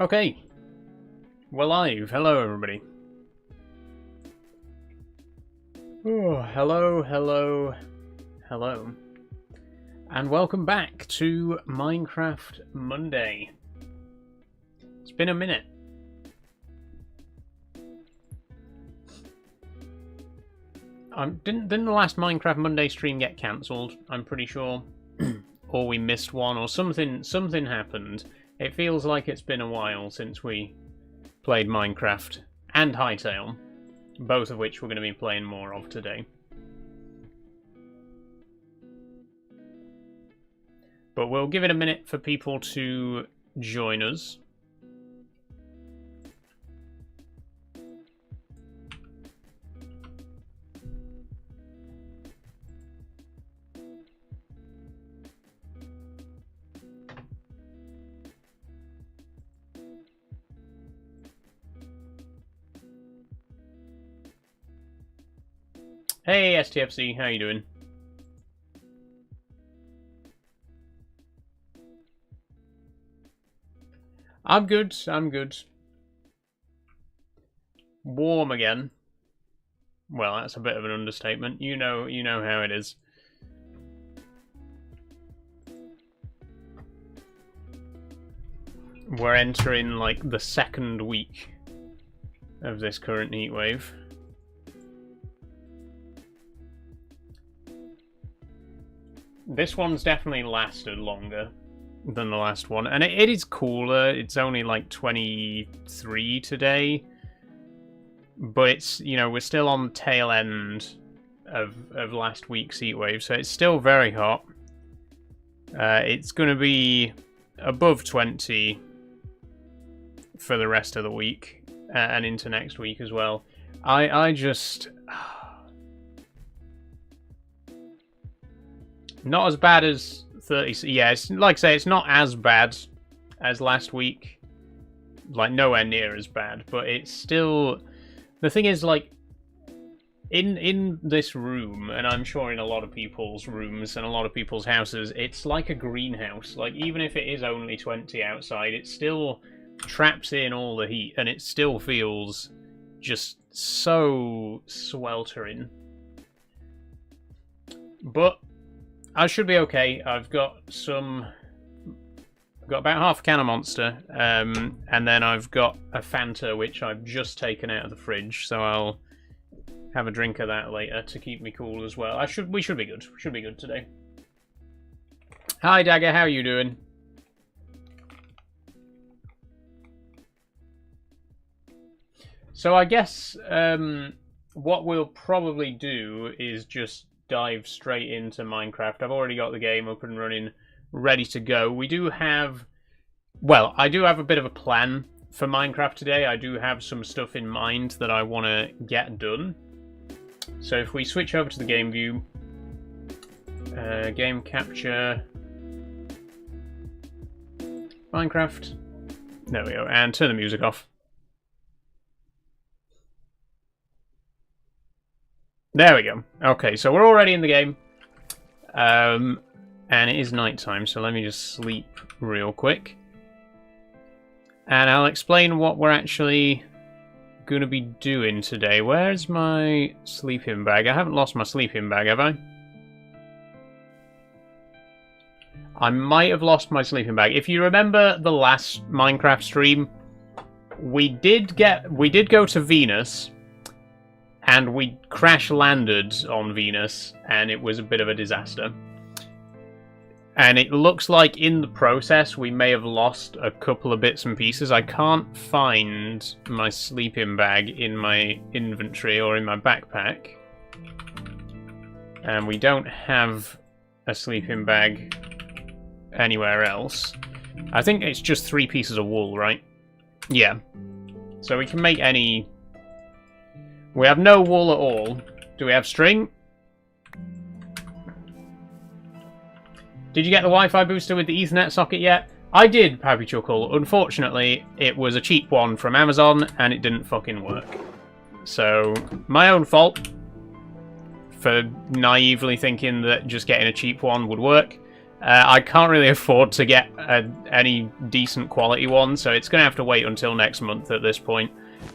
Okay, we're live. Hello, everybody. Oh, hello, hello, hello. And welcome back to Minecraft Monday. It's been a minute. Didn't the last Minecraft Monday stream get cancelled? I'm pretty sure. Or we missed one, or something happened. It feels like it's been a while since we played Minecraft and Hytale, both of which we're going to be playing more of today. But we'll give it a minute for people to join us. Hey STFC, how you doing? I'm good, I'm good. Warm again. Well, that's a bit of an understatement. You know how it is. We're entering like the second week of this current heat wave. This one's definitely lasted longer than the last one, and it is cooler. It's only like 23 today, but it's, you know, we're still on the tail end of last week's heatwave, so it's still very hot. It's going to be above 20 for the rest of the week and into next week as well. I just... Not as bad as 30... Yeah, it's, like I say, it's not as bad as last week. Like, nowhere near as bad. But it's still... The thing is, like, in this room, and I'm sure in a lot of people's rooms and a lot of people's houses, it's like a greenhouse. Like, even if it is only 20 outside, it still traps in all the heat. And it still feels just so sweltering. But... I should be okay. I've got about half a can of Monster, and then I've got a Fanta which I've just taken out of the fridge, so I'll have a drink of that later to keep me cool as well. We should be good. We should be good today. Hi Dagger, how are you doing? So I guess what we'll probably do is just dive straight into Minecraft. I've already got the game up and running, ready to go. We do have... Well, I do have a bit of a plan for Minecraft today. I do have some stuff in mind that I want to get done. So if we switch over to the game view, game capture, Minecraft, there we go, and turn the music off. There we go. Okay, so we're already in the game. And it is nighttime, so let me just sleep real quick. And I'll explain what we're actually going to be doing today. Where's my sleeping bag? I haven't lost my sleeping bag, have I? I might have lost my sleeping bag. If you remember the last Minecraft stream, we did go to Venus. And we crash landed on Venus, and it was a bit of a disaster. And it looks like in the process we may have lost a couple of bits and pieces. I can't find my sleeping bag in my inventory or in my backpack. And we don't have a sleeping bag anywhere else. I think it's just 3 pieces of wool, right? Yeah. So we can make any... We have no wool at all. Do we have string? Did you get the Wi-Fi booster with the Ethernet socket yet? I did, Pappy Chuckle. Unfortunately, it was a cheap one from Amazon, and it didn't fucking work. So, my own fault for naively thinking that just getting a cheap one would work. I can't really afford to get any decent quality one, so it's going to have to wait until next month at this point.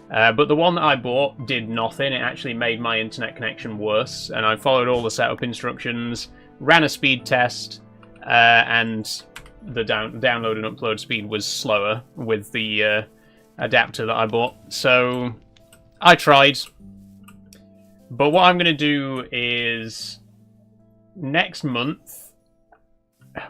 But the one that I bought did nothing. It actually made my internet connection worse, and I followed all the setup instructions, ran a speed test, and the download and upload speed was slower with the adapter that I bought. So I tried. But what I'm going to do is next month.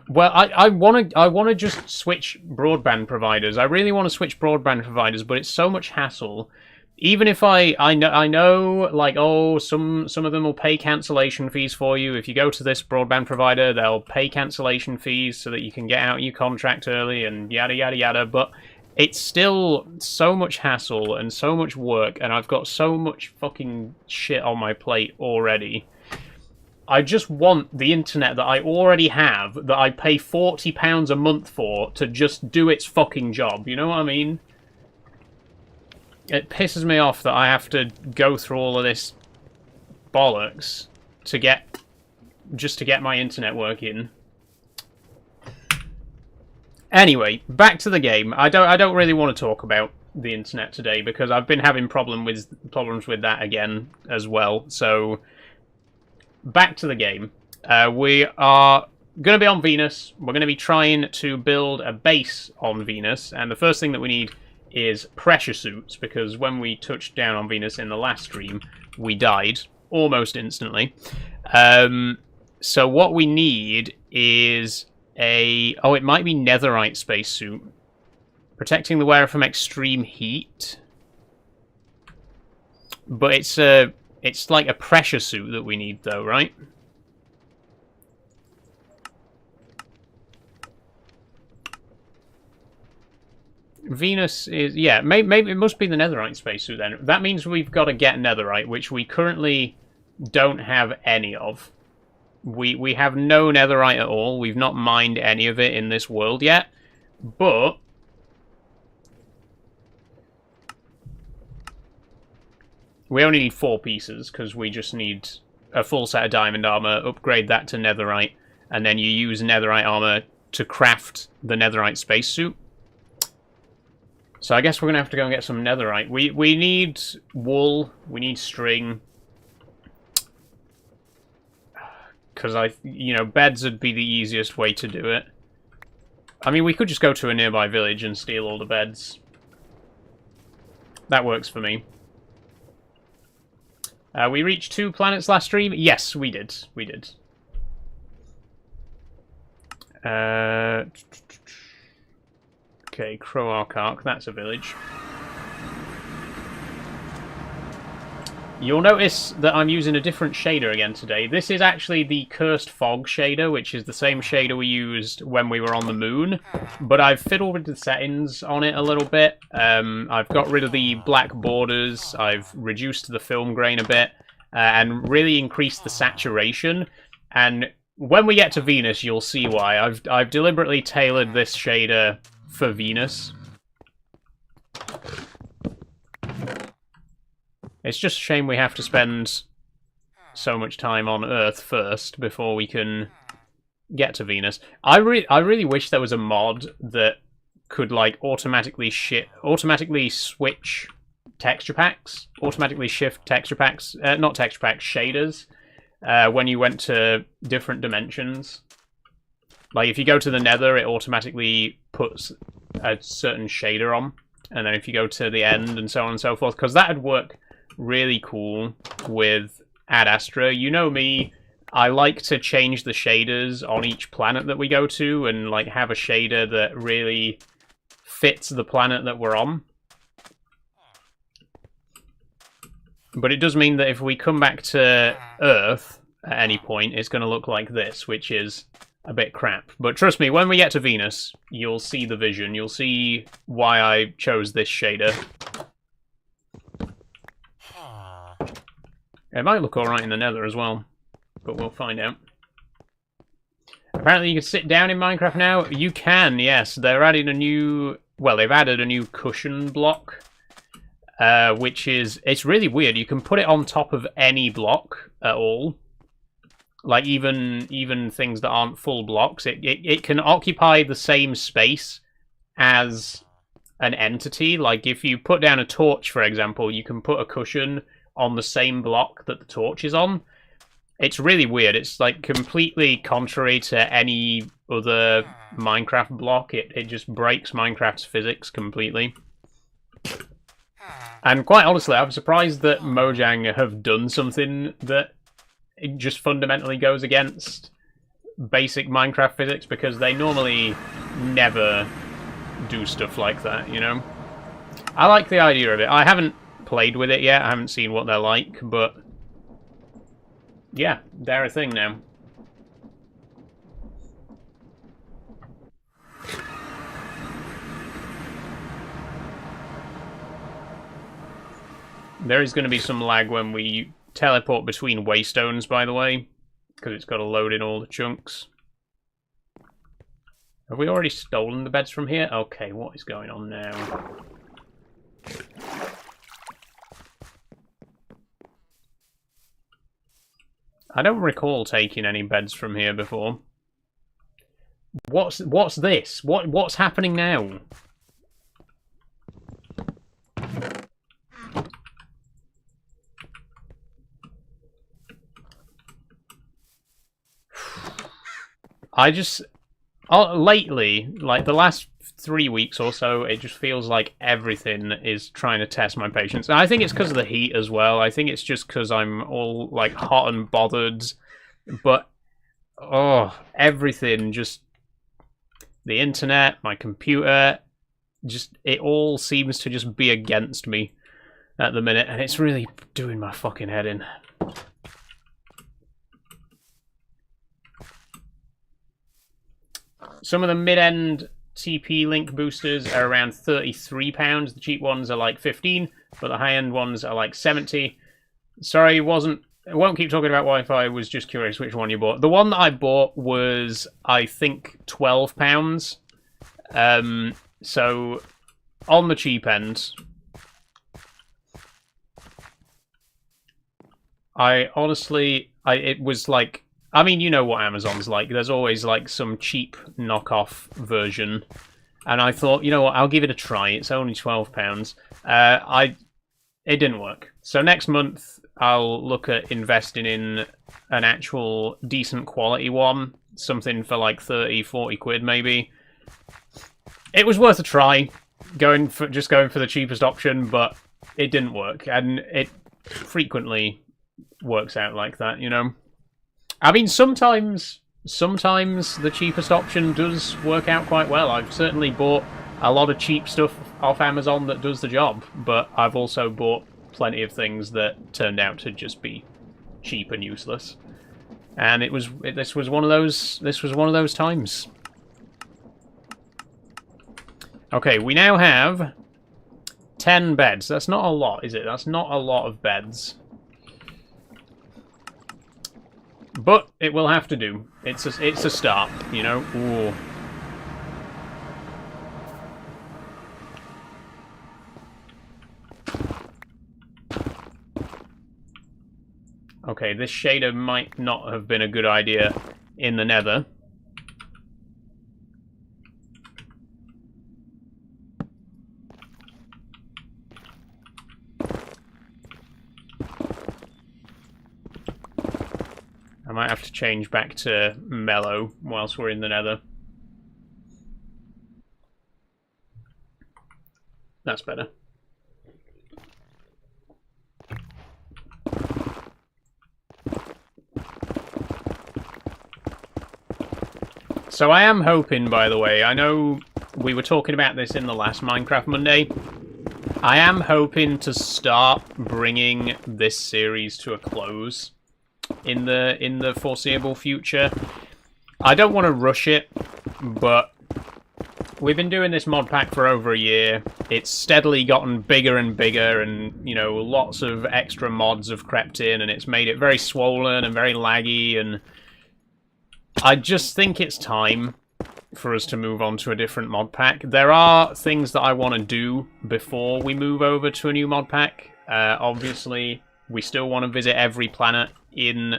Well, I want to just switch broadband providers. I really want to switch broadband providers, but it's so much hassle. Even if I know like, oh, some of them will pay cancellation fees for you. If you go to this broadband provider, they'll pay cancellation fees so that you can get out your contract early and yada yada yada. But it's still so much hassle and so much work, and I've got so much fucking shit on my plate already. I just want the internet that I already have, that I pay £40 a month for, to just do its fucking job. You know what I mean? It pisses me off that I have to go through all of this bollocks to get my internet working. Anyway, back to the game. I don't really want to talk about the internet today because I've been having problems with that again as well. So back to the game. We are going to be on Venus. We're going to be trying to build a base on Venus, and the first thing that we need is pressure suits, because when we touched down on Venus in the last stream, we died almost instantly. So what we need is it might be netherite spacesuit. Protecting the wearer from extreme heat. But it's like a pressure suit that we need though, right? Venus is... yeah, maybe it must be the netherite spacesuit then. That means we've got to get netherite, which we currently don't have any of. We have no netherite at all. We've not mined any of it in this world yet. But we only need 4 pieces, because we just need a full set of diamond armor, upgrade that to netherite, and then you use netherite armor to craft the netherite spacesuit. So I guess we're going to have to go and get some netherite. We need wool, we need string. Because beds would be the easiest way to do it. I mean, we could just go to a nearby village and steal all the beds. That works for me. We reached 2 planets last stream? Yes, we did. We did. Okay, Croark, that's a village. You'll notice that I'm using a different shader again today. This is actually the Cursed Fog shader, which is the same shader we used when we were on the moon. But I've fiddled with the settings on it a little bit. I've got rid of the black borders. I've reduced the film grain a bit. And really increased the saturation. And when we get to Venus, you'll see why. I've deliberately tailored this shader for Venus. It's just a shame we have to spend so much time on Earth first before we can get to Venus. I really wish there was a mod that could like automatically switch texture packs, automatically shift texture packs, not texture packs, shaders, when you went to different dimensions. Like if you go to the Nether, it automatically puts a certain shader on, and then if you go to the end and so on and so forth, because that would work really cool with Ad Astra. You know me, I like to change the shaders on each planet that we go to and like have a shader that really fits the planet that we're on. But it does mean that if we come back to Earth at any point, it's going to look like this, which is a bit crap. But trust me, when we get to Venus, you'll see the vision. You'll see why I chose this shader. It might look alright in the Nether as well, but we'll find out. Apparently you can sit down in Minecraft now. You can, yes. They're adding a new... well, they've added a new cushion block, which is... it's really weird. You can put it on top of any block at all. Like, even things that aren't full blocks, it can occupy the same space as an entity. Like, if you put down a torch, for example, you can put a cushion on the same block that the torch is on. It's really weird. It's, like, completely contrary to any other Minecraft block. It just breaks Minecraft's physics completely. And quite honestly, I'm surprised that Mojang have done something that it just fundamentally goes against basic Minecraft physics, because they normally never do stuff like that, you know? I like the idea of it. I haven't played with it yet. I haven't seen what they're like, but yeah, they're a thing now. There is going to be some lag when we teleport between waystones, by the way, because it's got to load in all the chunks. Have we already stolen the beds from here? Okay, what is going on now? I don't recall taking any beds from here before. What's this? What's happening now? Lately, like the last 3 weeks or so, it just feels like everything is trying to test my patience. And I think it's because of the heat as well. I think it's just because I'm all, like, hot and bothered. But, oh, everything, just the internet, my computer, just, it all seems to just be against me at the minute. And it's really doing my fucking head in. Some of the mid-end TP link boosters are around £33. The cheap ones are like 15, but the high-end ones are like 70. Sorry, I won't keep talking about Wi-Fi. I was just curious which one you bought. The one that I bought was, I think, £12. So, on the cheap end, it was like, I mean, you know what Amazon's like. There's always, like, some cheap knockoff version. And I thought, you know what, I'll give it a try. It's only £12. It didn't work. So next month, I'll look at investing in an actual decent quality one. Something for, like, 30, 40 quid, maybe. It was worth a try, going for the cheapest option, but it didn't work. And it frequently works out like that, you know? I mean, sometimes the cheapest option does work out quite well. I've certainly bought a lot of cheap stuff off Amazon that does the job, but I've also bought plenty of things that turned out to just be cheap and useless. And this was one of those times. Okay, we now have 10 beds. That's not a lot, is it? That's not a lot of beds. But it will have to do. It's a start, you know. Ooh. Okay, this shader might not have been a good idea in the nether. I might have to change back to mellow whilst we're in the nether. That's better. So I am hoping, by the way, I know we were talking about this in the last Minecraft Monday. I am hoping to start bringing this series to a close in the foreseeable future. I don't want to rush it, but we've been doing this mod pack for over a year. It's steadily gotten bigger and bigger, and, you know, lots of extra mods have crept in, and it's made it very swollen and very laggy, and I just think it's time for us to move on to a different mod pack. There are things that I want to do before we move over to a new mod pack. Obviously, we still want to visit every planet in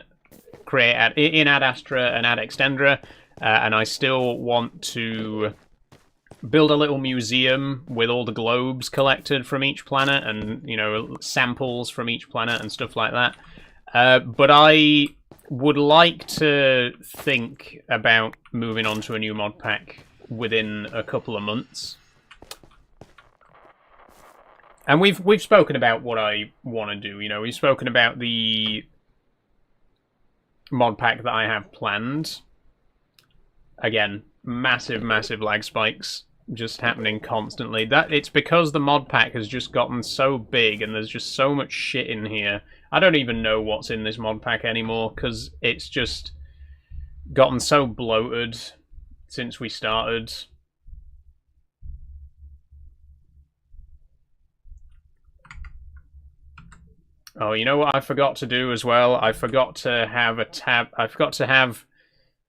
create in Ad Astra and Ad Extendra, and I still want to build a little museum with all the globes collected from each planet and, you know, samples from each planet and stuff like that. But I would like to think about moving on to a new mod pack within a couple of months. And we've spoken about what I want to do. You know, we've spoken about the mod pack that I have planned. Again, massive lag spikes just happening constantly. It's because the mod pack has just gotten so big and there's just so much shit in here. I don't even know what's in this mod pack anymore because it's just gotten so bloated since we started. Oh, you know what I forgot to do as well? I forgot to have a tab. I forgot to have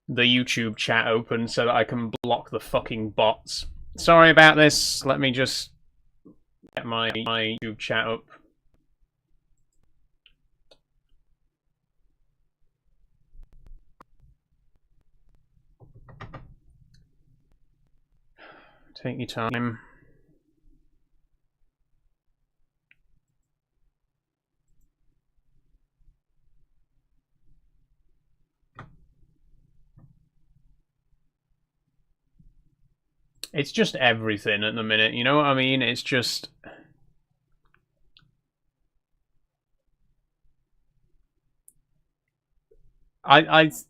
the YouTube chat open so that I can block the fucking bots. Sorry about this. Let me just get my YouTube chat up. Take your time. It's just everything at the minute, you know what I mean? It's just...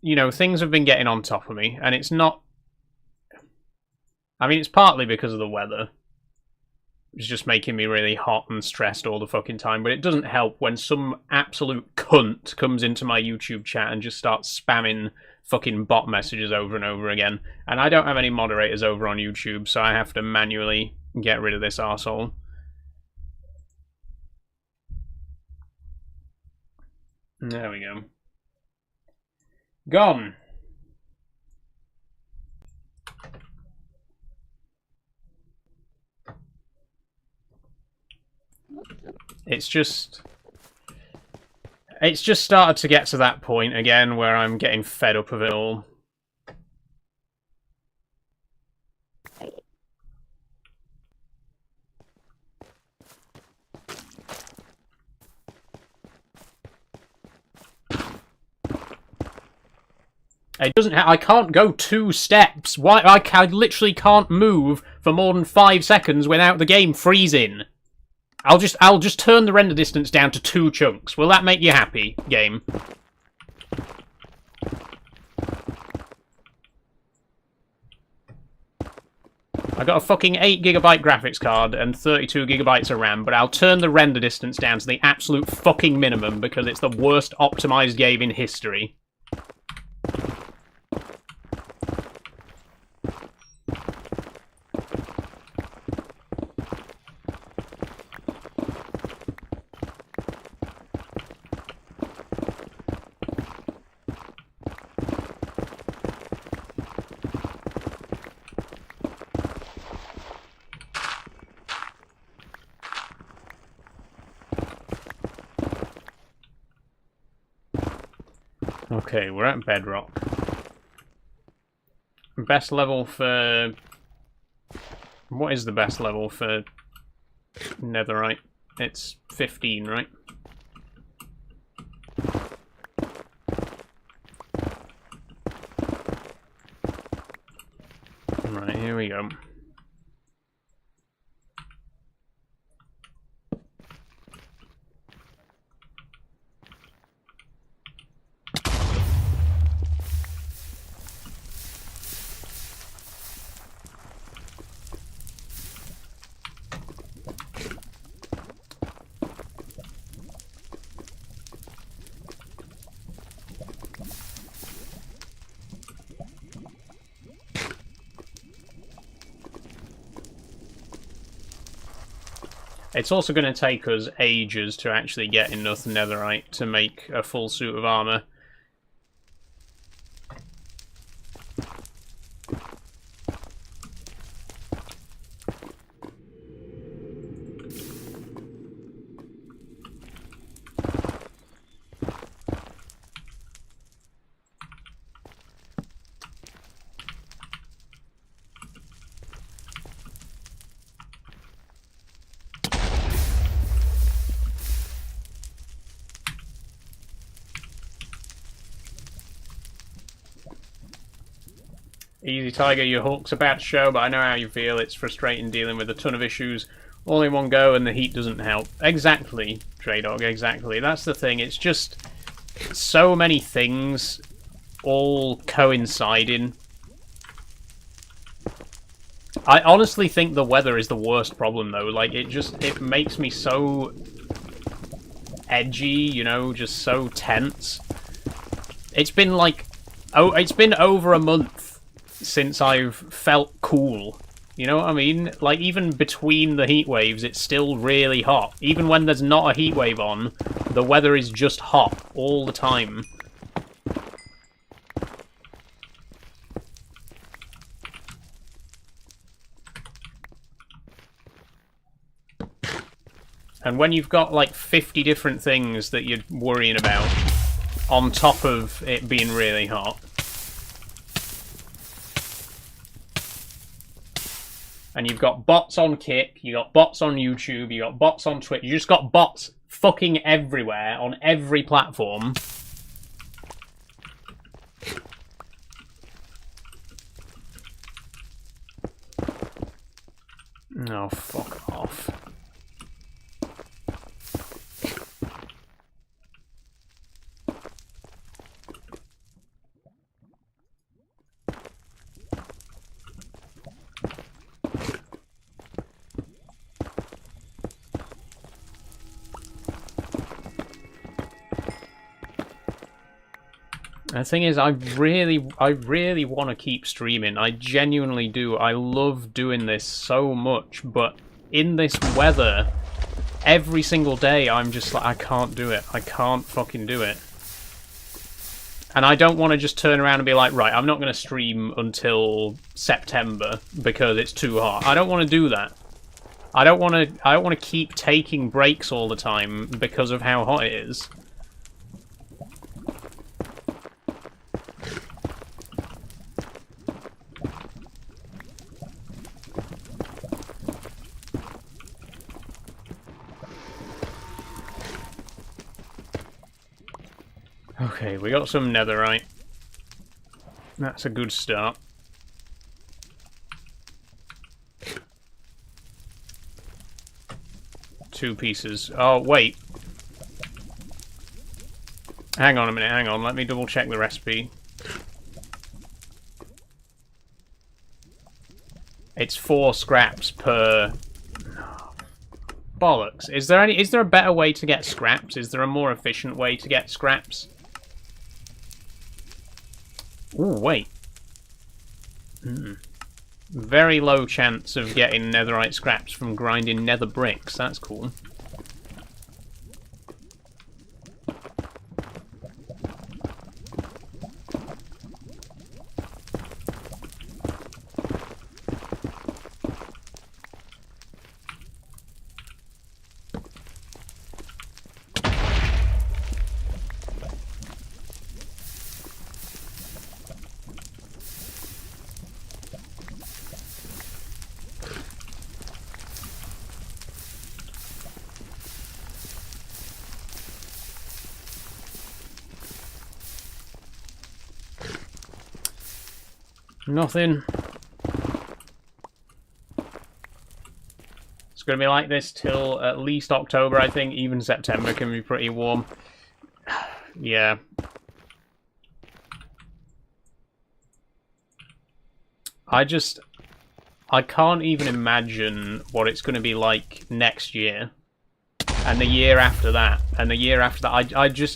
you know, things have been getting on top of me, and it's not... I mean, it's partly because of the weather. It's just making me really hot and stressed all the fucking time, but it doesn't help when some absolute cunt comes into my YouTube chat and just starts spamming fucking bot messages over and over again. And I don't have any moderators over on YouTube, so I have to manually get rid of this arsehole. There we go. Gone. It's just started to get to that point again where I'm getting fed up of it all. It doesn't. I can't go 2 steps. Why? I literally can't move for more than 5 seconds without the game freezing. I'll just turn the render distance down to 2 chunks. Will that make you happy, game? I got a fucking 8GB graphics card and 32GB of RAM, but I'll turn the render distance down to the absolute fucking minimum because it's the worst optimized game in history. Okay, we're at Bedrock. Best level for... What is the best level for Netherite? It's 15, right? Right, here we go. It's also going to take us ages to actually get enough netherite to make a full suit of armor. Easy Tiger, your Hulk's about to show, but I know how you feel. It's frustrating dealing with a ton of issues all in one go, and the heat doesn't help. Exactly, Trey Dog, exactly. That's the thing. It's just so many things all coinciding. I honestly think the weather is the worst problem, though. Like, it makes me so edgy, you know, just so tense. It's been like, it's been over a month since I've felt cool. You know what I mean? Like, even between the heat waves, it's still really hot. Even when there's not a heat wave on, the weather is just hot all the time. And when you've got like 50 different things that you're worrying about, on top of it being really hot, and you've got bots on Kick, you got bots on YouTube, you got bots on Twitch, you just got bots fucking everywhere on every platform. Oh, fuck off. The thing is, I really want to keep streaming. I genuinely do. I love doing this so much, but in this weather, every single day, I'm just like, I can't do it. I can't fucking do it. And I don't want to just turn around and be like, right, I'm not going to stream until September because it's too hot. I don't want to do that. I don't want to keep taking breaks all the time because of how hot it is. Okay, we got some netherite. That's a good start. Two pieces. Oh, wait. Hang on a minute, hang on. Let me double check the recipe. It's 4 scraps per... Bollocks. Is there a better way to get scraps? Is there a more efficient way to get scraps? Ooh, wait. Very low chance of getting netherite scraps from grinding nether bricks. That's cool. Nothing. It's going to be like this till at least October, I think. Even September can be pretty warm. Yeah. I can't even imagine what it's going to be like next year. And the year after that. And the year after that.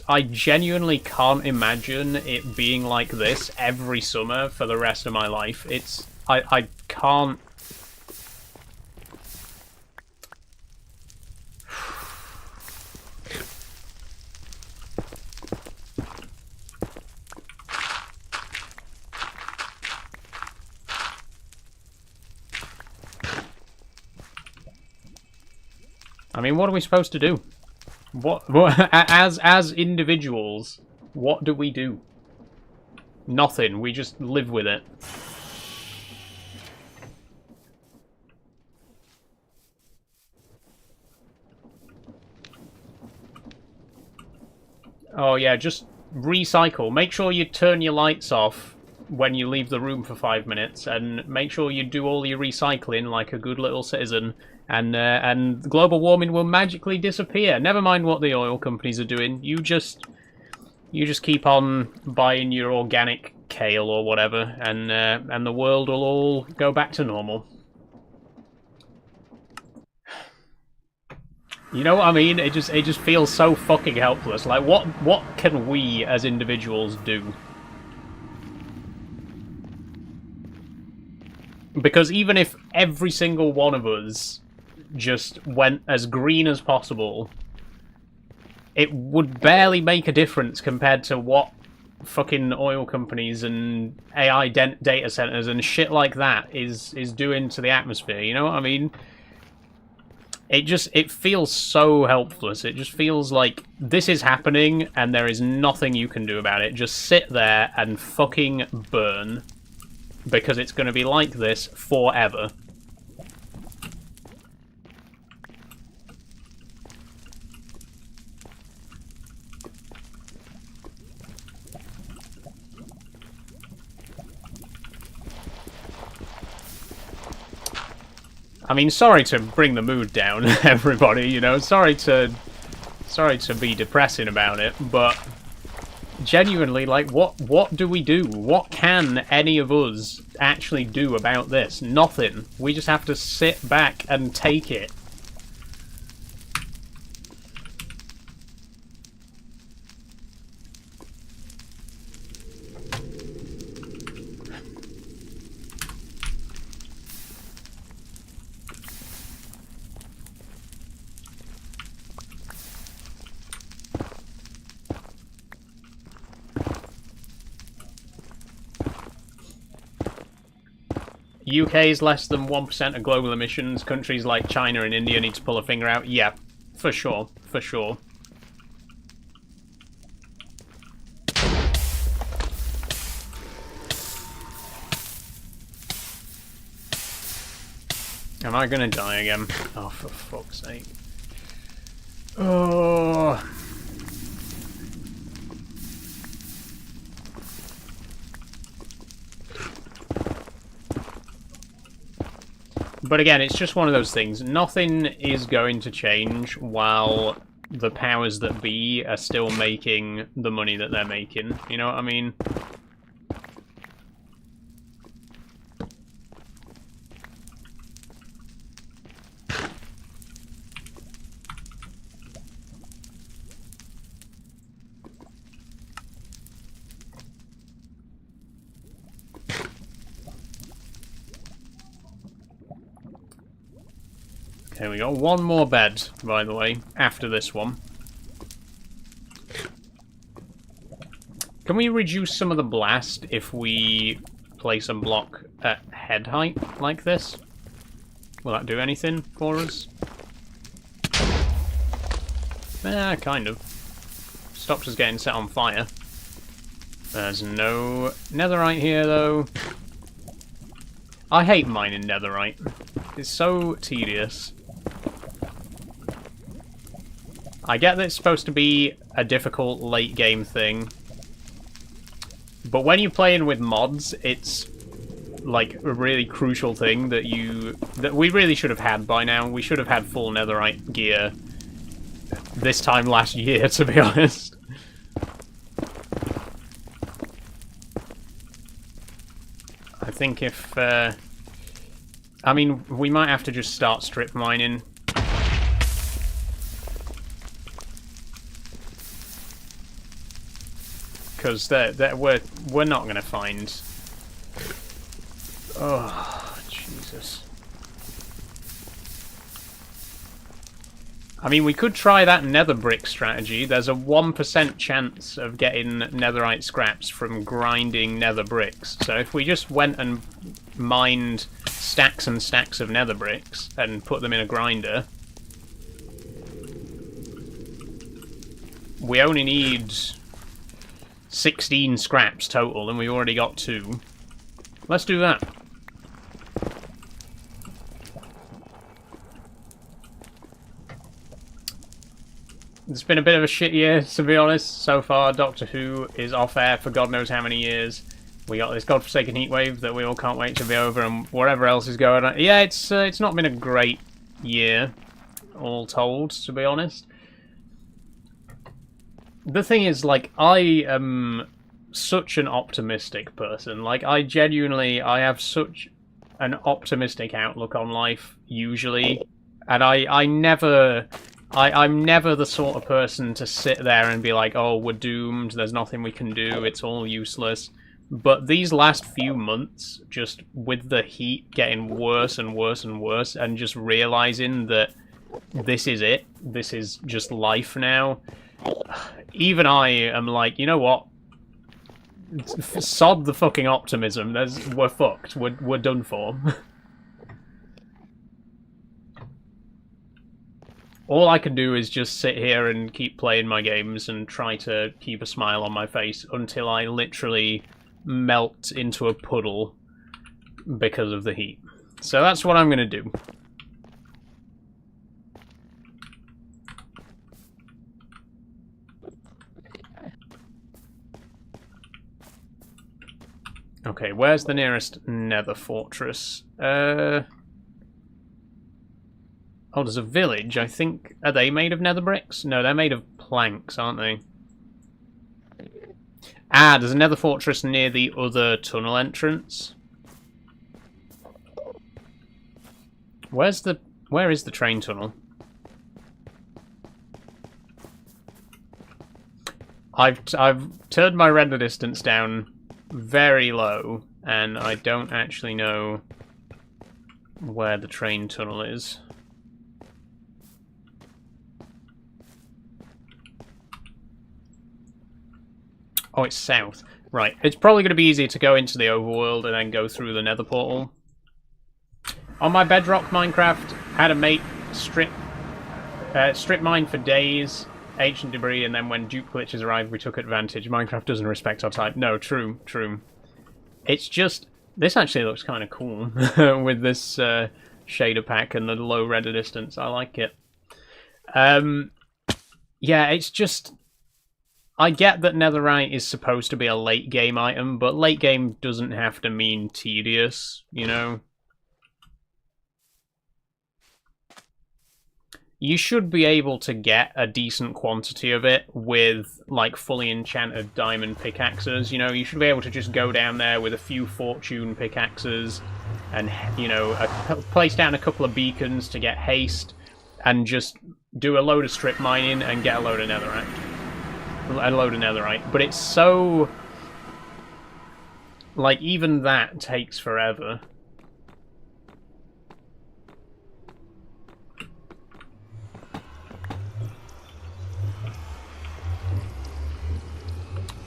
I genuinely can't imagine it being like this every summer for the rest of my life. I can't... I mean, what are we supposed to do? What as individuals, what do we do? Nothing. We just live with it. Oh yeah, just recycle. Make sure you turn your lights off when you leave the room for 5 minutes, and make sure you do all your recycling like a good little citizen, and global warming will magically disappear. Never mind what the oil companies are doing. You just keep on buying your organic kale or whatever, and the world will all go back to normal. You know what I mean? It just feels so fucking helpless. Like, what can we as individuals do? Because even if every single one of us just went as green as possible, it would barely make a difference compared to what fucking oil companies and AI data centers and shit like that is doing to the atmosphere. You know what I mean? It feels so helpless. It just feels like this is happening and there is nothing you can do about it. Just sit there and fucking burn. Because it's going to be like this forever. I mean, sorry to bring the mood down, everybody, you know, sorry to be depressing about it, but genuinely, like, what do we do? What can any of us actually do about this? Nothing. We just have to sit back and take it. UK is less than 1% of global emissions. Countries like China and India need to pull a finger out. Yeah, for sure, for sure. Am I gonna die again? Oh, for fuck's sake. Oh... But again, it's just one of those things. Nothing is going to change while the powers that be are still making the money that they're making. You know what I mean? Okay, we got one more bed, by the way, after this one. Can we reduce some of the blast if we place a block at head height like this? Will that do anything for us? Kind of. Stopped us getting set on fire. There's no netherite here, though. I hate mining netherite. It's so tedious. I get that it's supposed to be a difficult late game thing, but when you're playing with mods, it's like a really crucial thing that we really should have had by now. We should have had full netherite gear this time last year, to be honest. I think if I mean, we might have to just start strip mining. Because we're not going to find... Oh, Jesus. I mean, we could try that nether brick strategy. There's a 1% chance of getting netherite scraps from grinding nether bricks. So if we just went and mined stacks and stacks of nether bricks and put them in a grinder, we only need 16 scraps total, and we've already got 2. Let's do that. It's been a bit of a shit year, to be honest, so far. Doctor Who is off air for God knows how many years. We got this godforsaken heatwave that we all can't wait to be over, and whatever else is going on. Yeah, it's not been a great year, all told, to be honest. The thing is, like, I am such an optimistic person. Like, I have such an optimistic outlook on life, usually. And I'm never the sort of person to sit there and be like, oh, we're doomed, there's nothing we can do, it's all useless. But these last few months, just with the heat getting worse and worse and worse, and just realizing that this is it, this is just life now, even I am like, you know what? Sod the fucking optimism. We're fucked. We're done for. All I can do is just sit here and keep playing my games and try to keep a smile on my face until I literally melt into a puddle because of the heat. So that's what I'm going to do. Okay, where's the nearest nether fortress? Oh, there's a village, I think. Are they made of nether bricks? No, they're made of planks, aren't they? Ah, there's a nether fortress near the other tunnel entrance. Where is the train tunnel? I've turned my render distance down very low, and I don't actually know where the train tunnel is. Oh, it's south. Right, it's probably going to be easier to go into the overworld and then go through the nether portal. On my bedrock Minecraft, had a mate strip mine for days, ancient debris, and then when dupe glitches arrived, we took advantage. Minecraft doesn't respect our type. No, true. It's just, this actually looks kind of cool with this shader pack and the low render distance. I like it. Yeah, it's just, I get that netherite is supposed to be a late game item, but late game doesn't have to mean tedious, you know? You should be able to get a decent quantity of it with, like, fully enchanted diamond pickaxes, you know? You should be able to just go down there with a few fortune pickaxes and, you know, place down a couple of beacons to get haste and just do a load of strip mining and get a load of netherite. But it's so, like, even that takes forever.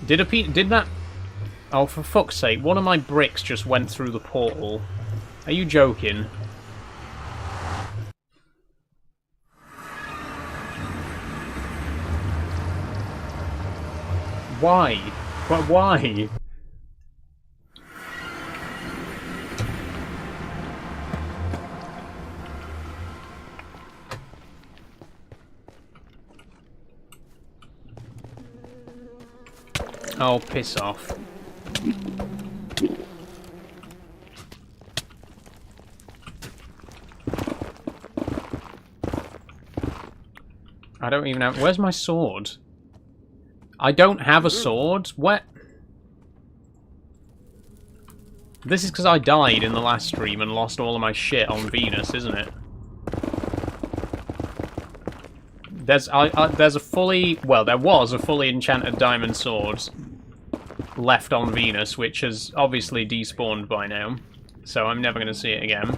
Did that? Oh, for fuck's sake! One of my bricks just went through the portal. Are you joking? Why? Why? Oh, piss off. I don't even have... Where's my sword? I don't have a sword? What? This is because I died in the last stream and lost all of my shit on Venus, isn't it? There's a fully... Well, there was a fully enchanted diamond sword left on Venus, which has obviously despawned by now. So I'm never going to see it again.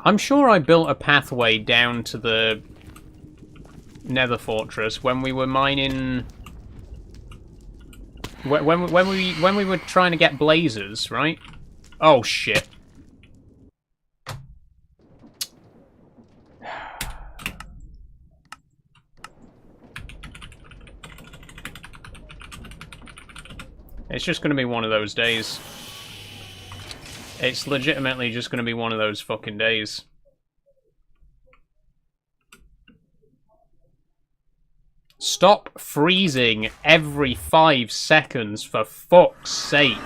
I'm sure I built a pathway down to the Nether Fortress when we were mining... When we were trying to get blazers, right? Oh shit. It's just going to be one of those days. It's legitimately just going to be one of those fucking days. Stop freezing every 5 seconds, for fuck's sake.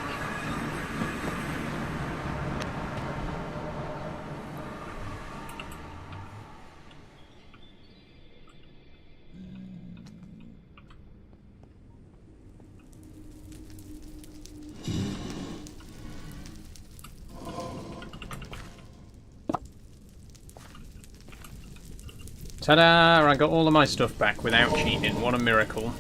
Ta-da! I got all of my stuff back without cheating. What a miracle.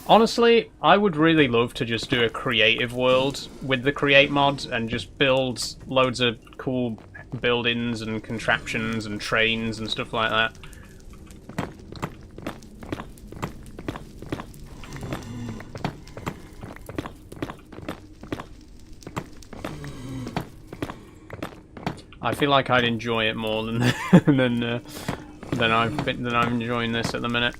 Honestly, I would really love to just do a creative world with the Create mod and just build loads of cool buildings and contraptions and trains and stuff like that. I feel like I'd enjoy it more than than I'm enjoying this at the minute.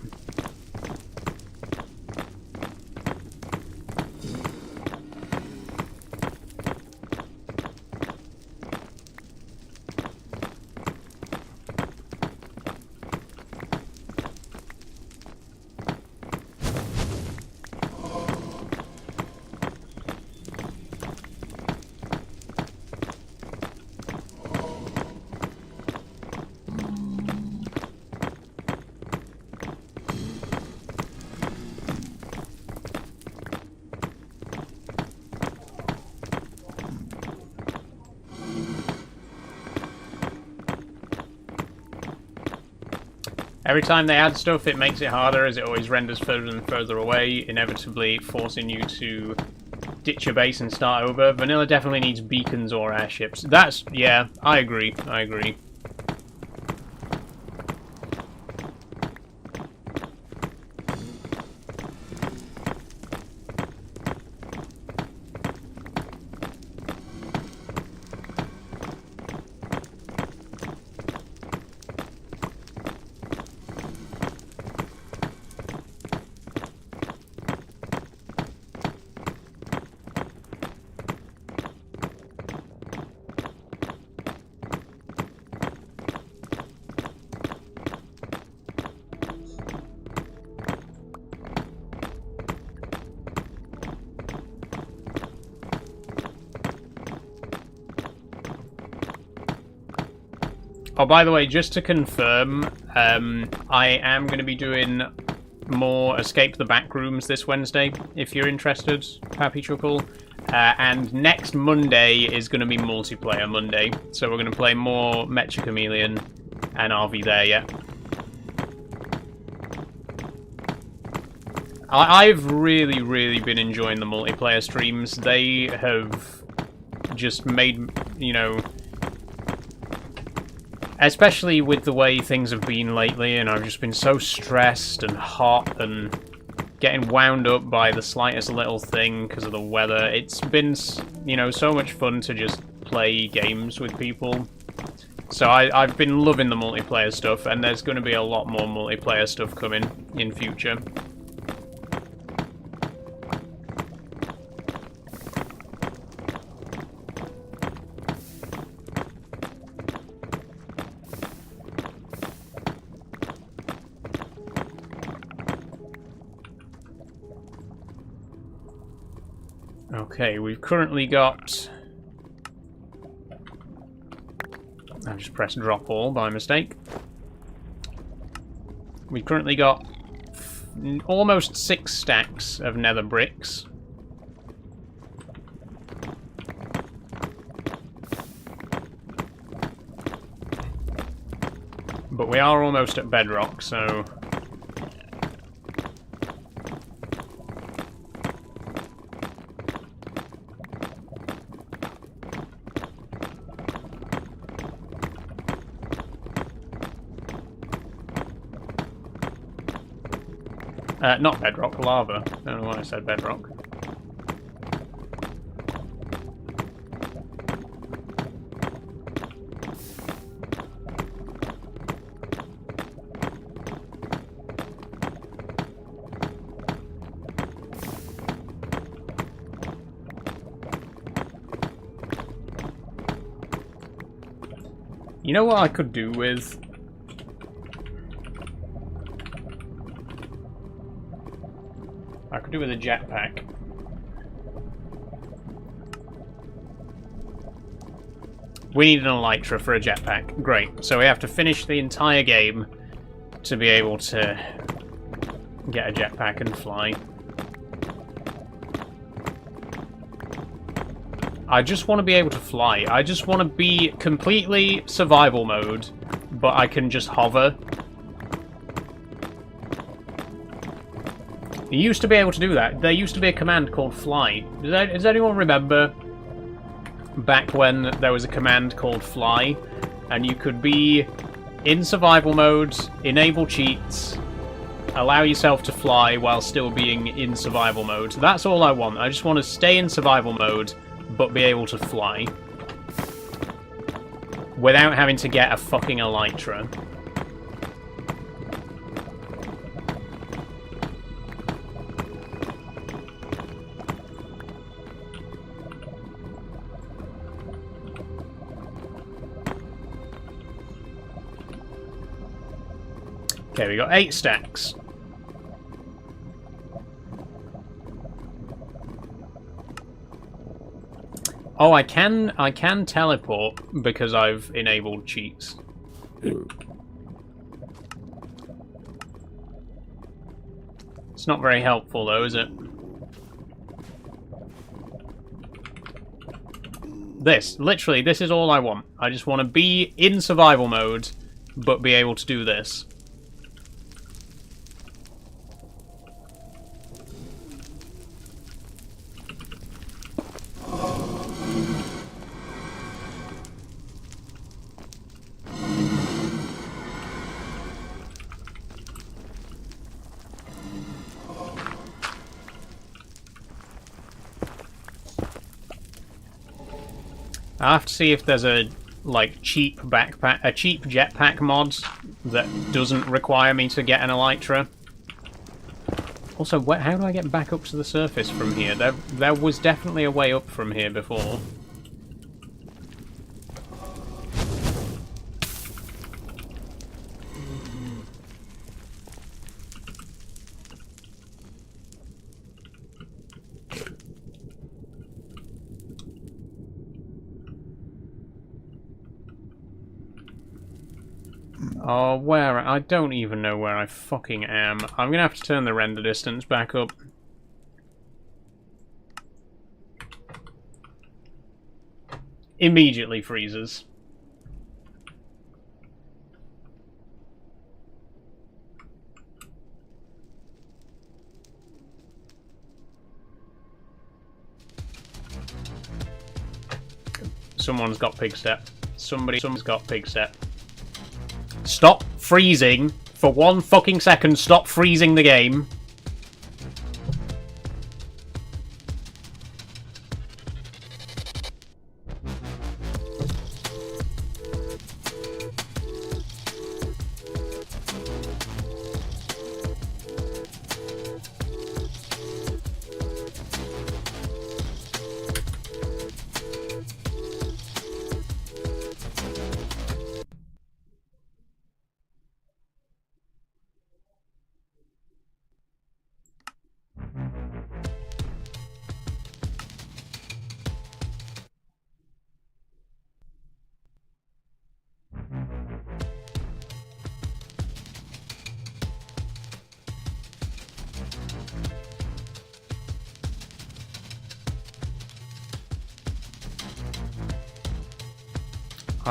Every time they add stuff, it makes it harder as it always renders further and further away, inevitably forcing you to ditch your base and start over. Vanilla definitely needs beacons or airships. That's... yeah, I agree. I agree. Oh, by the way, just to confirm, I am going to be doing more Escape the Backrooms this Wednesday, if you're interested, Happy Chuckle. And next Monday is going to be Multiplayer Monday, so we're going to play more Mecha Chameleon and RV there, yeah. I've really been enjoying the multiplayer streams. They have just made, you know... especially with the way things have been lately, and I've just been so stressed and hot and getting wound up by the slightest little thing because of the weather. It's been, you know, so much fun to just play games with people. So I've been loving the multiplayer stuff, and there's going to be a lot more multiplayer stuff coming in future. Okay, we've currently got... I've just pressed drop all by mistake. We've currently got almost 6 stacks of nether bricks. But we are almost at bedrock, so... not bedrock, lava. I don't know why I said bedrock. You know what I could do with? I could do with a jetpack. We need an elytra for a jetpack. Great. So we have to finish the entire game to be able to get a jetpack and fly. I just want to be able to fly. I just want to be completely survival mode, but I can just hover. You used to be able to do that. There used to be a command called fly. Does anyone remember back when there was a command called fly, and you could be in survival mode, enable cheats, allow yourself to fly while still being in survival mode? That's all I want. I just want to stay in survival mode, but be able to fly without having to get a fucking elytra. Okay, we got 8 stacks. Oh, I can teleport because I've enabled cheats. It's not very helpful though, is it? Literally, this is all I want. I just want to be in survival mode, but be able to do this. I have to see if there's a cheap jetpack mod that doesn't require me to get an elytra. Also, how do I get back up to the surface from here? There was definitely a way up from here before. Oh, where? I don't even know where I fucking am. I'm gonna have to turn the render distance back up. Immediately freezes. Someone's got pig step. Someone's got pig step. Stop freezing for 1 fucking second. Stop freezing the game.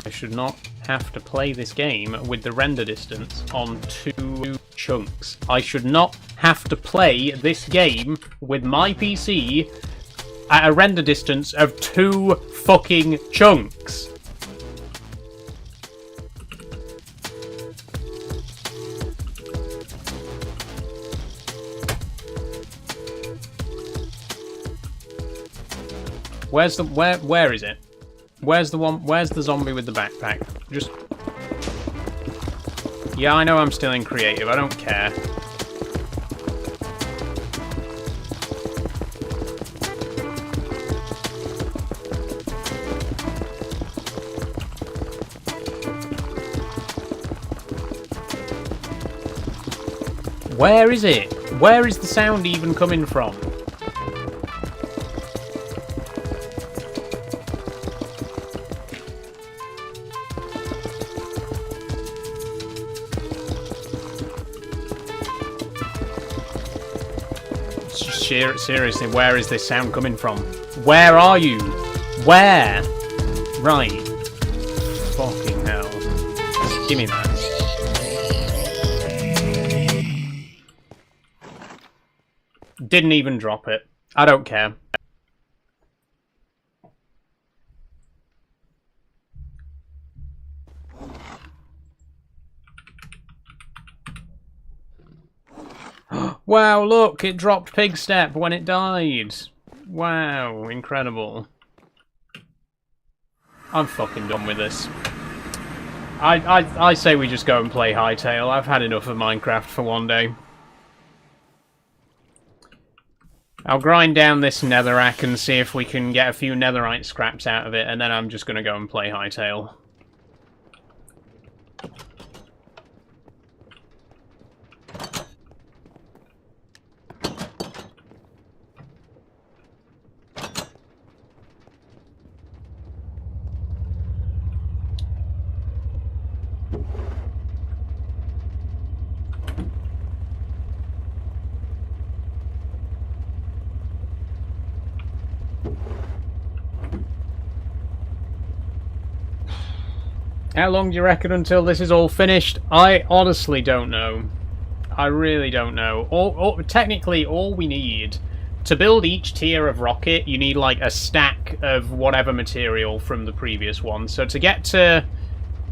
I should not have to play this game with the render distance on 2 chunks. I should not have to play this game with my PC at a render distance of 2 fucking chunks. Where is it? Where's the zombie with the backpack? Just... Yeah, I know I'm still in creative, I don't care. Where is it? Where is the sound even coming from? Seriously, where is this sound coming from? Where are you? Where? Right. Fucking hell. Give me that. Didn't even drop it. I don't care. Wow, look, it dropped Pig Step when it died. Wow, incredible. I'm fucking done with this. I say we just go and play Hytale. I've had enough of Minecraft for one day. I'll grind down this netherrack and see if we can get a few netherite scraps out of it, and then I'm just going to go and play Hytale. How long do you reckon until this is all finished? I honestly don't know. I really don't know. Technically, all we need to build each tier of rocket, you need like a stack of whatever material from the previous one. So to get to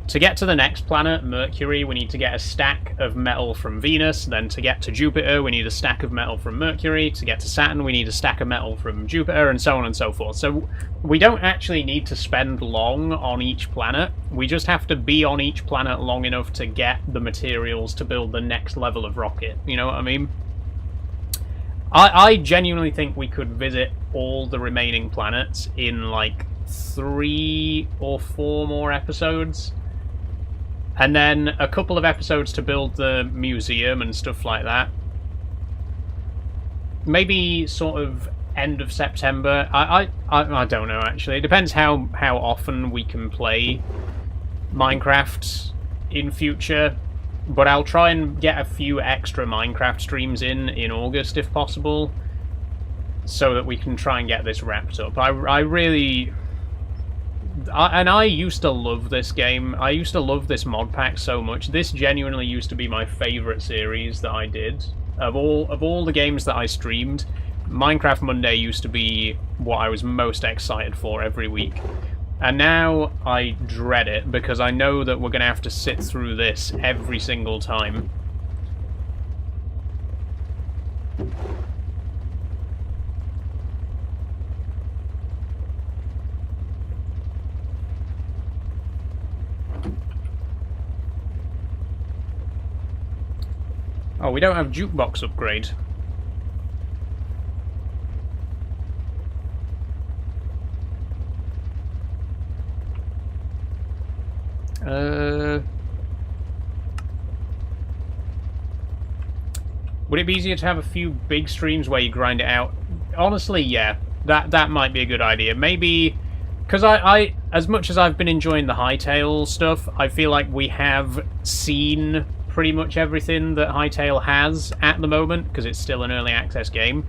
the next planet, Mercury, we need to get a stack of metal from Venus. Then to get to Jupiter, we need a stack of metal from Mercury. To get to Saturn, we need a stack of metal from Jupiter, and so on and so forth. So we don't actually need to spend long on each planet. We just have to be on each planet long enough to get the materials to build the next level of rocket. You know what I mean? I genuinely think we could visit all the remaining planets in like 3 or 4 more episodes. And then a couple of episodes to build the museum and stuff like that. Maybe sort of end of September. I don't know, actually. It depends how often we can play Minecraft in future. But I'll try and get a few extra Minecraft streams in August, if possible. So that we can try and get this wrapped up. I really... And I used to love this game. I used to love this mod pack so much. This genuinely used to be my favourite series that I did. Of all the games that I streamed, Minecraft Monday used to be what I was most excited for every week. And now I dread it because I know that we're going to have to sit through this every single time. Oh, we don't have jukebox upgrade. Would it be easier to have a few big streams where you grind it out? Honestly, yeah. That might be a good idea. Maybe... Because I as much as I've been enjoying the Hytale stuff, I feel like we have seen pretty much everything that Hytale has at the moment, because it's still an early access game.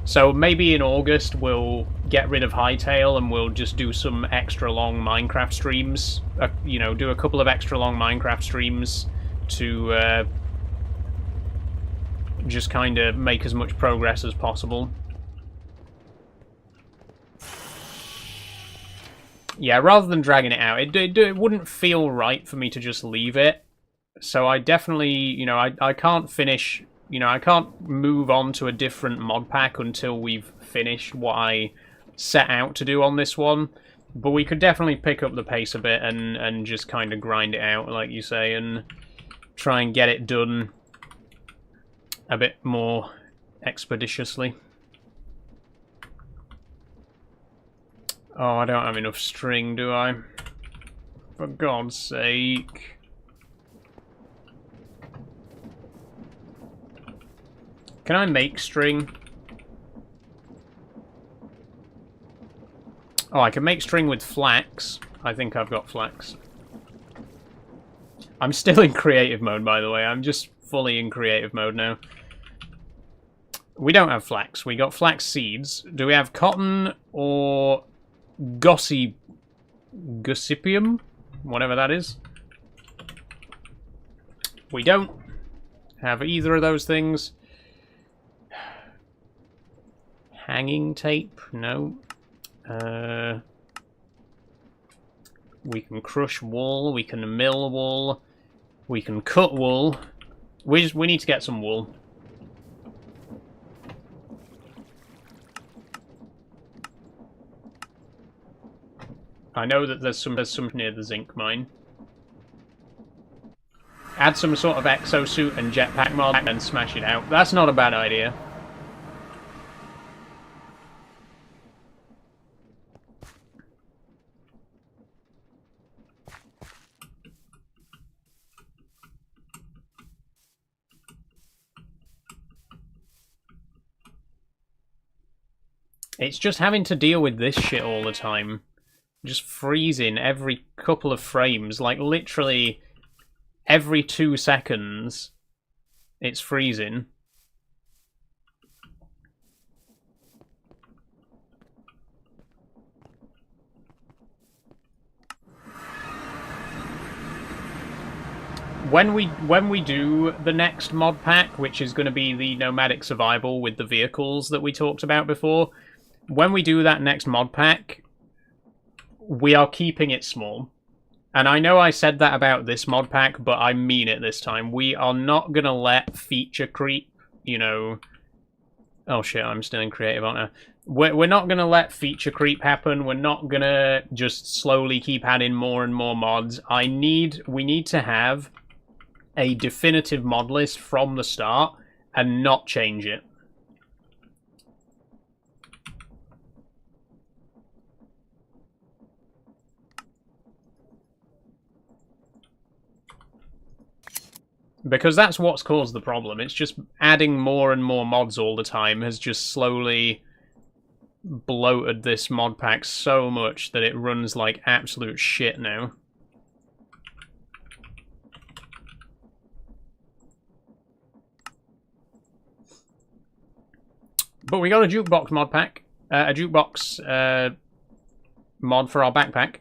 So maybe in August we'll get rid of Hytale and we'll just do some extra long Minecraft streams. You know, do a couple of extra long Minecraft streams to just kind of make as much progress as possible. Yeah, rather than dragging it out, it wouldn't feel right for me to just leave it. So I definitely, you know, I can't finish, you know, I can't move on to a different mod pack until we've finished what I set out to do on this one. But we could definitely pick up the pace a bit and just kind of grind it out, like you say, and try and get it done a bit more expeditiously. Oh, I don't have enough string, do I? For God's sake. Can I make string? Oh, I can make string with flax. I think I've got flax. I'm still in creative mode, by the way. I'm just fully in creative mode now. We don't have flax. We got flax seeds. Do we have cotton or gossypium? Whatever that is. We don't have either of those things. Hanging tape? No. We can crush wool. We can mill wool. We can cut wool. We need to get some wool. I know that there's some near the zinc mine. Add some sort of exosuit and jetpack mod and smash it out. That's not a bad idea. It's just having to deal with this shit all the time. Just freezing every couple of frames. Like, literally every 2 seconds, it's freezing. When we do the next mod pack, which is going to be the nomadic survival with the vehicles that we talked about before, when we do that next mod pack, we are keeping it small. And I know I said that about this mod pack, but I mean it this time. We are not going to let feature creep, you know... Oh shit, I'm still in creative, aren't I? We're not going to let feature creep happen. We're not going to just slowly keep adding more and more mods. We need to have a definitive mod list from the start and not change it. Because that's what's caused the problem. It's just adding more and more mods all the time has just slowly bloated this mod pack so much that it runs like absolute shit now. But we got a jukebox mod pack. A jukebox mod for our backpack.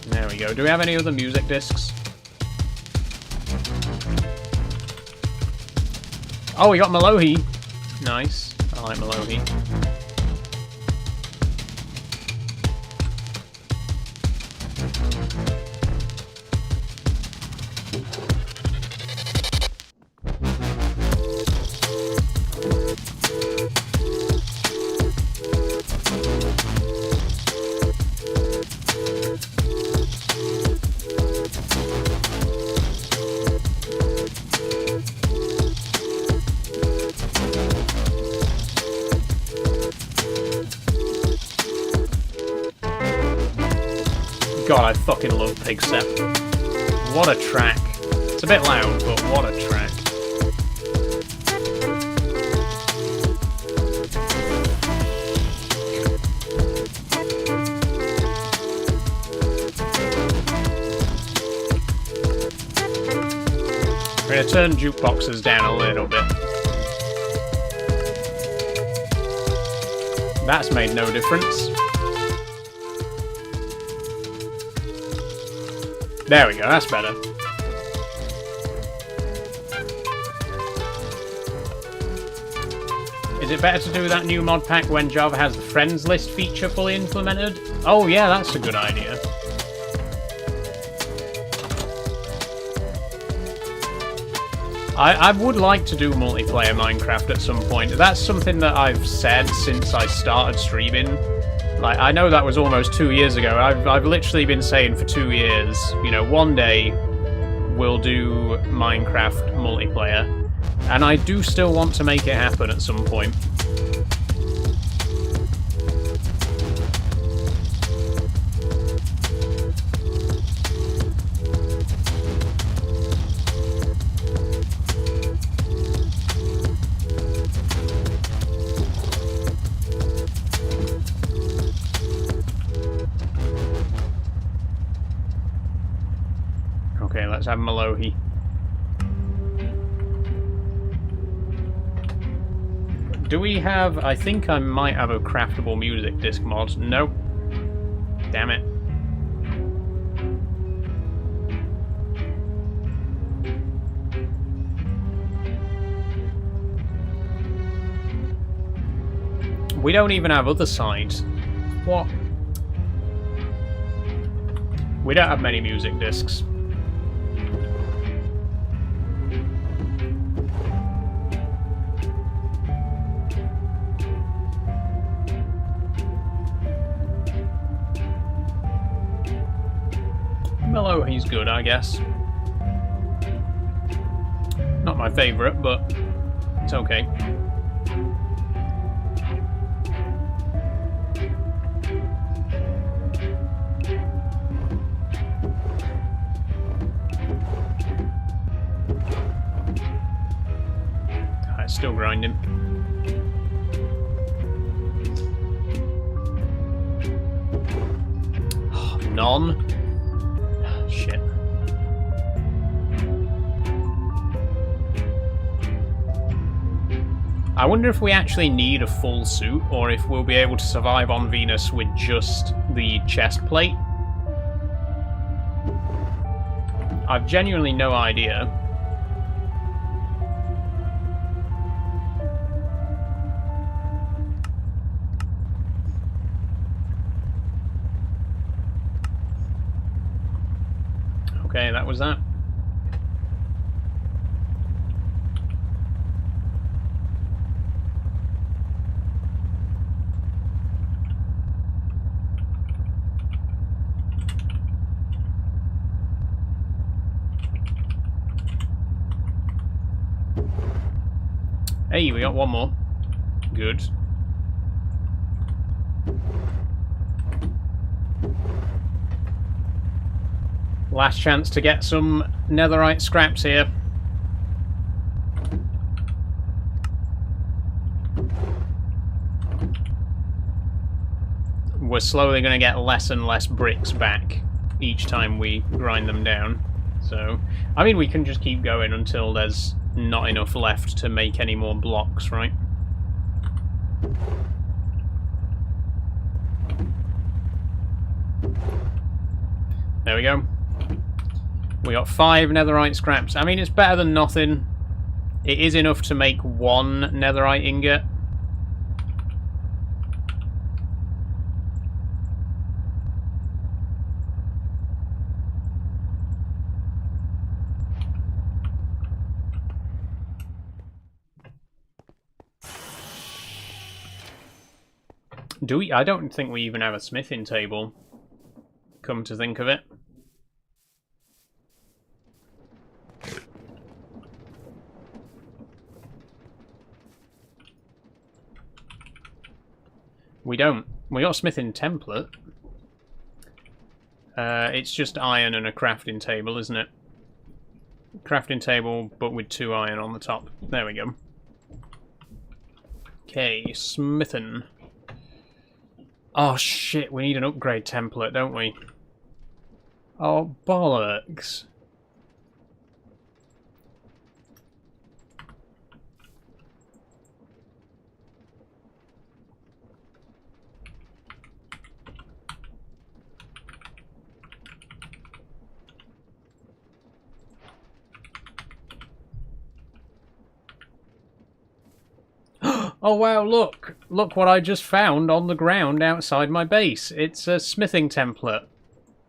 There we go. Do we have any other music discs? Oh, we got Malohi. Nice. I like Malohi. God, I fucking love Pigstep. What a track. It's a bit loud, but what a track. I'm going to turn jukeboxes down a little bit. That's made no difference. There we go, that's better. Is it better to do that new mod pack when Java has the friends list feature fully implemented? Oh yeah, that's a good idea. I would like to do multiplayer Minecraft at some point. That's something that I've said since I started streaming. Like, I know that was almost 2 years ago. I've literally been saying for 2 years, you know, one day we'll do Minecraft multiplayer. And I do still want to make it happen at some point. Let's have Malohi. Do we have... I think I might have a craftable music disc mod. Nope. Damn it. We don't even have other sides. What? We don't have many music discs. Mellow, he's good, I guess. Not my favourite, but it's okay. Still grinding. Oh, none? Shit. I wonder if we actually need a full suit, or if we'll be able to survive on Venus with just the chest plate. I've genuinely no idea. Okay, that was that. Hey, we got one more. Good. Last chance to get some netherite scraps here. We're slowly going to get less and less bricks back each time we grind them down. So, I mean, we can just keep going until there's not enough left to make any more blocks, right? There we go. We got 5 netherite scraps. I mean, it's better than nothing. It is enough to make 1 netherite ingot. Do we? I don't think we even have a smithing table, come to think of it. We don't. We got a smithing template. It's just iron and a crafting table, isn't it? Crafting table, but with 2 iron on the top. There we go. Okay, smithing. Oh shit, we need an upgrade template, don't we? Oh, bollocks. Oh wow, look! Look what I just found on the ground outside my base. It's a smithing template,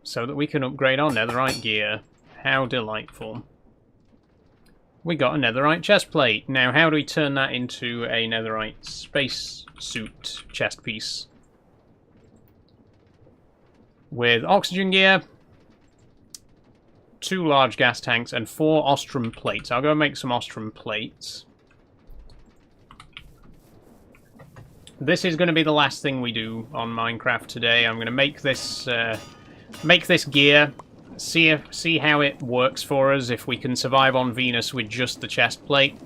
so that we can upgrade our netherite gear. How delightful. We got a netherite chest plate. Now how do we turn that into a netherite space suit chest piece? With oxygen gear, 2 large gas tanks, and 4 ostrum plates. I'll go and make some ostrum plates. This is going to be the last thing we do on Minecraft today. I'm going to make this gear, see how it works for us, if we can survive on Venus with just the chest plate.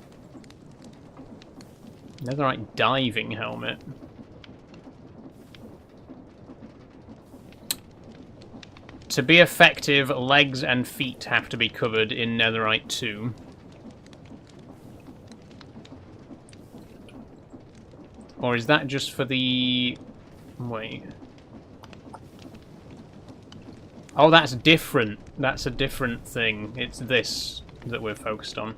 Netherite diving helmet. To be effective, legs and feet have to be covered in netherite too. Or is that just for the... Wait. Oh, that's different. That's a different thing. It's this that we're focused on.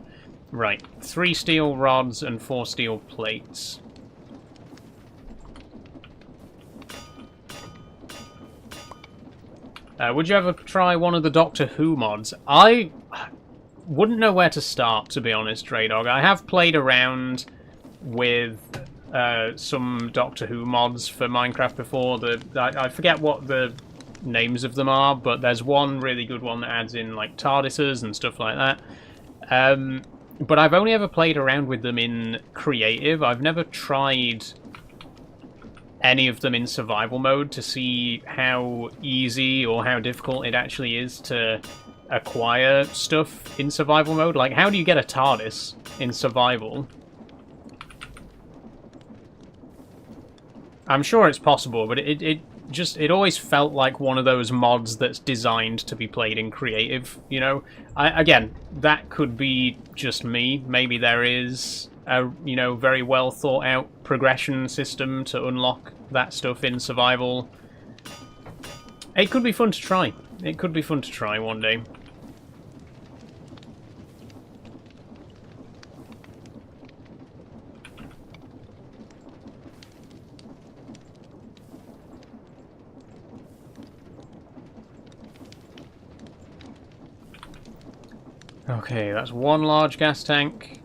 Right. 3 steel rods and 4 steel plates. Would you ever try one of the Doctor Who mods? I wouldn't know where to start, to be honest, Stray Dog. I have played around with some Doctor Who mods for Minecraft before. I forget what the names of them are, but there's one really good one that adds in like TARDISes and stuff like that. But I've only ever played around with them in creative. I've never tried any of them in survival mode to see how easy or how difficult it actually is to acquire stuff in survival mode. Like, how do you get a TARDIS in survival? I'm sure it's possible, but it always felt like one of those mods that's designed to be played in creative, you know? Again, that could be just me. Maybe there is a, you know, very well thought out progression system to unlock that stuff in survival. It could be fun to try. It could be fun to try one day. Okay, that's one large gas tank.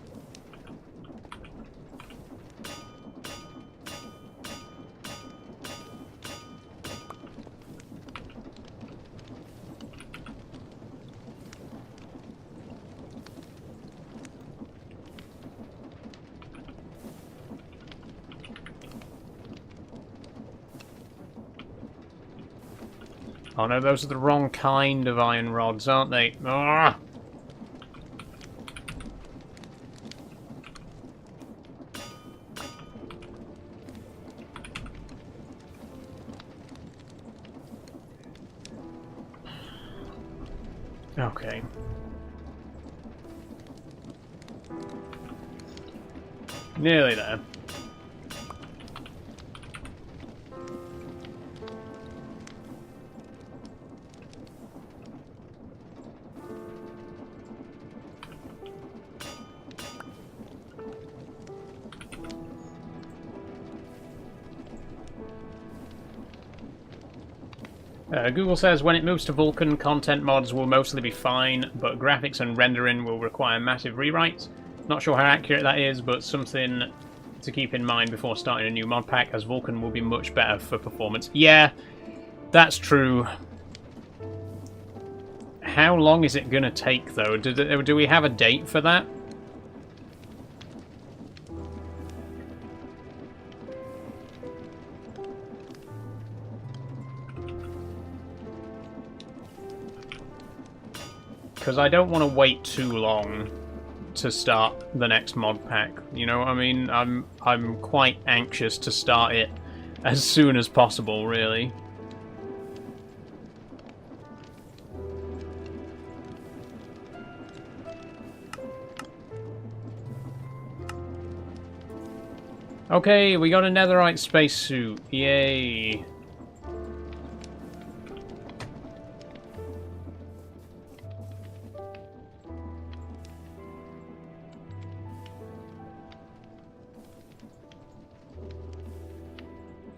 Oh no, those are the wrong kind of iron rods, aren't they? Ah! Okay. Nearly there. Google says when it moves to Vulkan, content mods will mostly be fine, but graphics and rendering will require massive rewrites. Not sure how accurate that is, but something to keep in mind before starting a new mod pack, as Vulkan will be much better for performance. Yeah, that's true. How long is it going to take, though? Do we have a date for that? Because I don't want to wait too long to start the next mod pack. You know what I mean? I'm quite anxious to start it as soon as possible, really. Okay, we got a netherite spacesuit. Yay.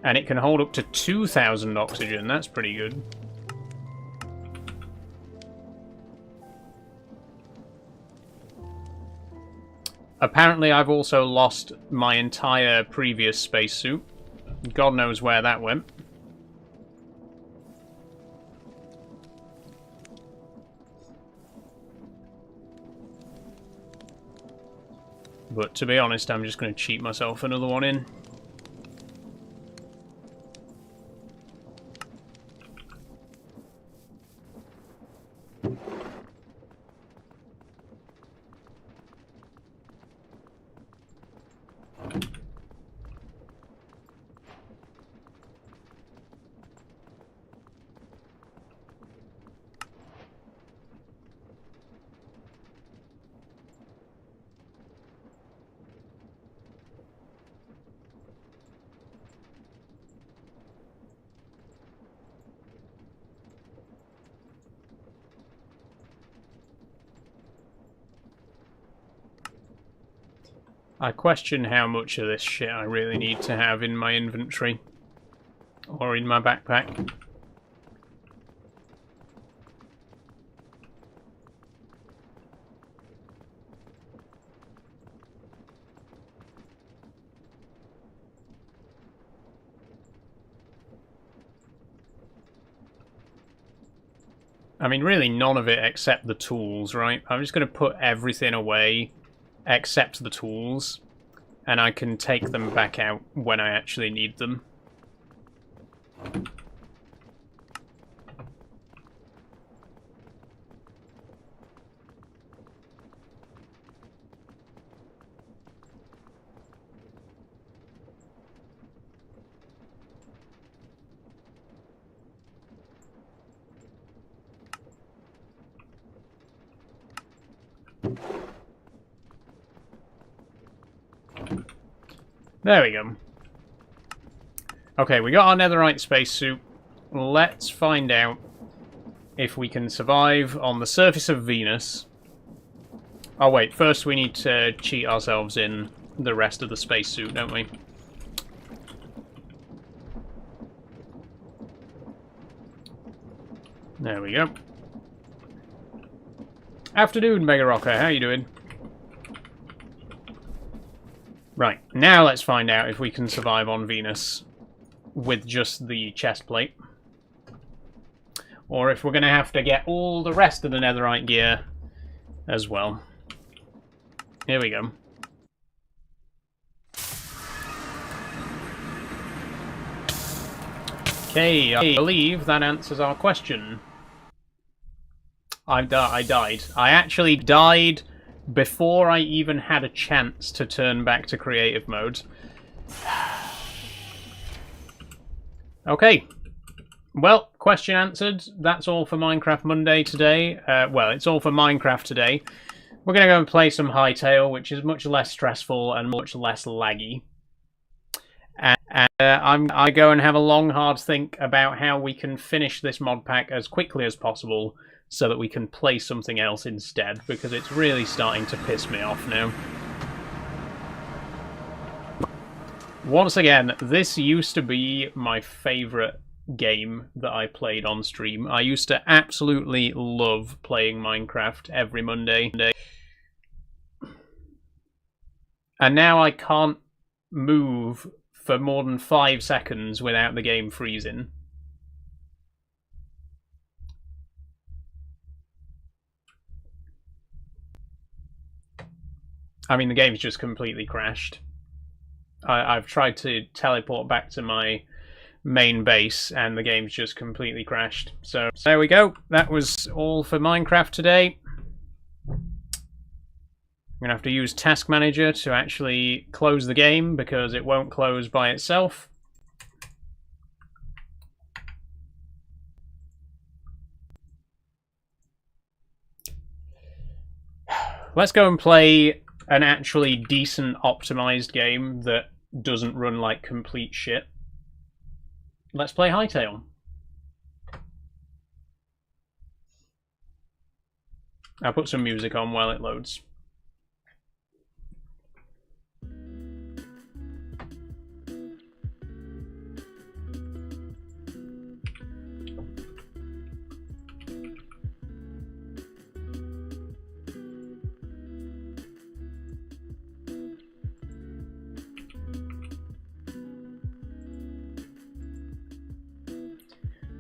And it can hold up to 2,000 oxygen. That's pretty good. Apparently, I've also lost my entire previous spacesuit. God knows where that went. But to be honest, I'm just going to cheat myself another one in. I question how much of this shit I really need to have in my inventory. Or in my backpack. I mean, really none of it except the tools, right? I'm just going to put everything away except the tools, and I can take them back out when I actually need them. There we go. Okay, we got our netherite spacesuit. Let's find out if we can survive on the surface of Venus. Oh wait, first we need to cheat ourselves in the rest of the spacesuit, don't we? There we go. Afternoon, Mega Rocker. How you doing? Right, now let's find out if we can survive on Venus with just the chest plate. Or if we're going to have to get all the rest of the netherite gear as well. Here we go. Okay, I believe that answers our question. I died. I actually died before I even had a chance to turn back to creative mode. Okay. Well, question answered. That's all for Minecraft Monday today. Well, it's all for Minecraft today. We're going to go and play some Hytale, which is much less stressful and much less laggy. And I go and have a long, hard think about how we can finish this mod pack as quickly as possible so that we can play something else instead, because it's really starting to piss me off now. Once again, this used to be my favourite game that I played on stream. I used to absolutely love playing Minecraft every Monday. And now I can't move for more than 5 seconds without the game freezing. I mean, the game's just completely crashed. I've tried to teleport back to my main base, and the game's just completely crashed. So there we go. That was all for Minecraft today. I'm going to have to use Task Manager to actually close the game, because it won't close by itself. Let's go and play an actually decent optimized game that doesn't run like complete shit. Let's play Hytale. I'll put some music on while it loads.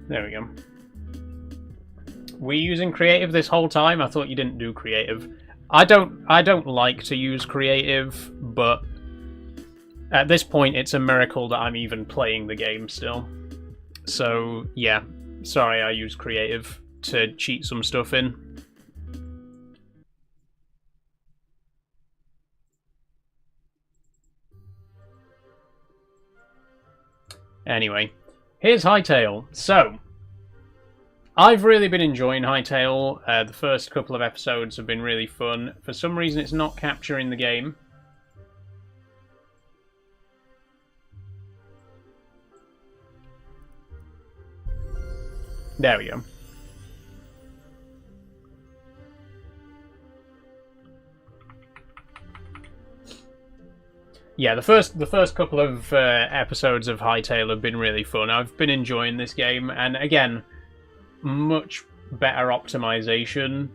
There we go. Were you using creative this whole time? I thought you didn't do creative. I don't like to use creative, but at this point it's a miracle that I'm even playing the game still. So yeah, sorry I used creative to cheat some stuff in. Anyway, here's Hytale. So, I've really been enjoying Hytale. The first couple of episodes have been really fun. For some reason it's not capturing the game. There we go. yeah, the first couple of episodes of Hytale have been really fun. I've been enjoying this game, and again, much better optimization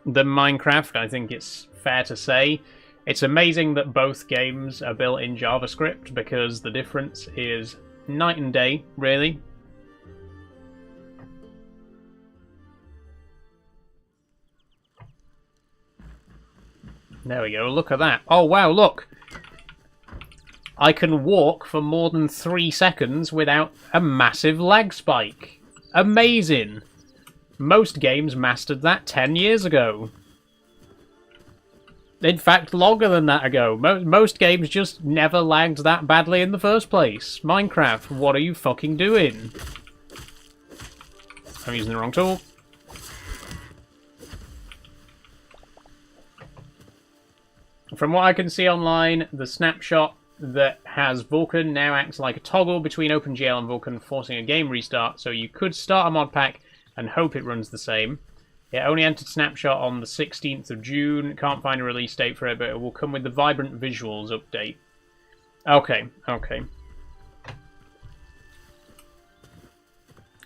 than Minecraft, I think it's fair to say. It's amazing that both games are built in JavaScript, because the difference is night and day, really. There we go, look at that. Oh wow, look! I can walk for more than 3 seconds without a massive lag spike. Amazing! Most games mastered that 10 years ago. In fact, longer than that ago. Most games just never lagged that badly in the first place. Minecraft, what are you fucking doing? I'm using the wrong tool. From what I can see online, the snapshot that has Vulkan now acts like a toggle between OpenGL and Vulkan, forcing a game restart, so you could start a mod pack and hope it runs the same. It only entered snapshot on the 16th of June. Can't find a release date for it, but it will come with the Vibrant Visuals update. Okay, okay.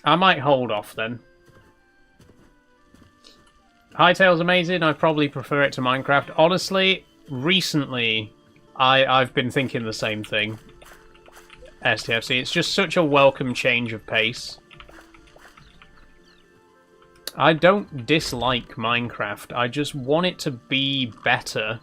I might hold off then. Hytale's amazing. I probably prefer it to Minecraft. Honestly, recently, I've been thinking the same thing. STFC. It's just such a welcome change of pace. I don't dislike Minecraft. I just want it to be better.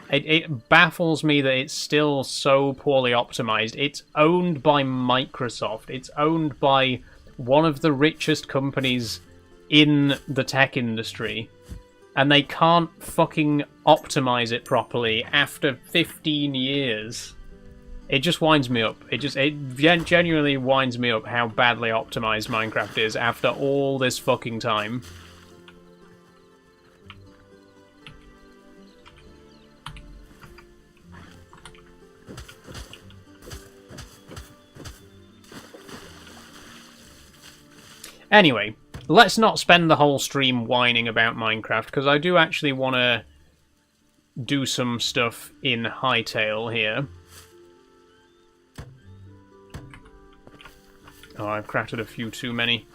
It baffles me that it's still so poorly optimized. It's owned by Microsoft. It's owned by one of the richest companies in the tech industry. And they can't fucking optimize it properly after 15 years. It just winds me up. It genuinely winds me up how badly optimized Minecraft is after all this fucking time. Anyway, let's not spend the whole stream whining about Minecraft, because I do actually want to do some stuff in Hytale here. Oh, I've crafted a few too many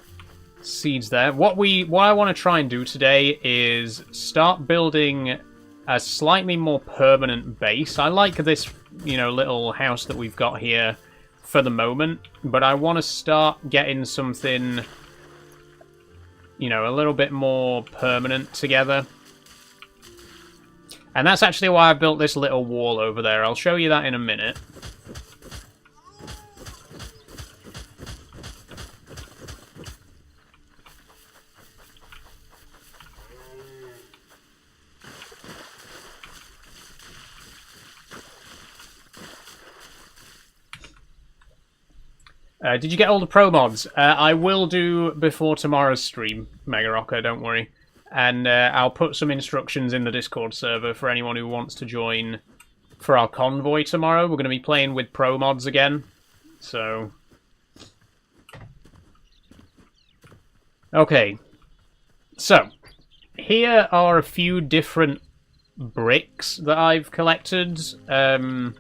seeds there. What I want to try and do today is start building a slightly more permanent base. I like this, little house that we've got here for the moment, but I want to start getting something, a little bit more permanent together. And that's actually why I built this little wall over there. I'll show you that in a minute. Did you get all the pro mods? I will do before tomorrow's stream, Mega Rocker, don't worry. And I'll put some instructions in the Discord server for anyone who wants to join for our convoy tomorrow. We're going to be playing with pro mods again. So... okay. So, here are a few different bricks that I've collected from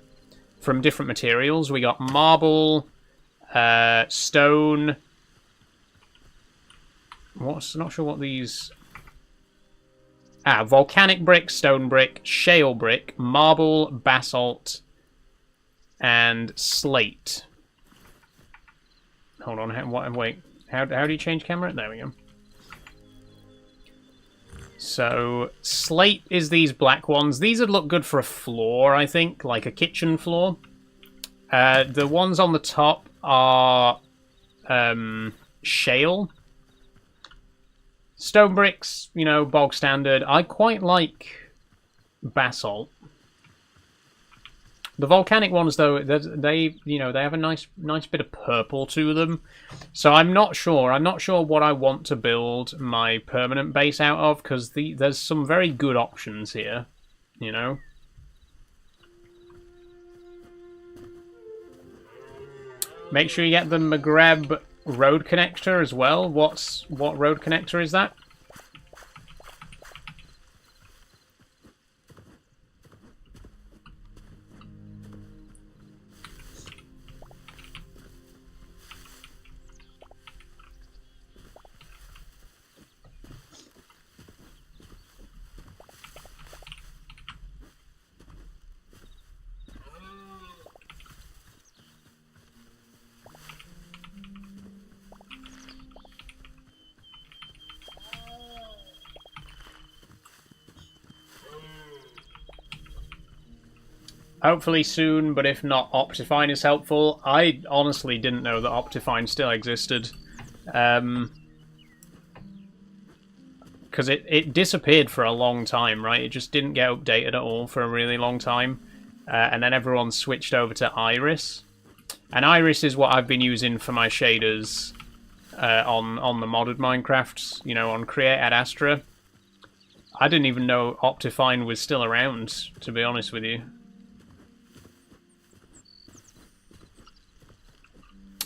different materials. We got marble... stone. Not sure what these. Volcanic brick, stone brick, shale brick, marble, basalt, and slate. Hold on. Wait. How do you change camera? There we go. So slate is these black ones. These would look good for a floor, I think, like a kitchen floor. The ones on the top are shale. Stone bricks, bog standard. I quite like basalt. The volcanic ones, though, they have a nice bit of purple to them. So I'm not sure. I'm not sure what I want to build my permanent base out of, because there's some very good options here, Make sure you get the Maghreb road connector as well. What road connector is that? Hopefully soon, but if not, Optifine is helpful. I honestly didn't know that Optifine still existed. Because it disappeared for a long time, right? It just didn't get updated at all for a really long time. And then everyone switched over to Iris. And Iris is what I've been using for my shaders on the modded Minecrafts, you know, on Create at Astra. I didn't even know Optifine was still around, to be honest with you.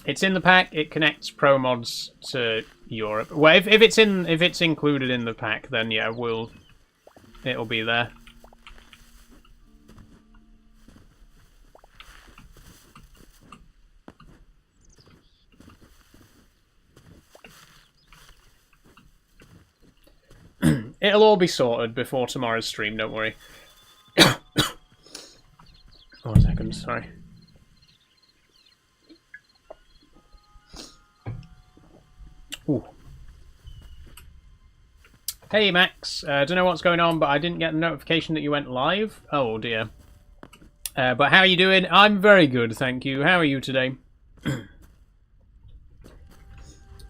It's in the pack. It connects pro mods to Europe. Well, if it's included in the pack, then yeah, it'll be there. It'll all be sorted before tomorrow's stream. Don't worry. 1 second, sorry. Ooh. Hey Max, don't know what's going on, but I didn't get a notification that you went live. Oh dear. But how are you doing? I'm very good, thank you. How are you today?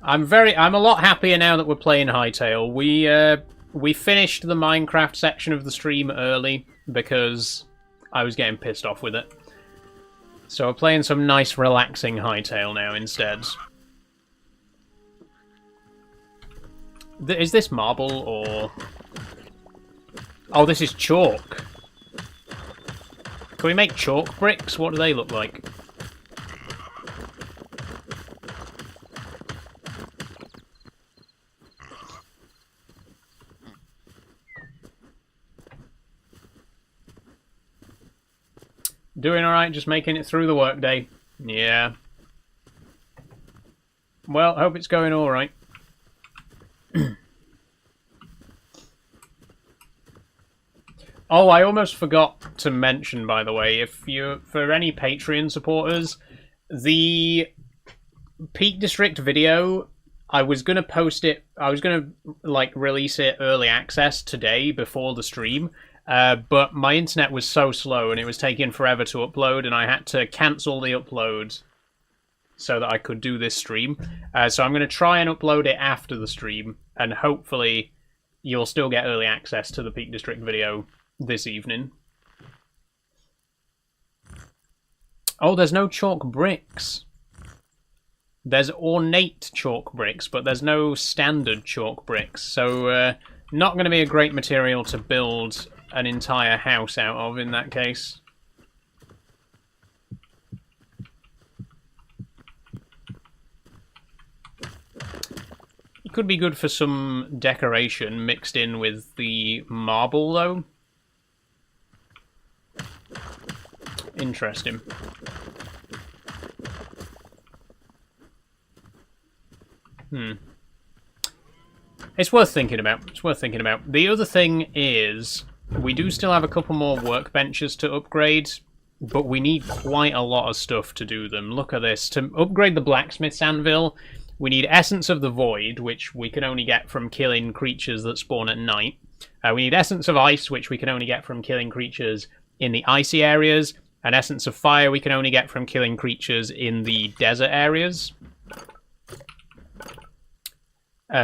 I'm a lot happier now that we're playing Hytale. We finished the Minecraft section of the stream early because I was getting pissed off with it. So we're playing some nice relaxing Hytale now instead. Is this marble or... Oh, this is chalk. Can we make chalk bricks? What do they look like? Doing alright, just making it through the workday. Yeah. Well, hope it's going alright. Oh, I almost forgot to mention, by the way, for any Patreon supporters, the Peak District video, I was going to post it, I was going to, like, release it early access today before the stream, but my internet was so slow and it was taking forever to upload, and I had to cancel the upload so that I could do this stream. So I'm going to try and upload it after the stream, and hopefully you'll still get early access to the Peak District video this evening. Oh, there's no chalk bricks. There's ornate chalk bricks, but there's no standard chalk bricks. So, not going to be a great material to build an entire house out of in that case. It could be good for some decoration mixed in with the marble, though. Interesting. It's worth thinking about. It's worth thinking about. The other thing is, we do still have a couple more workbenches to upgrade, but we need quite a lot of stuff to do them. Look at this. To upgrade the blacksmith's anvil, we need Essence of the Void, which we can only get from killing creatures that spawn at night. We need Essence of Ice, which we can only get from killing creatures in the icy areas. And Essence of Fire we can only get from killing creatures in the desert areas.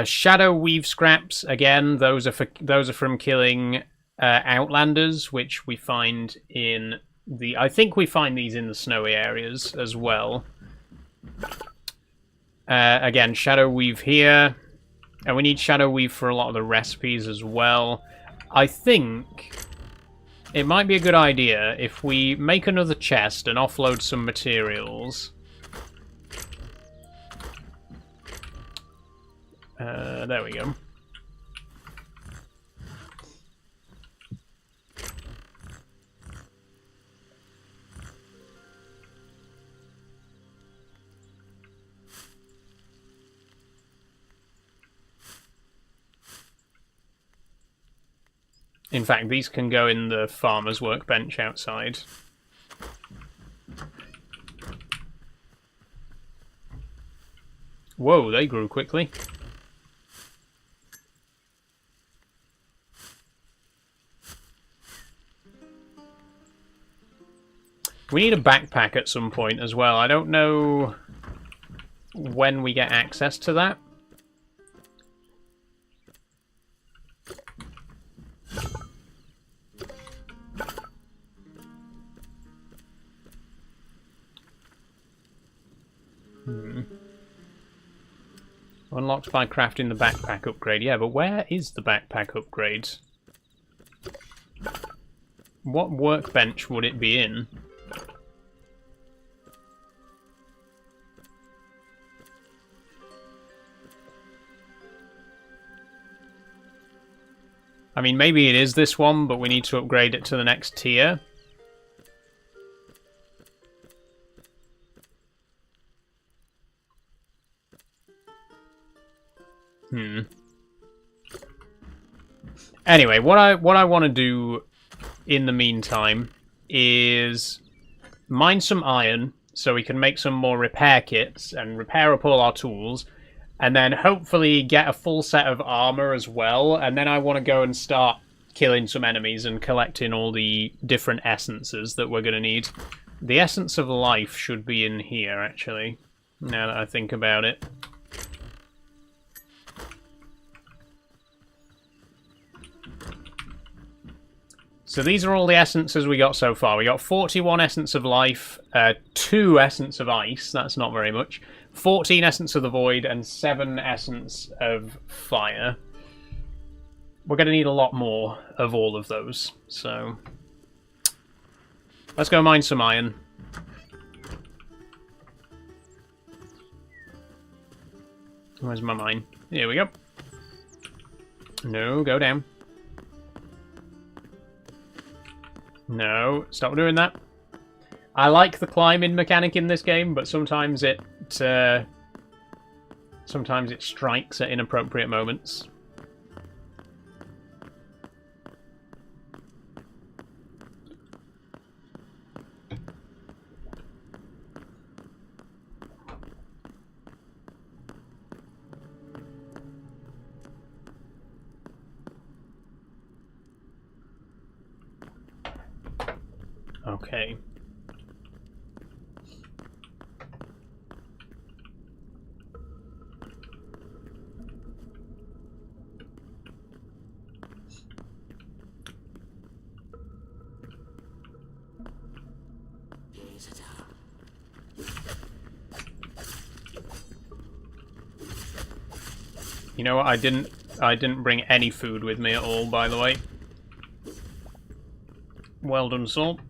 Shadow Weave Scraps, again, those are from killing Outlanders, which we find in the... I think we find these in the snowy areas as well. Again, Shadow Weave here. And we need Shadow Weave for a lot of the recipes as well. I think it might be a good idea if we make another chest and offload some materials. There we go. In fact, these can go in the farmer's workbench outside. Whoa, they grew quickly. We need a backpack at some point as well. I don't know when we get access to that. Unlocked by crafting the backpack upgrade. Yeah, but where is the backpack upgrade? What workbench would it be in? I mean, maybe it is this one, but we need to upgrade it to the next tier. Anyway, what I want to do in the meantime is mine some iron so we can make some more repair kits and repair up all our tools, and then hopefully get a full set of armor as well, and then I want to go and start killing some enemies and collecting all the different essences that we're going to need. The essence of life should be in here, actually, now that I think about it. So these are all the essences we got so far. We got 41 Essence of Life, 2 Essence of Ice, that's not very much, 14 Essence of the Void, and 7 Essence of Fire. We're going to need a lot more of all of those, so let's go mine some iron. Where's my mine? Here we go. No, go down. No, stop doing that. I like the climbing mechanic in this game, but sometimes it strikes at inappropriate moments. Okay. You know what? I didn't bring any food with me at all, by the way. Well done, Saul.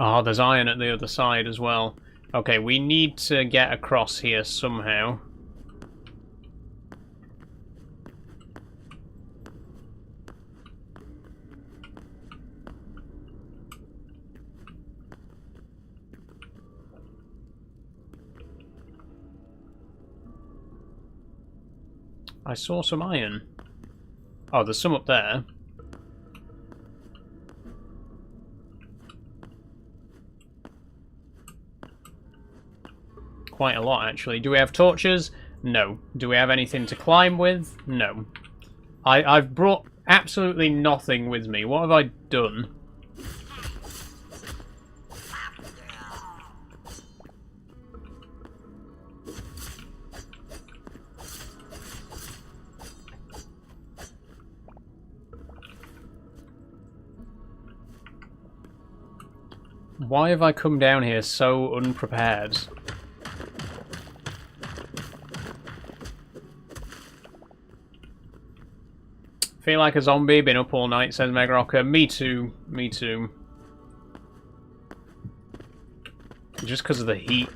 Oh, there's iron at the other side as well. Okay, we need to get across here somehow. I saw some iron. Oh, there's some up there. Quite a lot, actually. Do we have torches? No. Do we have anything to climb with? No. I've brought absolutely nothing with me. What have I done? Why have I come down here so unprepared? Feel like a zombie, been up all night, says Megrocker. Me too, me too. Just because of the heat.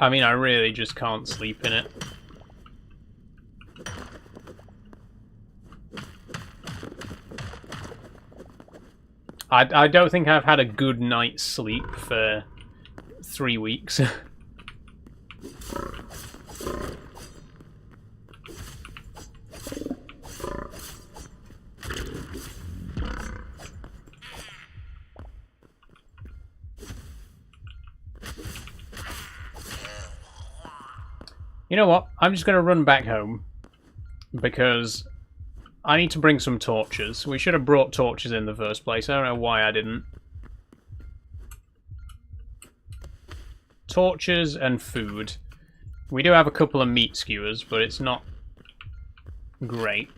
I mean, I really just can't sleep in it. I don't think I've had a good night's sleep for 3 weeks. You know what? I'm just going to run back home because I need to bring some torches. We should have brought torches in the first place. I don't know why I didn't. Torches and food. We do have a couple of meat skewers, but it's not great.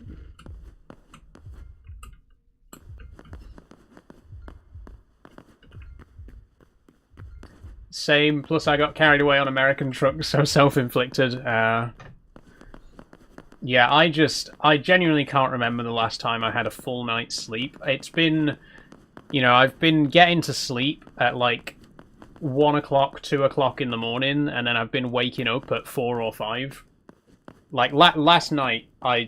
Same, plus I got carried away on American trucks, so self-inflicted. Yeah, I genuinely can't remember the last time I had a full night's sleep. It's been, you know, I've been getting to sleep at like 1 o'clock, 2 o'clock in the morning, and then I've been waking up at 4 or 5. Like, last night, I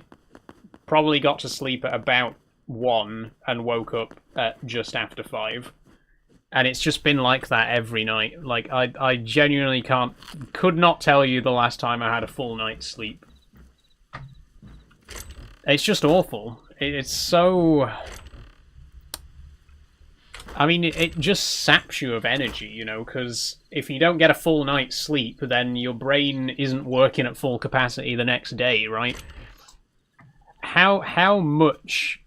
probably got to sleep at about 1 and woke up at just after 5. And it's just been like that every night. Like, I genuinely could not tell you the last time I had a full night's sleep. It's just awful. It's so... I mean, it just saps you of energy, you know, because if you don't get a full night's sleep, then your brain isn't working at full capacity the next day, right? How much...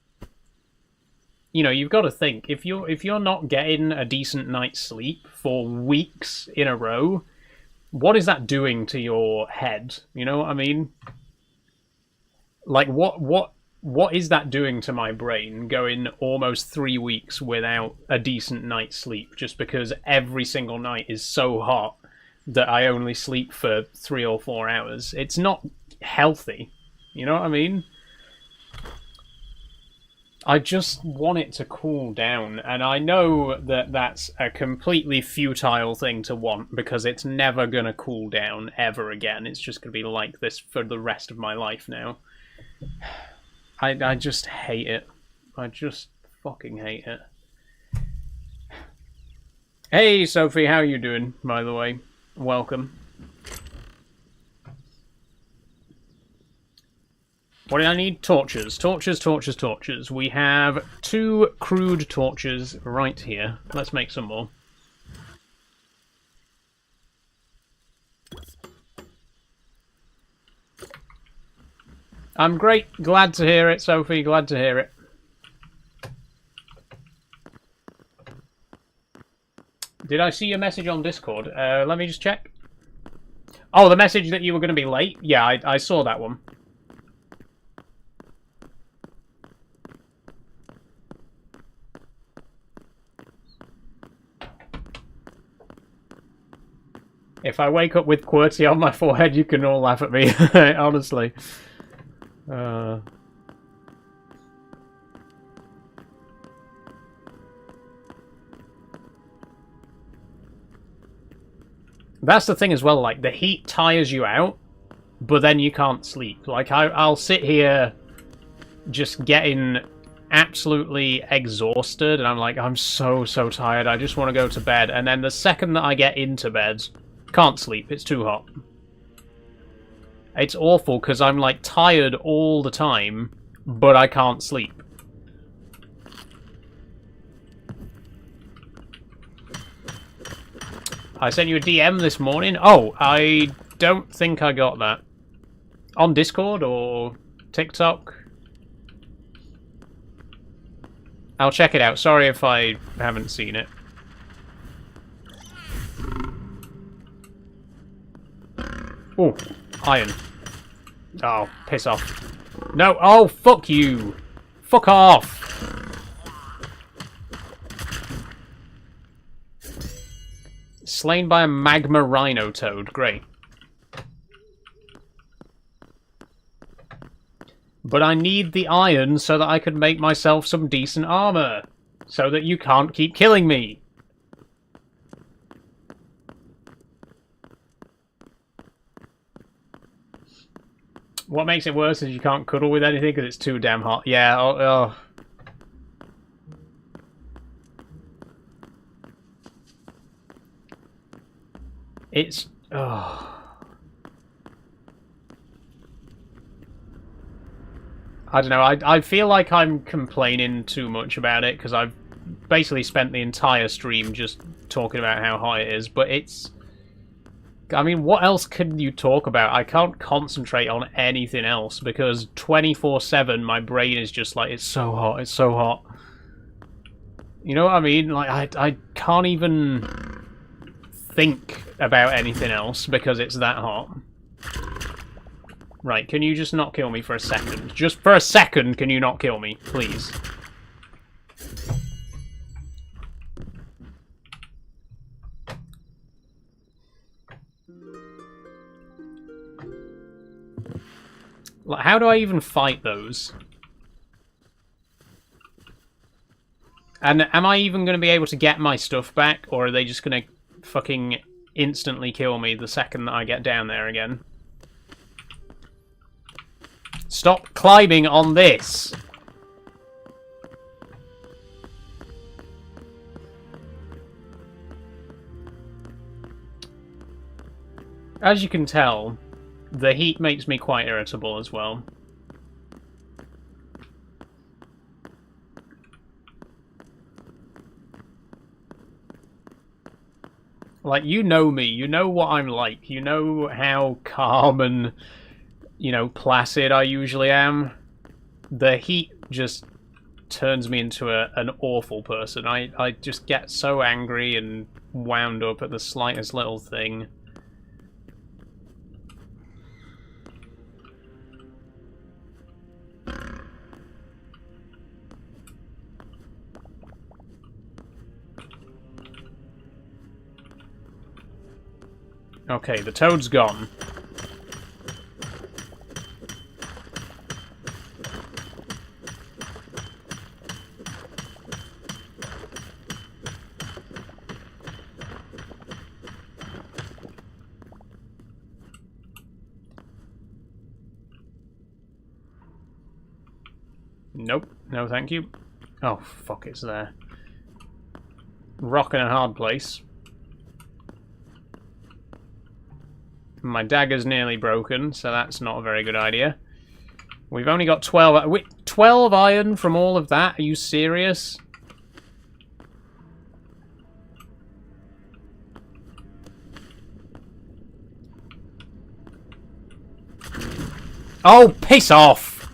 You know, you've got to think, if you're not getting a decent night's sleep for weeks in a row, what is that doing to your head? You know what I mean? Like, what is that doing to my brain, going almost 3 weeks without a decent night's sleep, just because every single night is so hot that I only sleep for 3 or 4 hours? It's not healthy. You know what I mean? I just want it to cool down, and I know that that's a completely futile thing to want, because it's never going to cool down ever again. It's just going to be like this for the rest of my life now. I just hate it. I just fucking hate it. Hey, Sophie, how you doing, by the way? Welcome. What do I need? Torches. Torches, torches, torches. We have 2 crude torches right here. Let's make some more. I'm great. Glad to hear it, Sophie. Glad to hear it. Did I see your message on Discord? Let me just check. Oh, the message that you were going to be late? Yeah, I saw that one. If I wake up with QWERTY on my forehead, you can all laugh at me, honestly. That's the thing as well, like, the heat tires you out, but then you can't sleep. Like, I'll sit here just getting absolutely exhausted, and I'm like, I'm so tired, I just want to go to bed. And then the second that I get into bed, can't sleep, it's too hot. It's awful, because I'm, like, tired all the time, but I can't sleep. I sent you a DM this morning. Oh, I don't think I got that. On Discord or TikTok? I'll check it out. Sorry if I haven't seen it. Oh, iron. Oh, piss off. No, oh, fuck you. Fuck off. Slain by a magma rhino toad. Great. But I need the iron so that I can make myself some decent armor. So that you can't keep killing me. What makes it worse is you can't cuddle with anything because it's too damn hot. Yeah, It's... Oh. I don't know, I feel like I'm complaining too much about it, because I've basically spent the entire stream just talking about how high it is, but it's... I mean, what else can you talk about? I can't concentrate on anything else, because 24/7 my brain is just like, it's so hot, it's so hot. You know what I mean? Like, I can't even think about anything else, because it's that hot. Right, can you just not kill me for a second? Just for a second, can you not kill me, please? Like, how do I even fight those? And am I even going to be able to get my stuff back, or are they just going to fucking instantly kill me the second that I get down there again? Stop climbing on this! As you can tell, the heat makes me quite irritable as well. Like, you know me, you know what I'm like, you know how calm and, you know, placid I usually am. The heat just turns me into an awful person. I just get so angry and wound up at the slightest little thing. Okay, the toad's gone. Nope, no thank you. Oh, fuck, it's there. Rock in a hard place. My dagger's nearly broken, so that's not a very good idea. We've only got 12... Wait, 12 iron from all of that? Are you serious? Oh, piss off!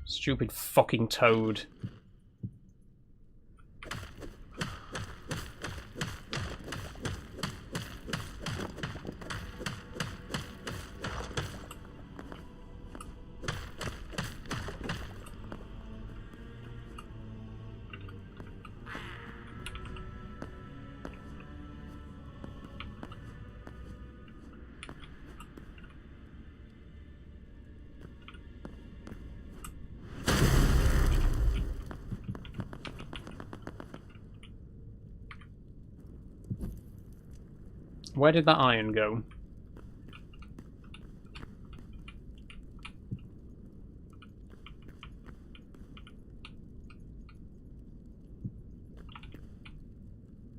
Stupid fucking toad. Where did that iron go?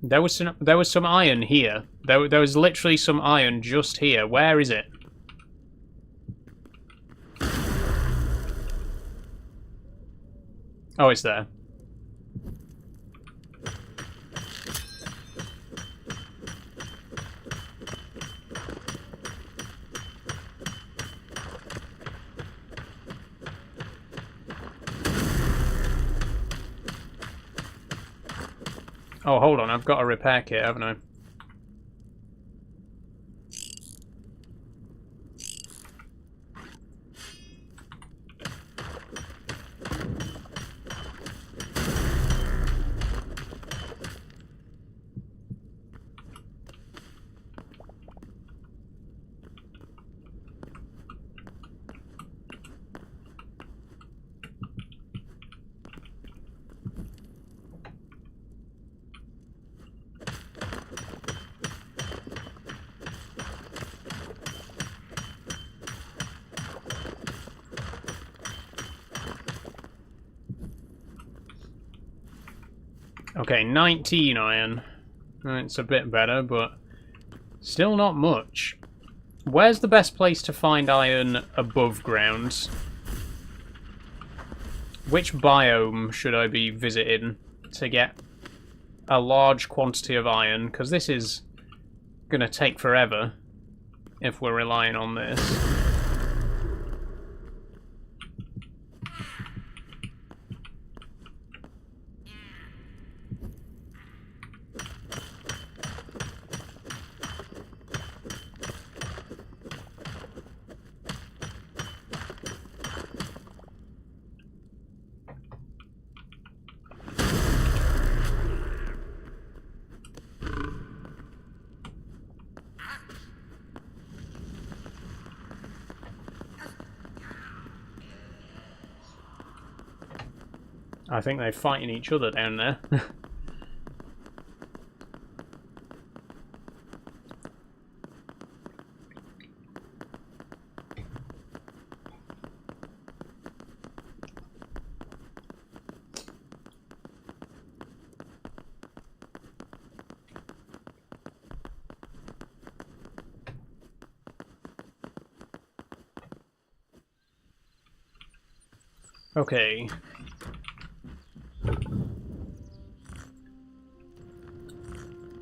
There was some iron here. There was literally some iron just here. Where is it? Oh, it's there. Oh, hold on, I've got a repair kit, haven't I? Okay, 19 iron. It's a bit better, but still not much. Where's the best place to find iron above ground? Which biome should I be visiting to get a large quantity of iron? Because this is going to take forever if we're relying on this. I think they're fighting each other down there. Okay.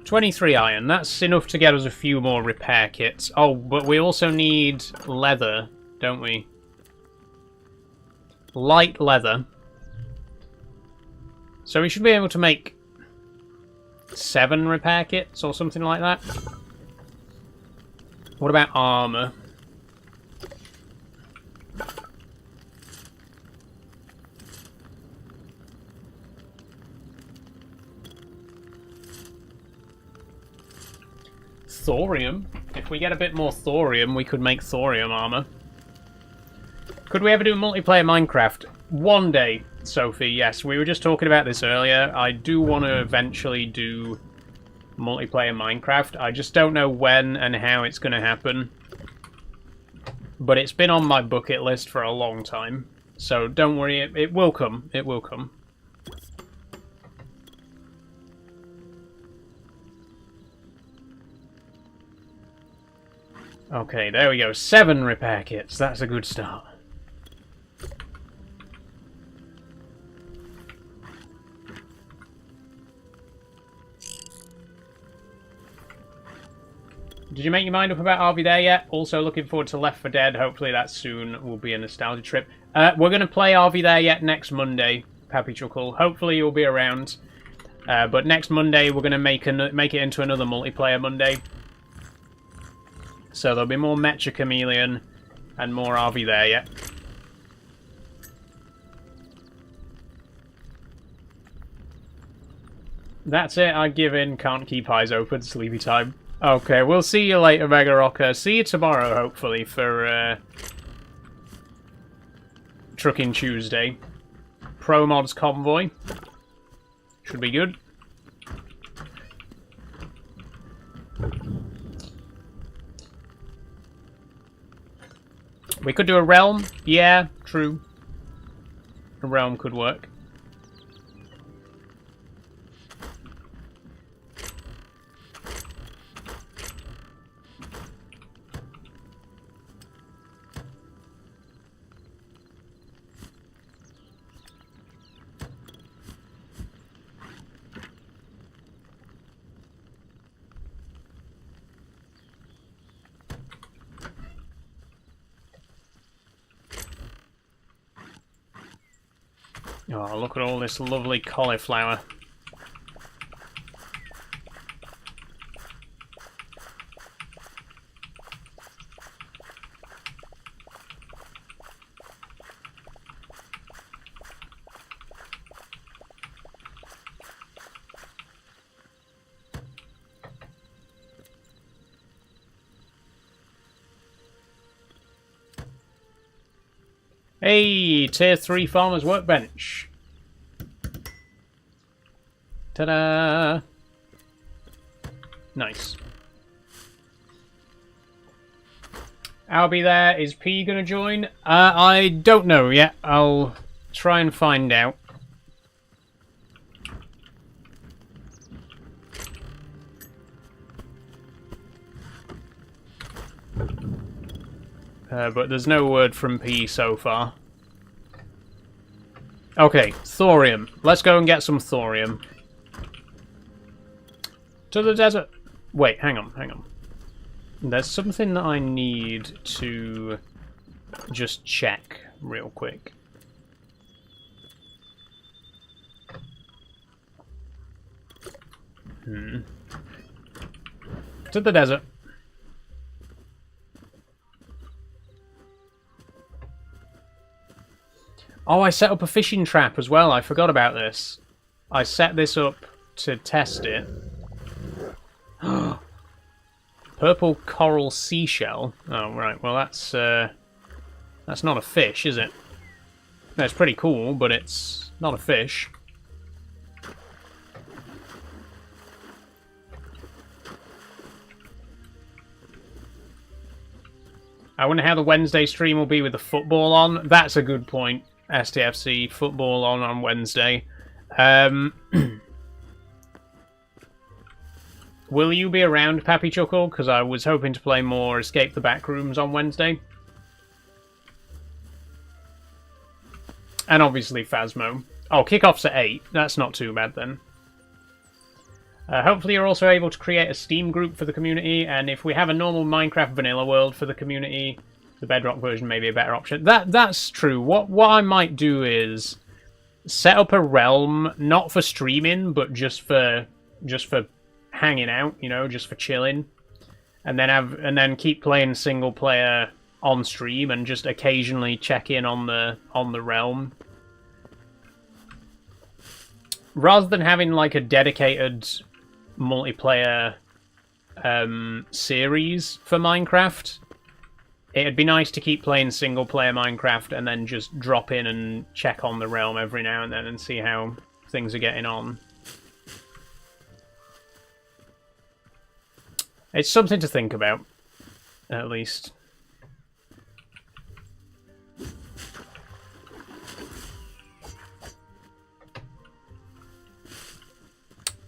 $23 iron. That's enough to get us a few more repair kits. Oh, but we also need leather, don't we? Light leather. So we should be able to make 7 repair kits or something like that. What about armor? Thorium. If we get a bit more thorium, we could make thorium armor. Could we ever do multiplayer Minecraft? One day, Sophie, yes. We were just talking about this earlier. I do want to eventually do multiplayer Minecraft. I just don't know when and how it's going to happen. But it's been on my bucket list for a long time. So don't worry, it will come. It will come. Okay, there we go. 7 repair kits. That's a good start. Did you make your mind up about Are We There yet? Also looking forward to Left 4 Dead. Hopefully that soon will be a nostalgia trip. We're going to play Are We There Yet next Monday, Pappy Chuckle. Hopefully you'll be around. But next Monday we're going to make it into another multiplayer Monday. So there'll be more Mecha Chameleon and more Are We There Yet. That's it, I give in, can't keep eyes open, sleepy time. Okay, we'll see you later, Mega Rocker. See you tomorrow, hopefully, for Trucking Tuesday. Pro Mods Convoy. Should be good. We could do a realm. Yeah, true. A realm could work. Oh, look at all this lovely cauliflower. Hey, Tier 3 Farmer's Workbench. Ta-da! Nice. I'll be there. Is P gonna join? I don't know yet. I'll try and find out. But there's no word from P so far. Okay, thorium. Let's go and get some thorium. To the desert. Wait, hang on. There's something that I need to just check real quick. To the desert. Oh, I set up a fishing trap as well. I forgot about this. I set this up to test it. Purple coral seashell. Oh, right. Well, that's not a fish, is it? No, it's pretty cool, but it's not a fish. I wonder how the Wednesday stream will be with the football on. That's a good point, STFC. Football on Wednesday. Will you be around, Pappy Chuckle? Because I was hoping to play more Escape the Backrooms on Wednesday. And obviously Phasmo. Oh, kickoff's at 8. That's not too bad then. Hopefully you're also able to create a Steam group for the community, and if we have a normal Minecraft vanilla world for the community, the Bedrock version may be a better option. That's true. What I might do is set up a realm, not for streaming, but just for hanging out, you know, just for chilling, and then keep playing single player on stream and just occasionally check in on the realm. Rather than having like a dedicated multiplayer series for Minecraft, it'd be nice to keep playing single player Minecraft and then just drop in and check on the realm every now and then and see how things are getting on. It's something to think about, at least.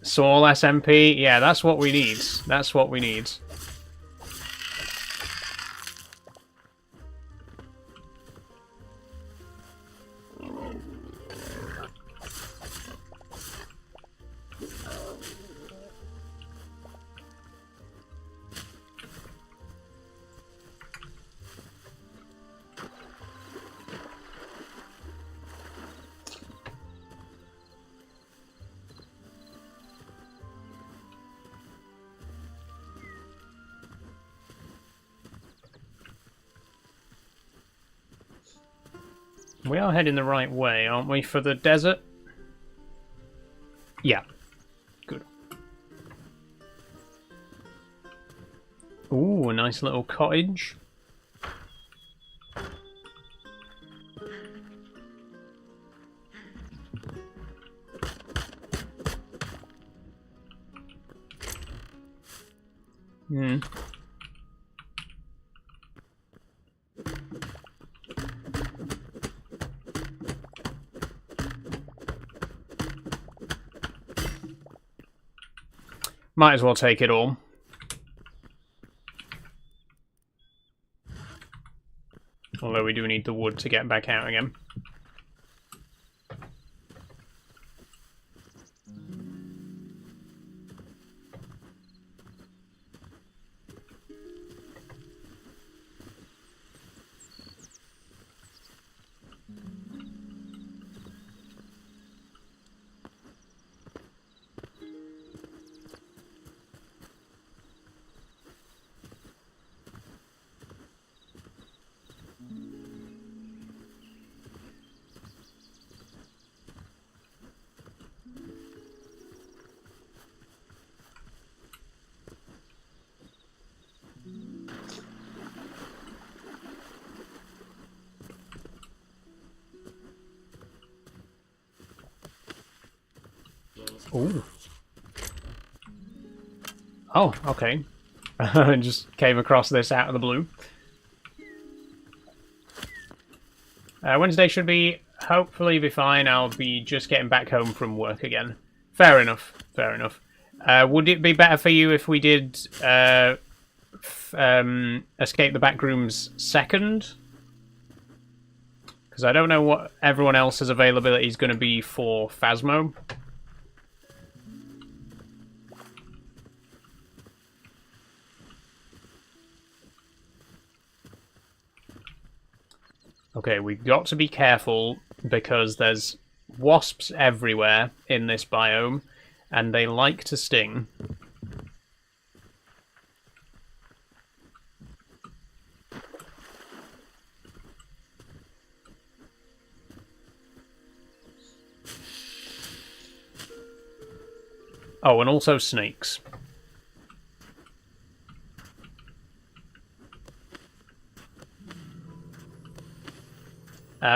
Saul SMP, yeah, that's what we need. That's what we need. We are heading the right way, aren't we, for the desert? Yeah. Good. Ooh, a nice little cottage. Might as well take it all. Although we do need the wood to get back out again. Ooh. Oh, okay. Just came across this out of the blue. Wednesday should hopefully be fine. I'll be just getting back home from work again. Fair enough. Fair enough. Would it be better for you if we did Escape the Backrooms second. Because I don't know what everyone else's availability is going to be for Phasmo. Okay, we've got to be careful because there's wasps everywhere in this biome, and they like to sting. Oh, and also snakes.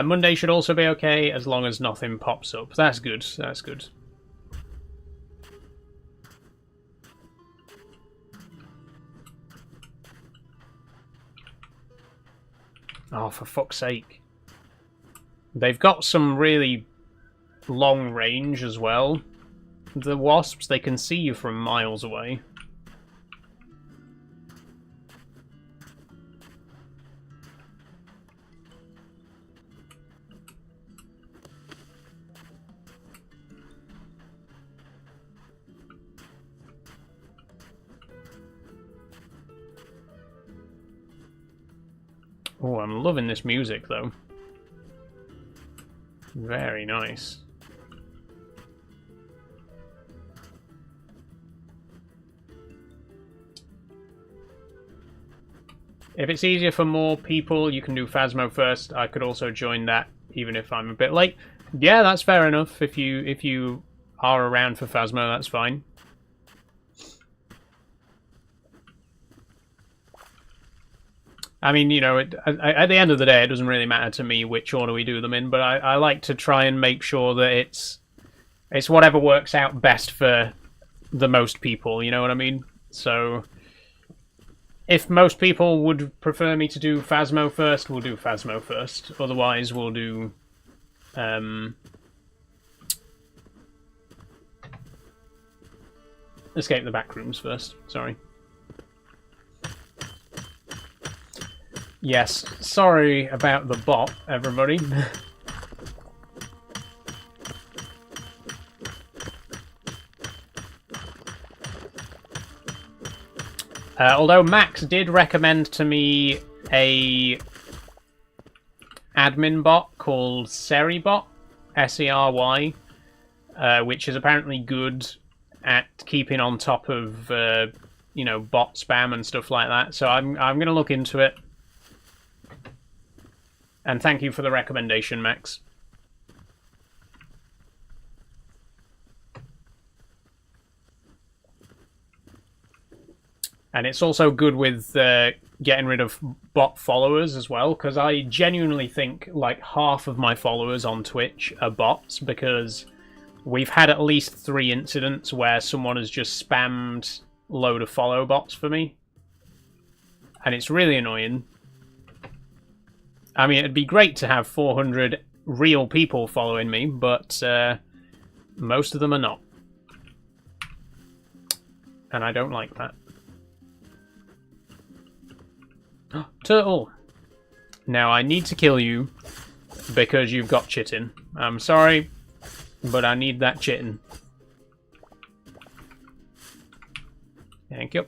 Monday should also be okay, as long as nothing pops up. That's good, that's good. Oh, for fuck's sake. They've got some really long range as well. The wasps, they can see you from miles away. Oh, I'm loving this music, though. Very nice. If it's easier for more people, you can do Phasmo first. I could also join that, even if I'm a bit late. Yeah, that's fair enough. If you are around for Phasmo, that's fine. I mean, you know, at the end of the day, it doesn't really matter to me which order we do them in, but I like to try and make sure that it's whatever works out best for the most people, you know what I mean? So, if most people would prefer me to do Phasmo first, we'll do Phasmo first. Otherwise, we'll do... Escape the Backrooms first, sorry. Yes, sorry about the bot, everybody. Although Max did recommend to me a admin bot called Serybot, S-E-R-Y, which is apparently good at keeping on top of, you know, bot spam and stuff like that. So I'm going to look into it. And thank you for the recommendation, Max. And it's also good with getting rid of bot followers as well, because I genuinely think like half of my followers on Twitch are bots, because we've had at least 3 incidents where someone has just spammed a load of follow bots for me. And it's really annoying. I mean, it'd be great to have 400 real people following me, but most of them are not. And I don't like that. Turtle! Now, I need to kill you because you've got chitin. I'm sorry, but I need that chitin. Thank you.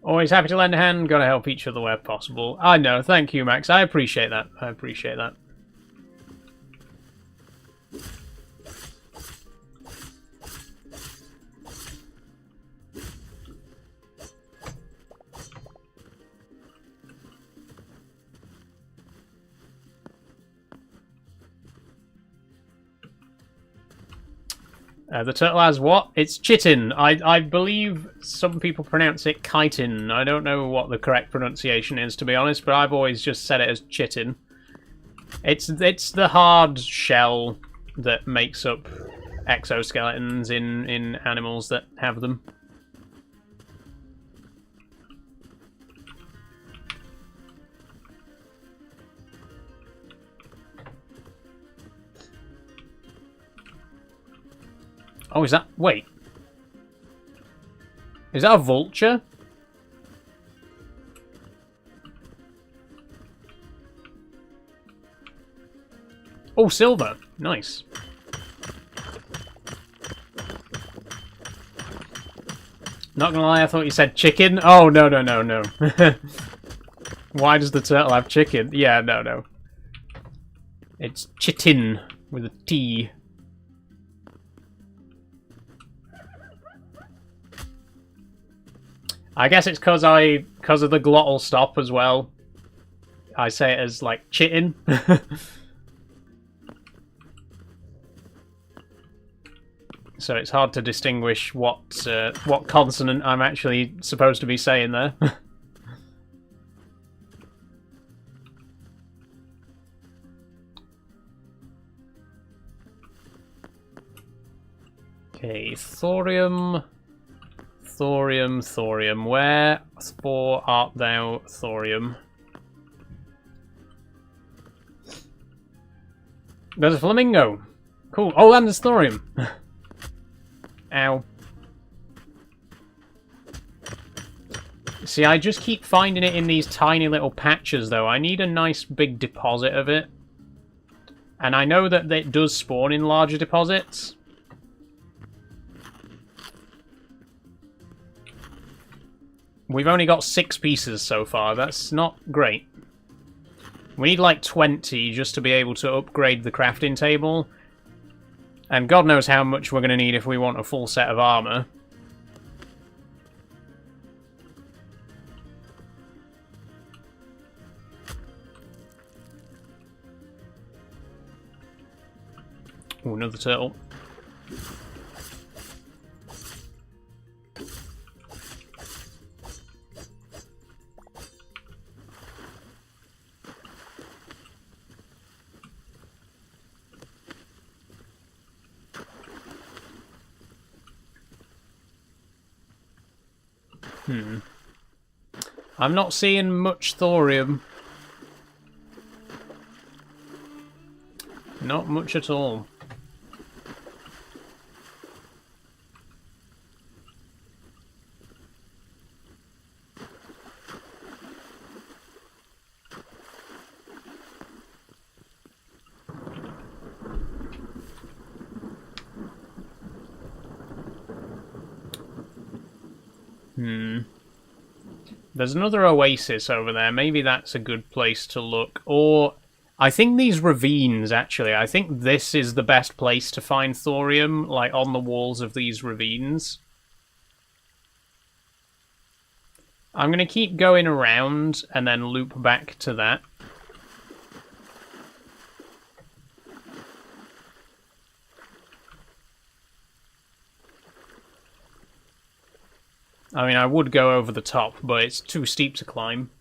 Always happy to lend a hand, gotta help each other where possible. I know, thank you, Max. I appreciate that. I appreciate that. The turtle has what? It's chitin. I believe some people pronounce it chitin. I don't know what the correct pronunciation is, to be honest, but I've always just said it as chitin. It's the hard shell that makes up exoskeletons in animals that have them. Oh, is that... Wait. Is that a vulture? Oh, silver. Nice. Not gonna lie, I thought you said chicken. Oh, no, no, no, no. Why does the turtle have chicken? Yeah, no, no. It's chitin with a T. I guess it's because of the glottal stop as well. I say it as like chitin. So it's hard to distinguish what consonant I'm actually supposed to be saying there. Okay, thorium, thorium, thorium. Where for art thou, thorium? There's a flamingo. Cool. Oh, and there's thorium. Ow. See, I just keep finding it in these tiny little patches, though. I need a nice big deposit of it. And I know that it does spawn in larger deposits. We've only got 6 pieces so far. That's not great. We need like 20 just to be able to upgrade the crafting table. And God knows how much we're going to need if we want a full set of armor. Ooh, another turtle. I'm not seeing much thorium. Not much at all. There's another oasis over there. Maybe that's a good place to look. Or, I think these ravines, actually. I think this is the best place to find thorium, like on the walls of these ravines. I'm going to keep going around and then loop back to that. I mean, I would go over the top, but it's too steep to climb.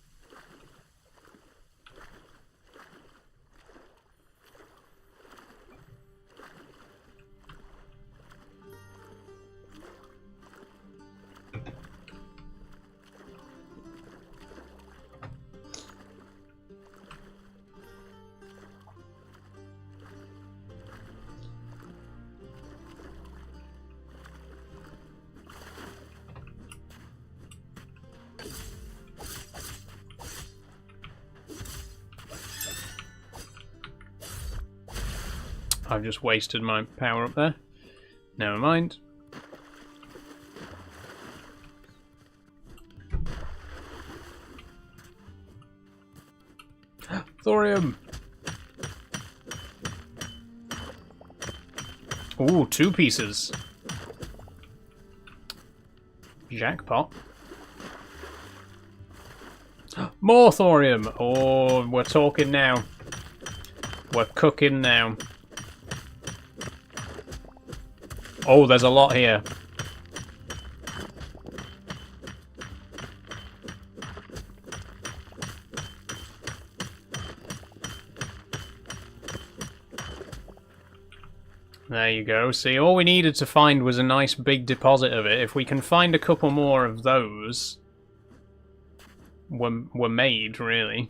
I've just wasted my power up there. Never mind. Thorium! Ooh, 2 pieces. Jackpot. More thorium! Oh, we're talking now. We're cooking now. Oh, there's a lot here. There you go. See, all we needed to find was a nice big deposit of it. If we can find a couple more of those, we're made, really.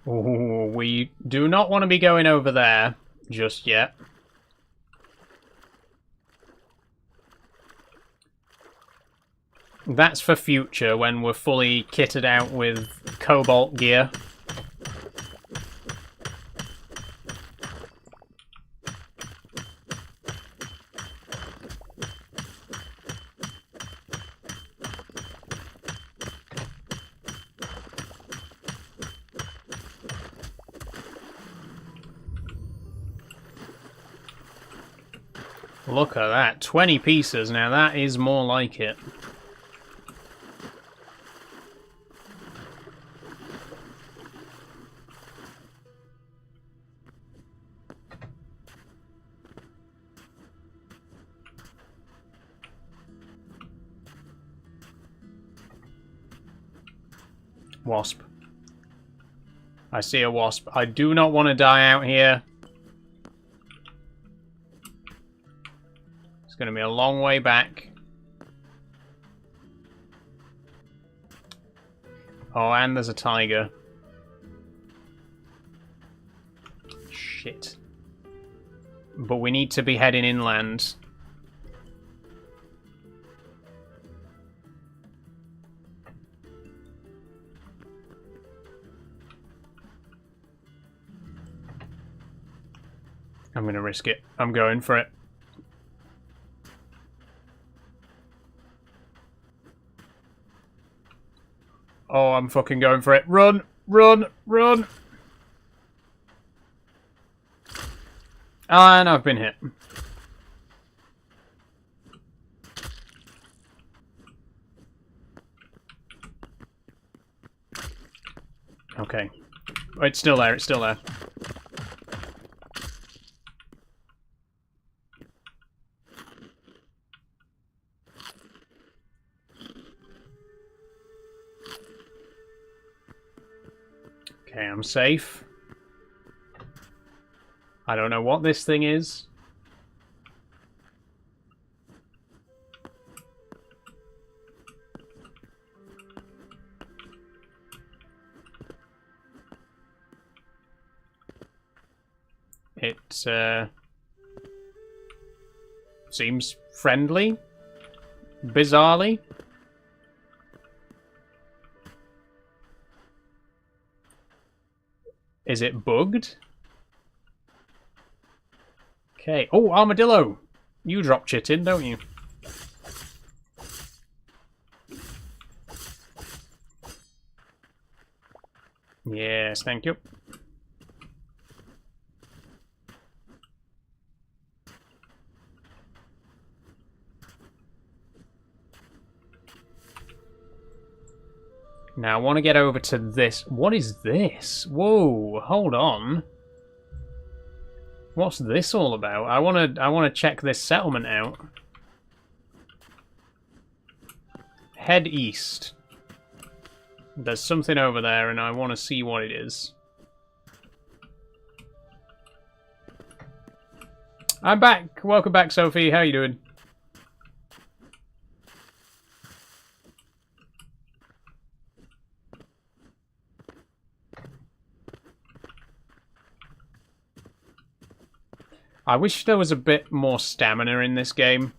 Ooh, we do not want to be going over there just yet. That's for future, when we're fully kitted out with cobalt gear. Look at that, 20 pieces. Now that is more like it. Wasp. I see a wasp. I do not want to die out here. It's going to be a long way back. Oh, and there's a tiger. Shit. But we need to be heading inland. I'm going to risk it. I'm going for it. Oh, I'm fucking going for it. Run! Run! Run! And I've been hit. Okay. It's still there, it's still there. Okay, I'm safe. I don't know what this thing is. It seems friendly, bizarrely. Is it bugged? Okay. Oh, armadillo! You drop chitin, don't you? Yes, thank you. Now I want to get over to this. What is this? Whoa, hold on. What's this all about? I want to check this settlement out. Head east. There's something over there and I want to see what it is. I'm back. Welcome back, Sophie. How you doing? I wish there was a bit more stamina in this game.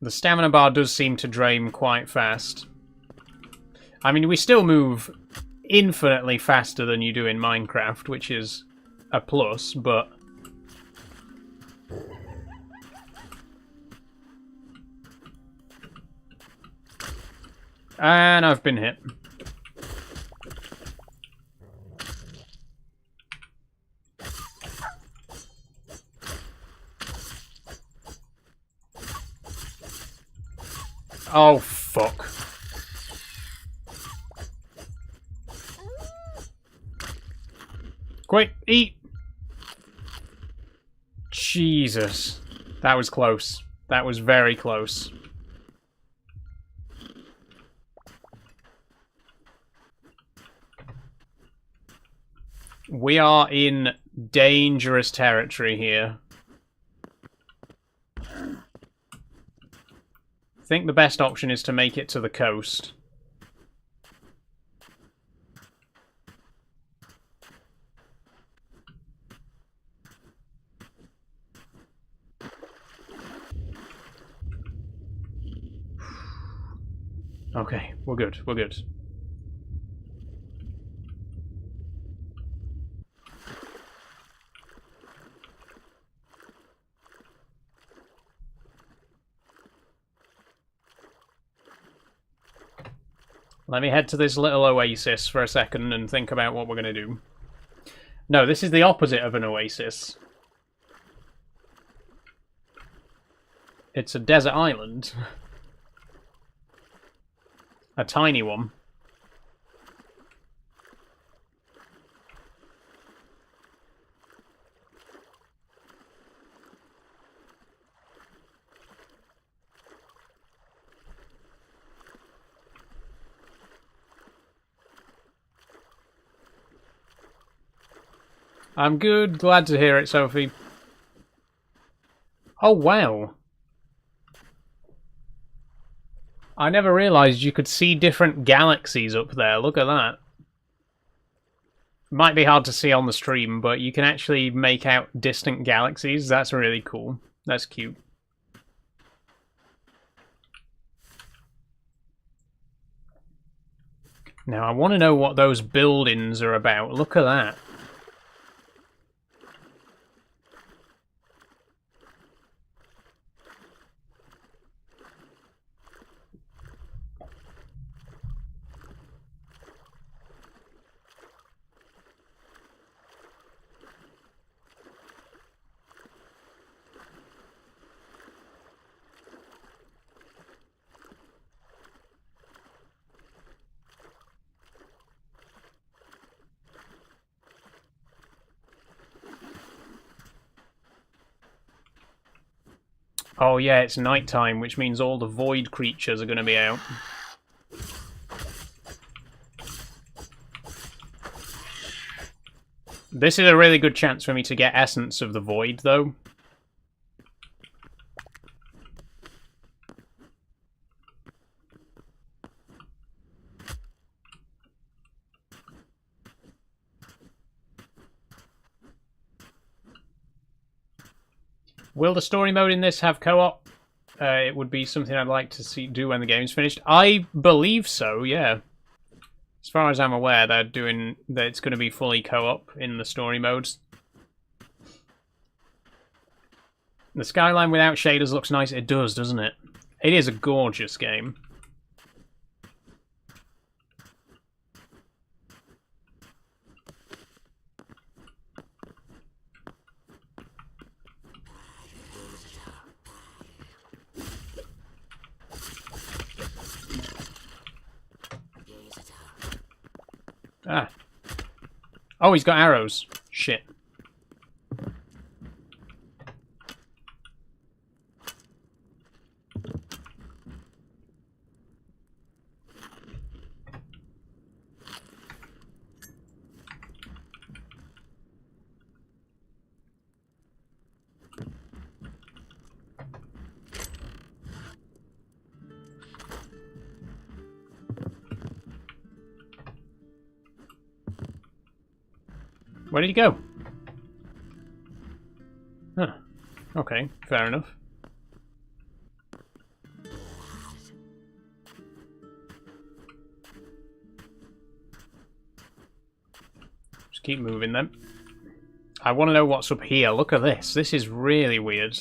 The stamina bar does seem to drain quite fast. I mean, we still move infinitely faster than you do in Minecraft, which is a plus, but... And I've been hit. Oh, fuck. Quick, eat! Jesus. That was close. That was very close. We are in dangerous territory here. I think the best option is to make it to the coast. Okay, we're good, we're good. Let me head to this little oasis for a second and think about what we're going to do. No, this is the opposite of an oasis. It's a desert island. A tiny one. I'm good. Glad to hear it, Sophie. Oh, wow. I never realised you could see different galaxies up there. Look at that. Might be hard to see on the stream, but you can actually make out distant galaxies. That's really cool. That's cute. Now, I want to know what those buildings are about. Look at that. Oh yeah, it's nighttime, which means all the void creatures are going to be out. This is a really good chance for me to get Essence of the Void, though. Will the story mode in this have co-op? It would be something I'd like to do when the game's finished. I believe so, yeah. As far as I'm aware, that it's going to be fully co-op in the story modes. The skyline without shaders looks nice. It does, doesn't it? It is a gorgeous game. Ah. Oh, he's got arrows. Shit. Where did he go? Huh. Okay, fair enough. Just keep moving then. I want to know what's up here. Look at this. This is really weird.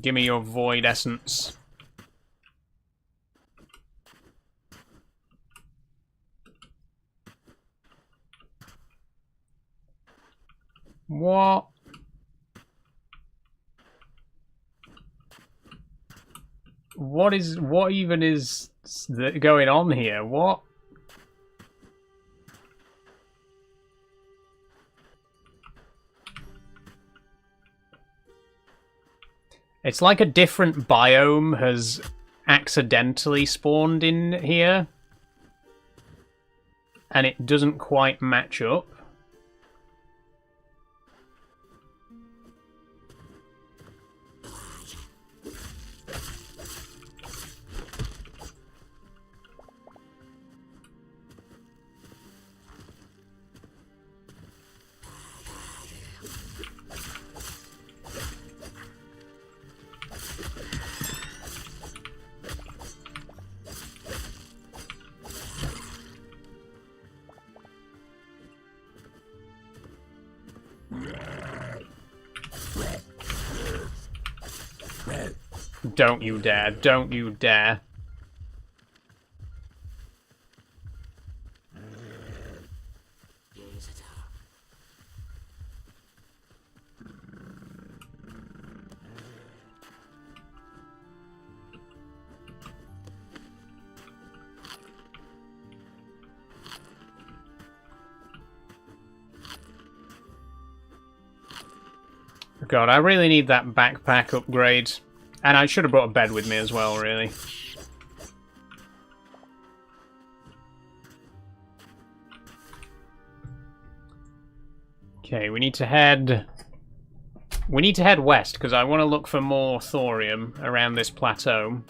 Give me your void essence. What? What even is going on here? What? It's like a different biome has accidentally spawned in here. And it doesn't quite match up. Don't you dare. Don't you dare. God, I really need that backpack upgrade. And I should have brought a bed with me as well, really. Okay, we need to head... We need to head west, because I want to look for more thorium around this plateau.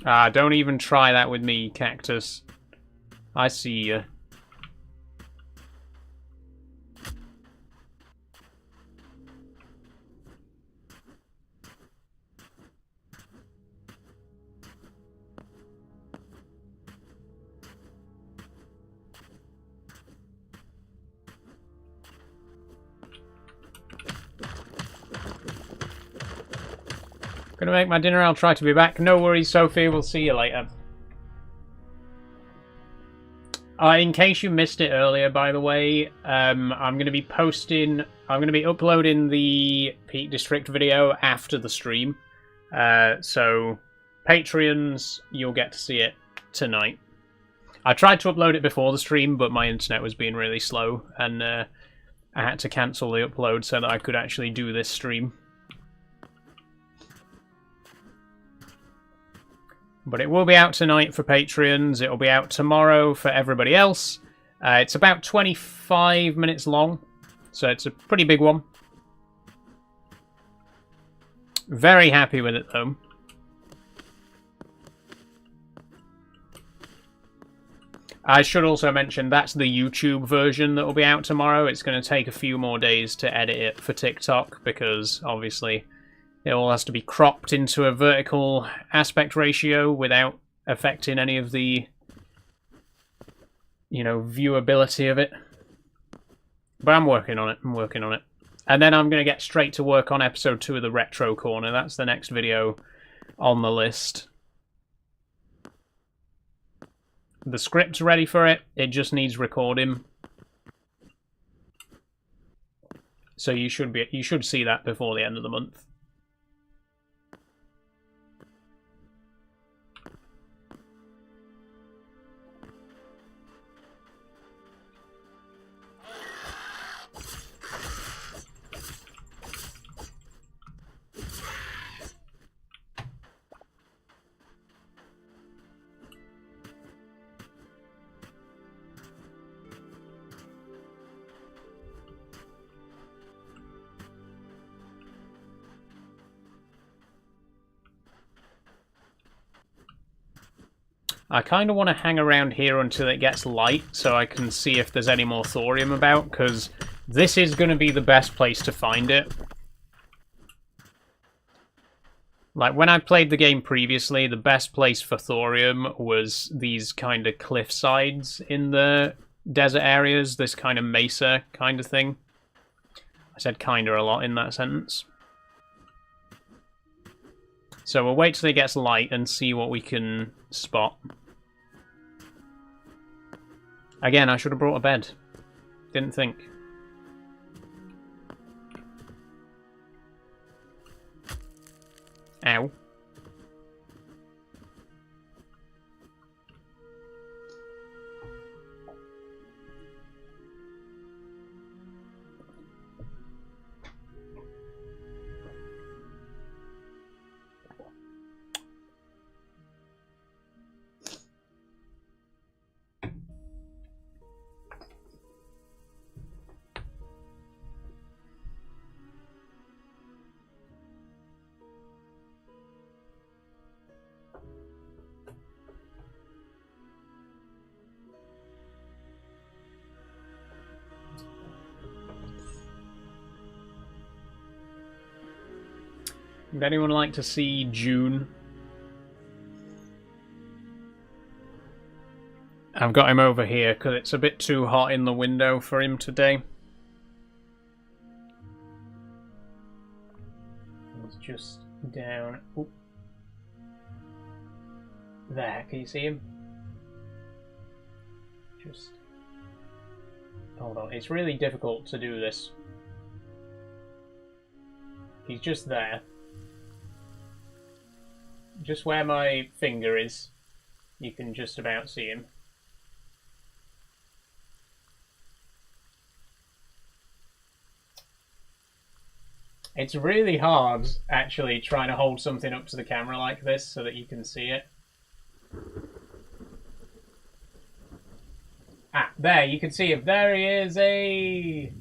Ah, don't even try that with me, Cactus. I see you. Gonna make my dinner, I'll try to be back. No worries, Sophie, we'll see you later. In case you missed it earlier, by the way, I'm going to be uploading the Peak District video after the stream. So, Patreons, you'll get to see it tonight. I tried to upload it before the stream, but my internet was being really slow, and I had to cancel the upload so that I could actually do this stream. But it will be out tonight for Patreons. It'll be out tomorrow for everybody else. It's about 25 minutes long, so it's a pretty big one. Very happy with it, though. I should also mention that's the YouTube version that will be out tomorrow. It's going to take a few more days to edit it for TikTok, because obviously it all has to be cropped into a vertical aspect ratio without affecting any of the, you know, viewability of it. But I'm working on it. I'm working on it. And then I'm going to get straight to work on episode 2 of the Retro Corner. That's the next video on the list. The script's ready for it. It just needs recording. So you should see that before the end of the month. I kind of want to hang around here until it gets light so I can see if there's any more thorium about, because this is going to be the best place to find it. Like, when I played the game previously, the best place for thorium was these kind of cliff sides in the desert areas, this kind of mesa kind of thing. I said kinda a lot in that sentence. So we'll wait till it gets light and see what we can spot. Again, I should have brought a bed. Didn't think. Ow. Would anyone like to see June? I've got him over here because it's a bit too hot in the window for him today. He's just down. Oop. There, can you see him? Just... hold on, it's really difficult to do this. He's just there. Just where my finger is, you can just about see him. It's really hard, actually, trying to hold something up to the camera like this so that you can see it. Ah, there, you can see him. There he is, hey!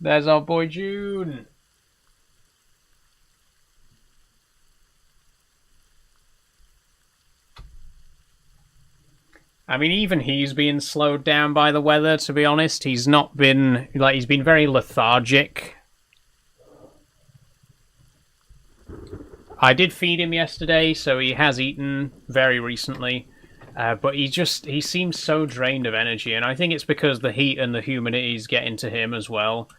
There's our boy June. I mean, even he's being slowed down by the weather, to be honest. He's not been... like, he's been very lethargic. I did feed him yesterday, so he has eaten very recently. But he seems so drained of energy, and I think it's because the heat and the humidity is getting to him as well.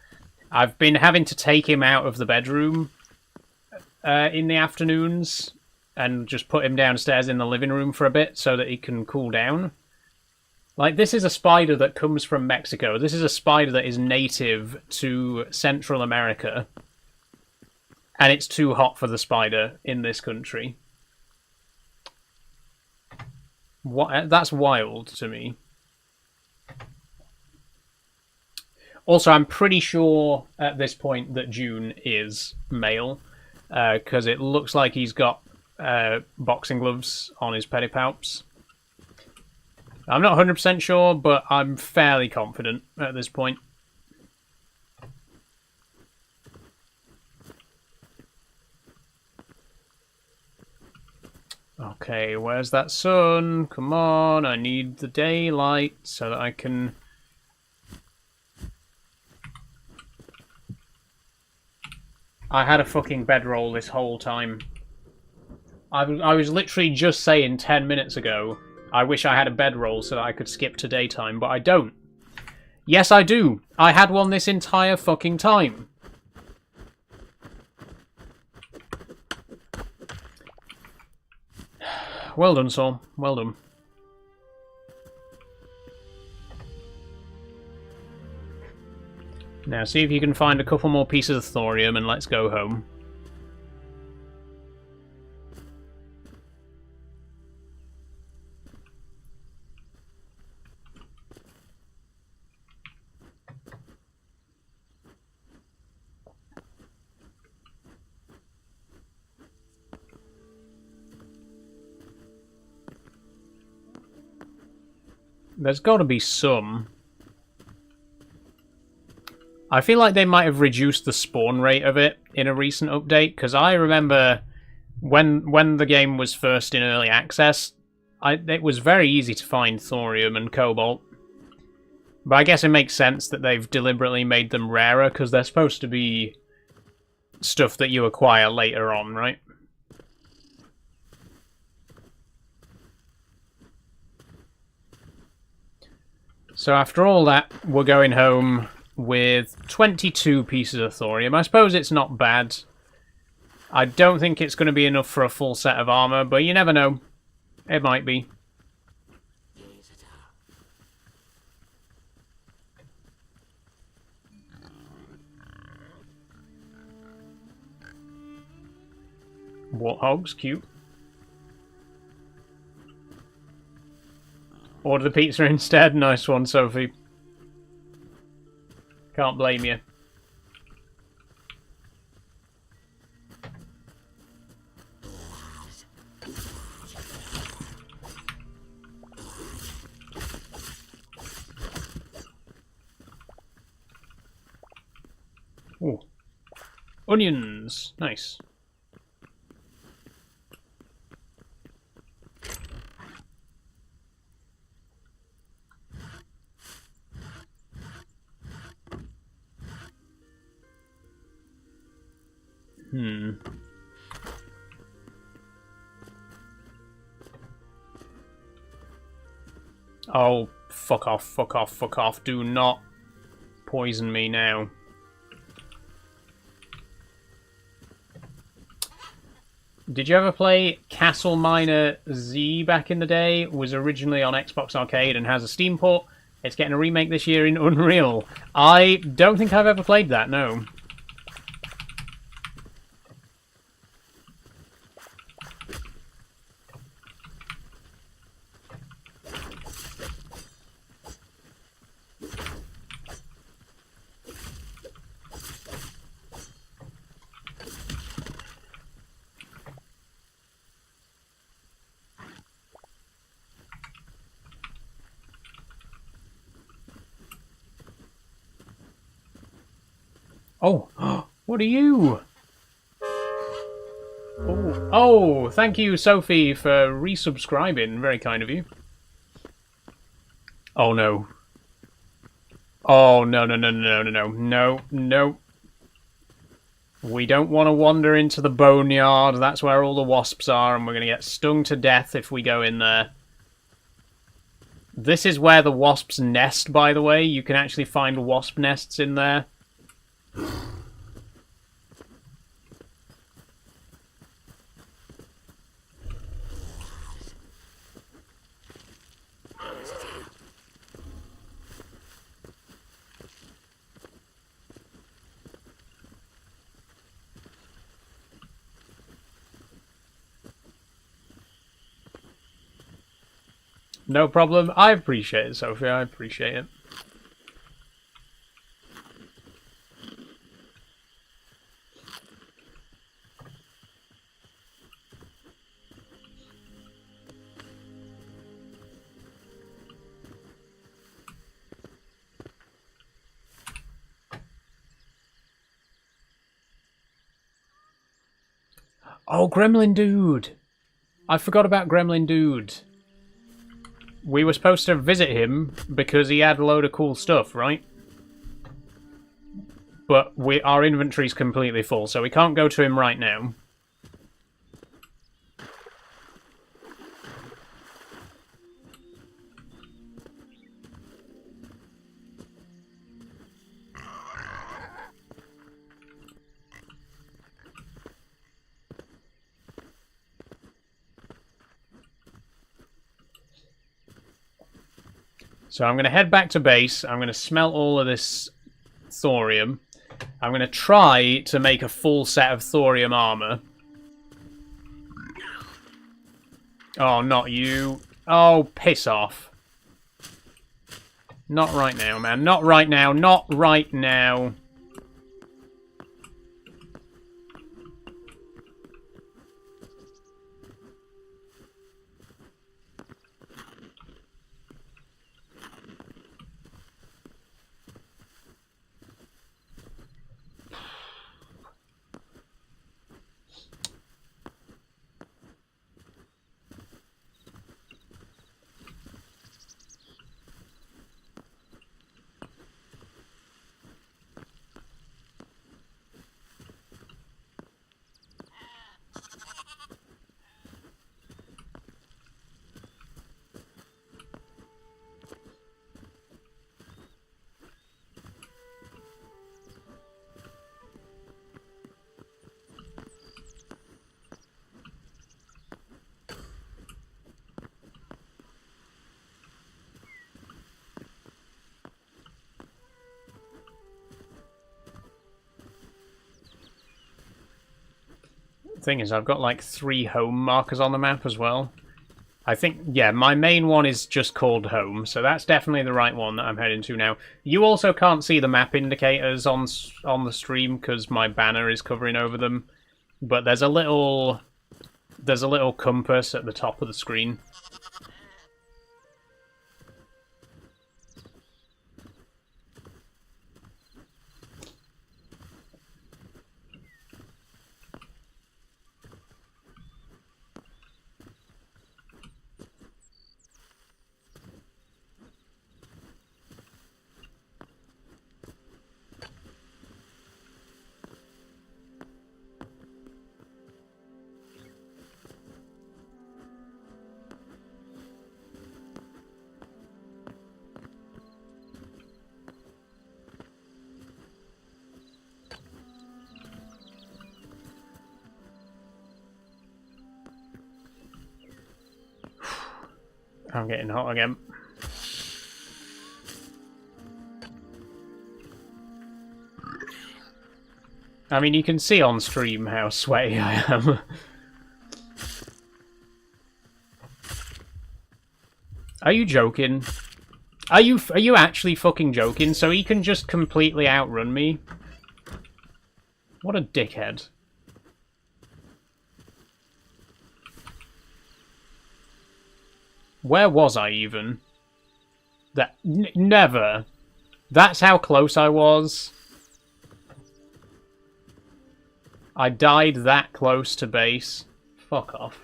I've been having to take him out of the bedroom in the afternoons and just put him downstairs in the living room for a bit so that he can cool down. Like, this is a spider that comes from Mexico. This is a spider that is native to Central America. And it's too hot for the spider in this country. That's wild to me. Also, I'm pretty sure at this point that June is male. Because it looks like he's got boxing gloves on his pedipalps. I'm not 100% sure, but I'm fairly confident at this point. Okay, where's that sun? Come on, I need the daylight so that I can... I had a fucking bedroll this whole time. I was literally just saying 10 minutes ago, I wish I had a bedroll so that I could skip to daytime, but I don't. Yes, I do. I had one this entire fucking time. Well done, Saul. Well done. Now, see if you can find a couple more pieces of thorium and let's go home. There's got to be some. I feel like they might have reduced the spawn rate of it in a recent update, because I remember when the game was first in early access, it was very easy to find thorium and cobalt. But I guess it makes sense that they've deliberately made them rarer, because they're supposed to be stuff that you acquire later on, right? So after all that, we're going home with 22 pieces of thorium. I suppose it's not bad. I don't think it's going to be enough for a full set of armor, but you never know. It might be. Warthogs, cute. Order the pizza instead. Nice one, Sophie. Can't blame you. Ooh. Onions. Nice. Oh, fuck off, fuck off, fuck off. Do not poison me now. Did you ever play Castle Miner Z back in the day? It was originally on Xbox Arcade and has a Steam port. It's getting a remake this year in Unreal. I don't think I've ever played that, no. Oh, what are you? Oh, thank you, Sophie, for resubscribing. Very kind of you. Oh, no. Oh, no, no, no, no, no, no, no, no. We don't want to wander into the boneyard. That's where all the wasps are, and we're going to get stung to death if we go in there. This is where the wasps nest, by the way. You can actually find wasp nests in there. No problem. I appreciate it, Sophie. I appreciate it. Oh, Gremlin Dude! I forgot about Gremlin Dude. We were supposed to visit him because he had a load of cool stuff, right? But our inventory's completely full, so we can't go to him right now. So I'm going to head back to base. I'm going to smelt all of this thorium. I'm going to try to make a full set of thorium armor. Oh, not you. Oh, piss off. Not right now, man. Not right now. Not right now. Thing is, I've got like 3 home markers on the map as well. I think, yeah, my main one is just called home, so that's definitely the right one that I'm heading to now. You also can't see the map indicators on the stream because my banner is covering over them, but there's a little compass at the top of the screen. I'm getting hot again. I mean, you can see on stream how sweaty I am. Are you joking? Are you actually fucking joking? So he can just completely outrun me? What a dickhead. Where was I even? That never. That's how close I was. I died that close to base. Fuck off.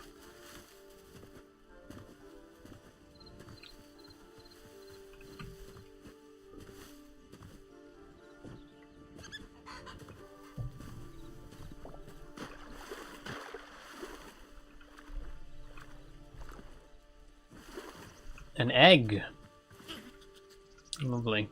An egg. Lovely.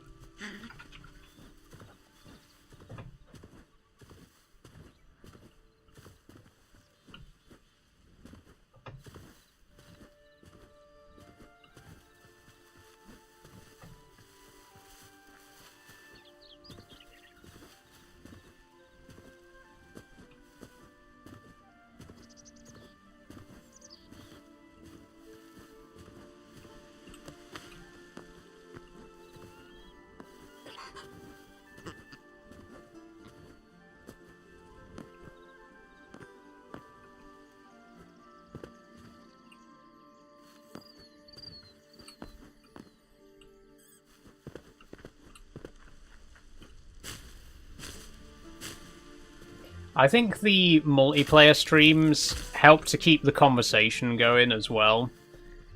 I think the multiplayer streams help to keep the conversation going as well.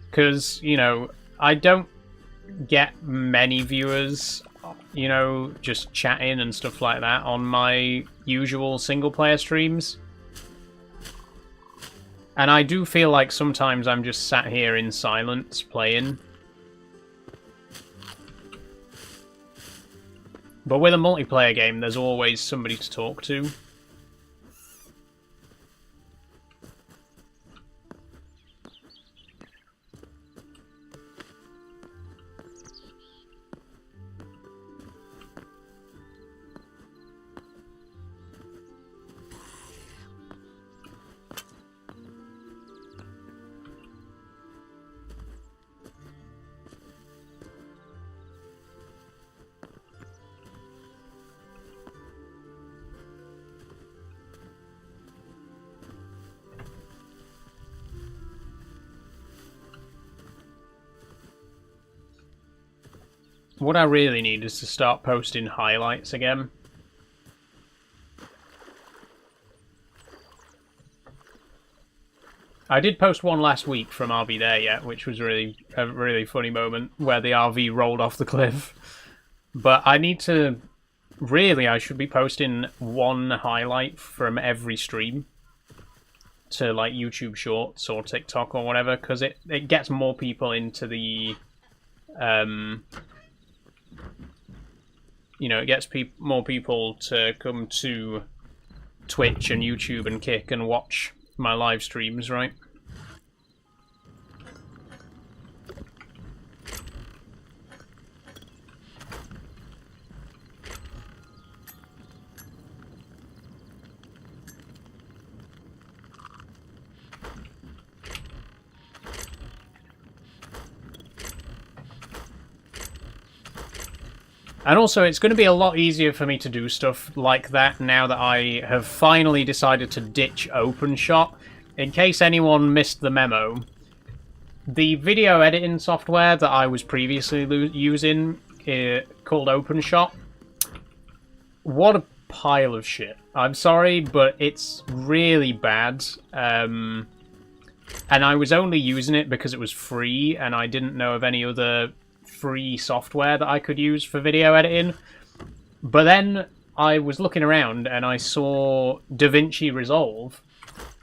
Because, you know, I don't get many viewers, you know, just chatting and stuff like that on my usual single-player streams. And I do feel like sometimes I'm just sat here in silence playing. But with a multiplayer game, there's always somebody to talk to. What I really need is to start posting highlights again. I did post one last week from Are We There Yet, which was really a really funny moment where the RV rolled off the cliff. But I need to... Really, I should be posting one highlight from every stream to like YouTube Shorts or TikTok or whatever, because it gets more people into the... you know, it gets more people to come to Twitch and YouTube and Kick and watch my live streams, right? And also, it's going to be a lot easier for me to do stuff like that now that I have finally decided to ditch OpenShot. In case anyone missed the memo, the video editing software that I was previously using, called OpenShot, what a pile of shit. I'm sorry, but it's really bad. And I was only using it because it was free, and I didn't know of any other free software that I could use for video editing. But then I was looking around and I saw DaVinci Resolve,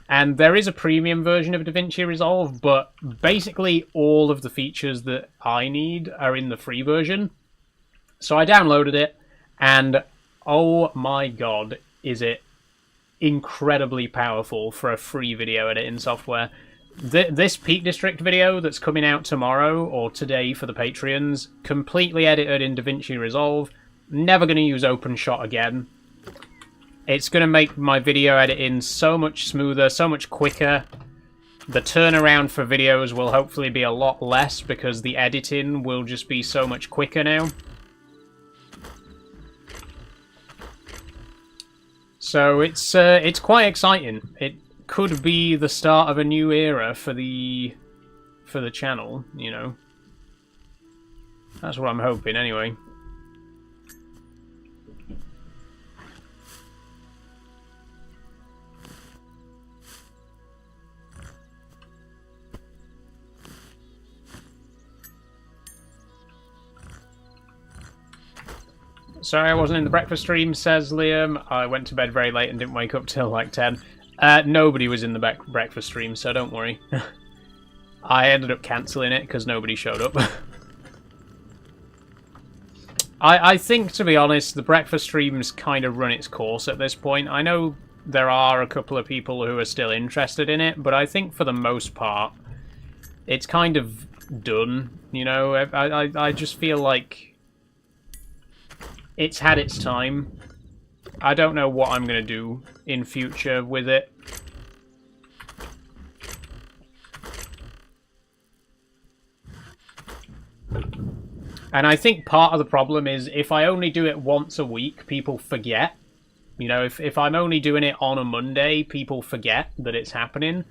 and there is a premium version of DaVinci Resolve, but basically all of the features that I need are in the free version. So I downloaded it, and oh my god, is it incredibly powerful for a free video editing software. This Peak District video that's coming out tomorrow or today for the Patreons, completely edited in DaVinci Resolve. Never going to use OpenShot again. It's going to make my video editing so much smoother, so much quicker. The turnaround for videos will hopefully be a lot less because the editing will just be so much quicker now. So it's quite exciting. It could be the start of a new era for the channel, you know. That's what I'm hoping anyway. Sorry I wasn't in the breakfast stream, says Liam. I went to bed very late and didn't wake up till like 10. Nobody was in the breakfast stream, so don't worry. I ended up cancelling it because nobody showed up. I think, to be honest, the breakfast stream's kind of run its course at this point. I know there are a couple of people who are still interested in it, but I think for the most part, it's kind of done. You know, I just feel like it's had its time. I don't know what I'm going to do in future with it. And I think part of the problem is if I only do it once a week, people forget. You know, if I'm only doing it on a Monday, people forget that it's happening.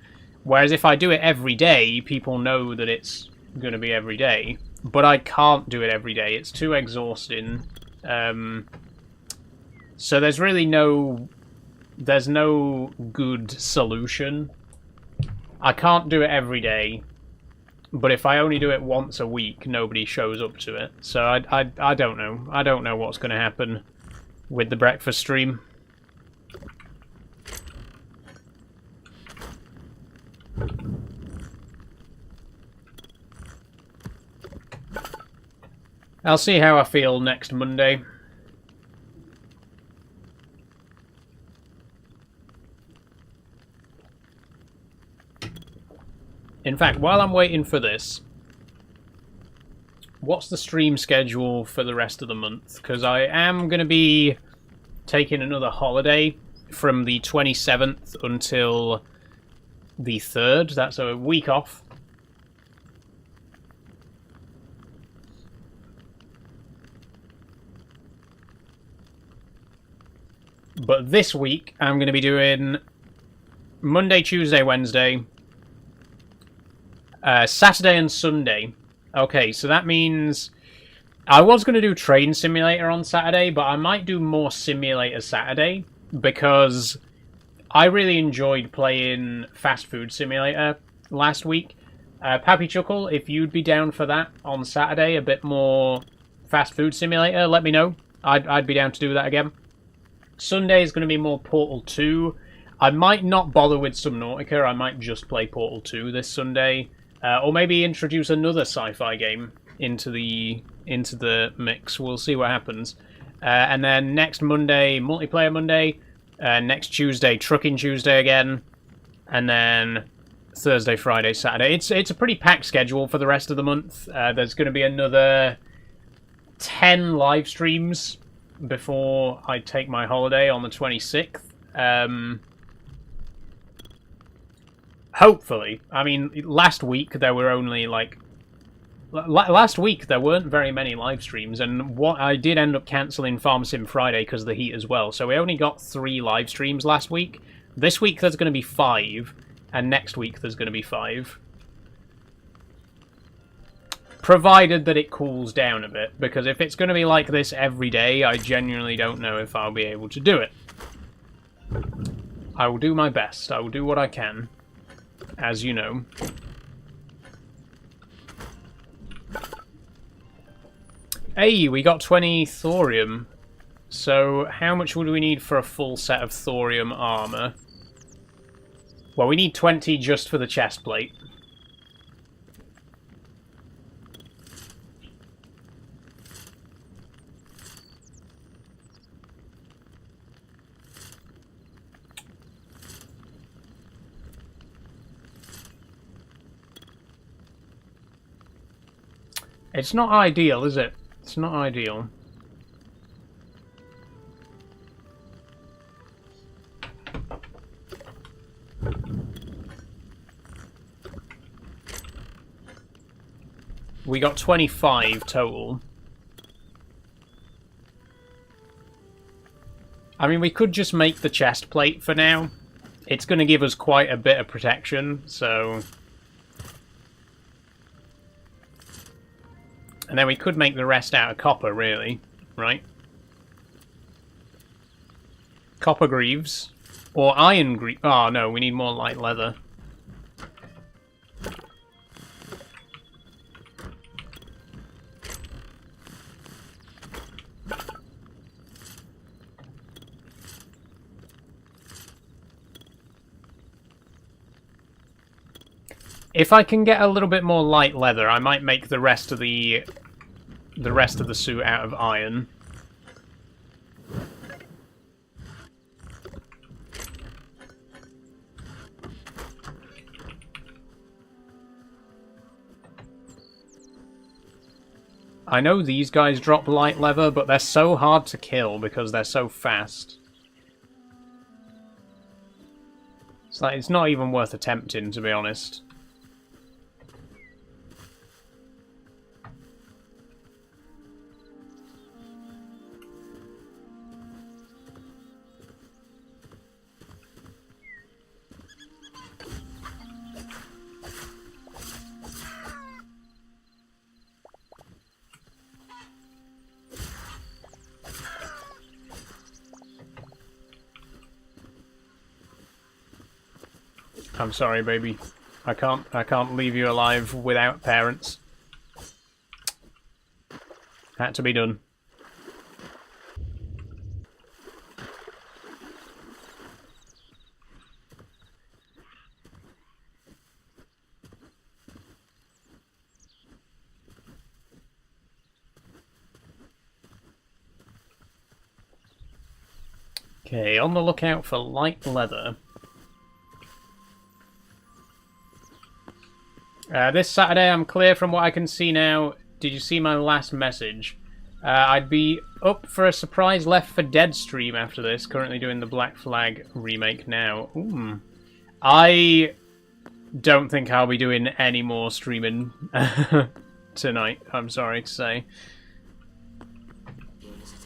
Whereas if I do it every day, people know that it's going to be every day. But I can't do it every day. It's too exhausting. So there's really no good solution. I can't do it every day, but if I only do it once a week, nobody shows up to it. So I don't know. I don't know what's going to happen with the breakfast stream. I'll see how I feel next Monday. In fact, while I'm waiting for this, what's the stream schedule for the rest of the month? Because I am going to be taking another holiday from the 27th until the 3rd. That's a week off. But this week, I'm going to be doing Monday, Tuesday, Wednesday, Saturday and Sunday. Okay, so that means I was going to do Train Simulator on Saturday, but I might do more Simulator Saturday because I really enjoyed playing Fast Food Simulator last week. Pappy Chuckle, if you'd be down for that on Saturday, a bit more Fast Food Simulator, let me know. I'd be down to do that again. Sunday is going to be more Portal 2. I might not bother with Subnautica. I might just play Portal 2 this Sunday. Or maybe introduce another sci-fi game into the mix. We'll see what happens. And then next Monday, Multiplayer Monday. Next Tuesday, Trucking Tuesday again. And then Thursday, Friday, Saturday. It's a pretty packed schedule for the rest of the month. There's going to be another 10 live streams before I take my holiday on the 26th. Hopefully. I mean, last week there were only last week there weren't very many live streams, and what I did end up cancelling Farm Sim Friday because of the heat as well. So we only got 3 live streams last week. This week there's going to be 5, and next week there's going to be 5. Provided that it cools down a bit, because if it's going to be like this every day, I genuinely don't know if I'll be able to do it. I will do my best. I will do what I can, as you know. Hey, we got 20 thorium. So how much would we need for a full set of thorium armor? Well, we need 20 just for the chest plate. It's not ideal, is it? It's not ideal. We got 25 total. I mean, we could just make the chest plate for now. It's going to give us quite a bit of protection, so... And then we could make the rest out of copper, really, right? Copper greaves. Or iron greaves. Oh, no, we need more light leather. If I can get a little bit more light leather, I might make the rest of the suit out of iron. I know these guys drop light leather, but they're so hard to kill because they're so fast. It's like, it's not even worth attempting, to be honest. I'm sorry, baby. I can't leave you alive without parents. Had to be done. Okay, on the lookout for light leather. This Saturday I'm clear from what I can see now. Did you see my last message? I'd be up for a surprise Left 4 Dead stream after this. Currently doing the Black Flag remake now. Ooh. I don't think I'll be doing any more streaming tonight, I'm sorry to say.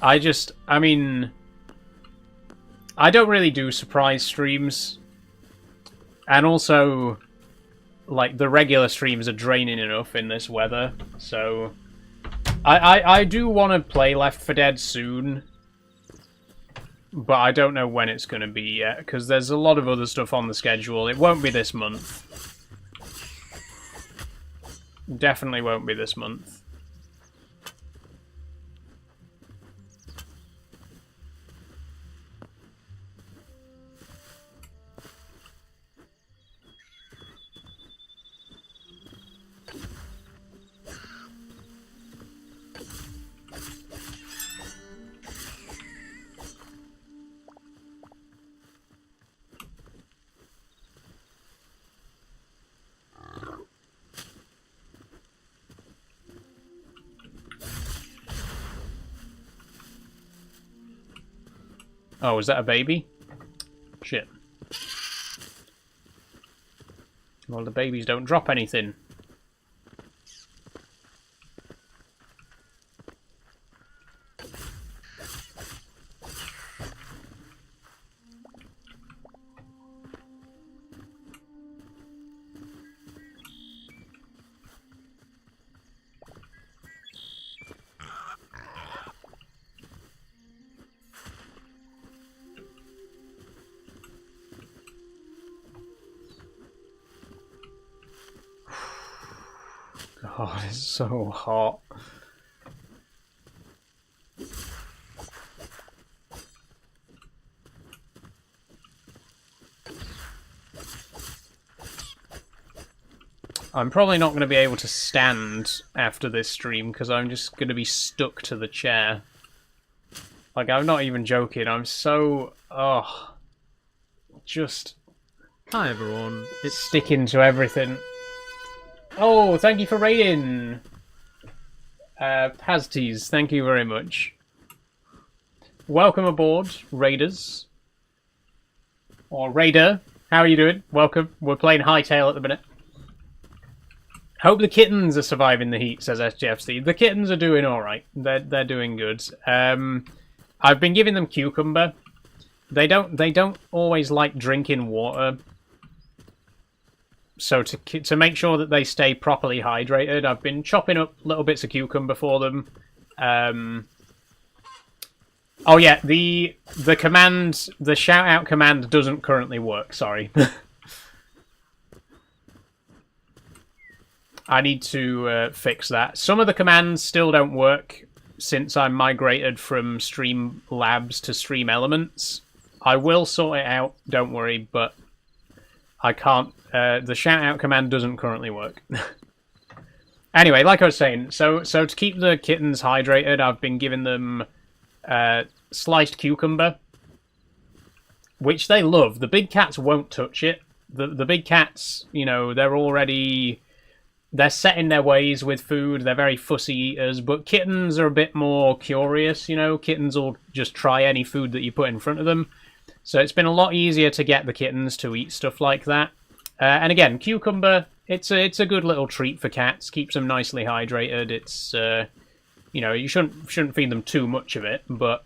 I mean... I don't really do surprise streams. And also... like, the regular streams are draining enough in this weather, so... I do want to play Left 4 Dead soon, but I don't know when it's going to be yet, because there's a lot of other stuff on the schedule. It won't be this month. Definitely won't be this month. Oh, is that a baby? Shit. Well, the babies don't drop anything. God, it's so hot. I'm probably not going to be able to stand after this stream because I'm just going to be stuck to the chair. Like, I'm not even joking. I'm so... oh. Just... Hi everyone. It's sticking to everything. Oh, thank you for raiding. Paztees, thank you very much. Welcome aboard, Raiders. Or Raider. How are you doing? Welcome. We're playing Hytale at the minute. Hope the kittens are surviving the heat, says SGFC. The kittens are doing alright. They're doing good. I've been giving them cucumber. They don't always like drinking water. So to make sure that they stay properly hydrated, I've been chopping up little bits of cucumber for them. Oh yeah, the command, the shout out command doesn't currently work. Sorry. I need to fix that. Some of the commands still don't work since I migrated from Stream Labs to Stream Elements. I will sort it out, don't worry, but I can't. The shout out command doesn't currently work. Anyway, like I was saying, so to keep the kittens hydrated, I've been giving them sliced cucumber, which they love. The big cats won't touch it. The big cats, you know, they're set in their ways with food. They're very fussy eaters, but kittens are a bit more curious, you know. Kittens will just try any food that you put in front of them. So it's been a lot easier to get the kittens to eat stuff like that. And again, cucumber, it's a good little treat for cats. Keeps them nicely hydrated. It's you know, you shouldn't feed them too much of it, but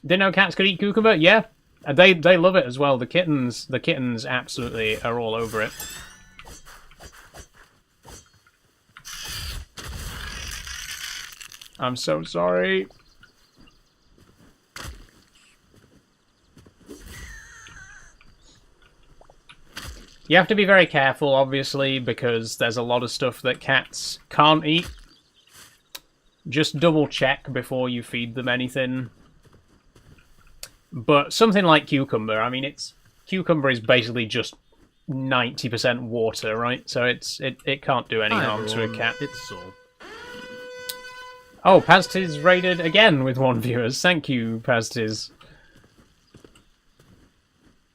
didn't know cats could eat cucumber? Yeah. They love it as well. The kittens absolutely are all over it. I'm so sorry. You have to be very careful, obviously, because there's a lot of stuff that cats can't eat. Just double check before you feed them anything. But something like cucumber, I mean, cucumber is basically just 90% water, right? So it can't do any harm to a cat. It's so. Oh, Paztiz raided again with 1 viewer. Thank you, Paztiz.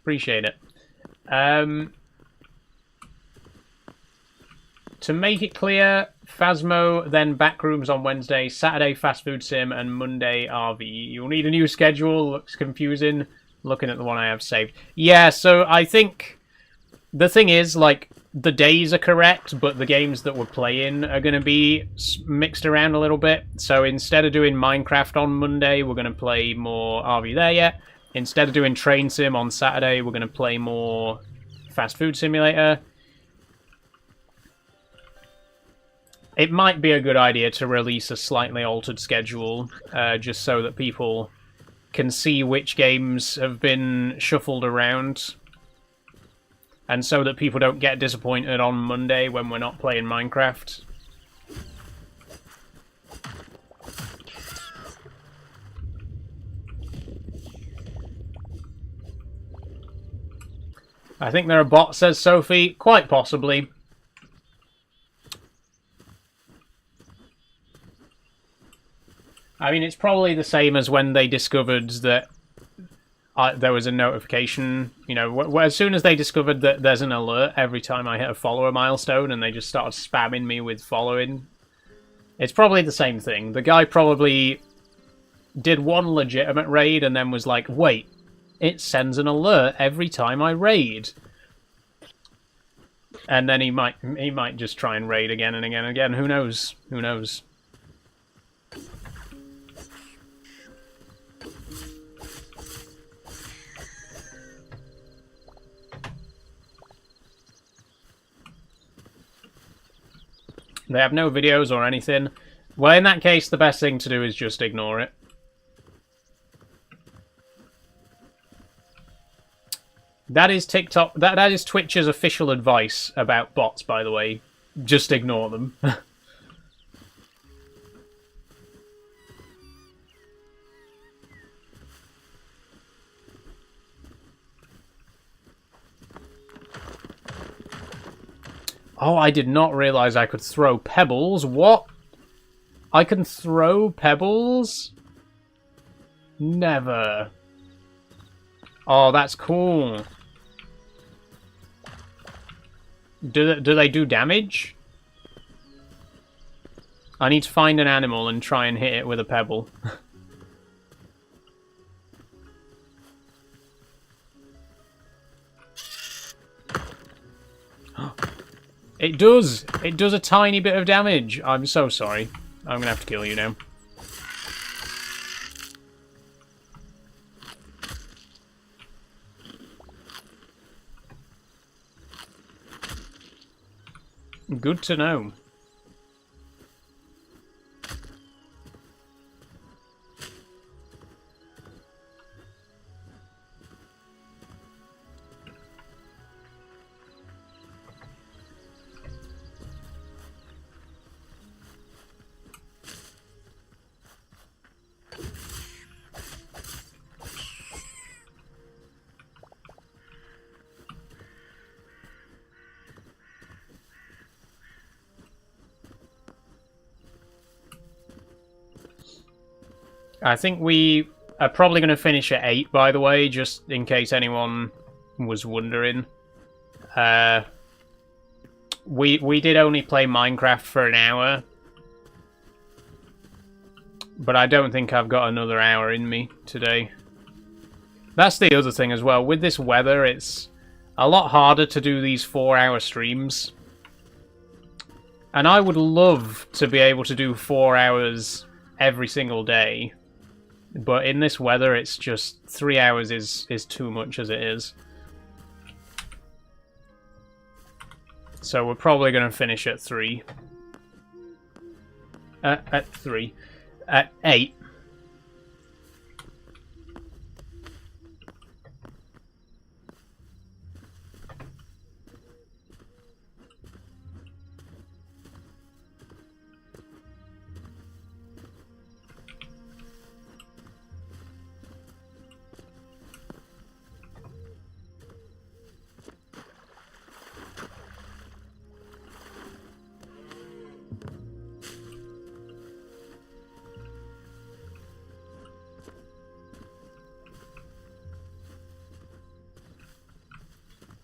Appreciate it. To make it clear, Phasmo, then Backrooms on Wednesday, Saturday Fast Food Sim, and Monday RV. You'll need a new schedule. Looks confusing. Looking at the one I have saved. Yeah, so I think the thing is, like, the days are correct, but the games that we're playing are going to be mixed around a little bit. So instead of doing Minecraft on Monday, we're going to play more RV There Yet. Instead of doing Train Sim on Saturday, we're going to play more Fast Food Simulator. It might be a good idea to release a slightly altered schedule, just so that people can see which games have been shuffled around. And so that people don't get disappointed on Monday when we're not playing Minecraft. I think there are bots, says Sophie. Quite possibly. I mean, it's probably the same as when they discovered that there was a notification, you know, as soon as they discovered that there's an alert every time I hit a follower milestone, and they just started spamming me with following. It's probably the same thing. The guy probably did one legitimate raid and then was like, wait, it sends an alert every time I raid. And then he might just try and raid again and again and again. Who knows? Who knows? They have no videos or anything. Well, in that case, the best thing to do is just ignore it. That is TikTok. That is Twitch's official advice about bots, by the way. Just ignore them. Oh, I did not realize I could throw pebbles. What? I can throw pebbles? Never. Oh, that's cool. Do they do damage? I need to find an animal and try and hit it with a pebble. It does! It does a tiny bit of damage. I'm so sorry. I'm gonna have to kill you now. Good to know. I think we are probably going to finish at 8, by the way, just in case anyone was wondering. We did only play Minecraft for an hour, but I don't think I've got another hour in me today. That's the other thing as well. With this weather, it's a lot harder to do these 4-hour streams. And I would love to be able to do 4 hours every single day. But in this weather, it's just 3 hours is too much as it is. So we're probably going to finish at 3. At 3. At 8.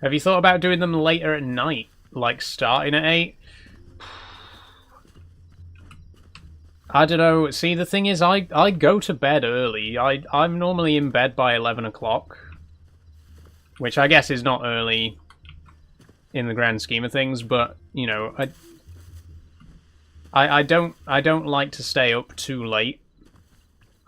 Have you thought about doing them later at night? Like starting at 8? I don't know. See, the thing is, I go to bed early. I'm normally in bed by 11 o'clock. Which I guess is not early in the grand scheme of things, but, you know, I don't like to stay up too late.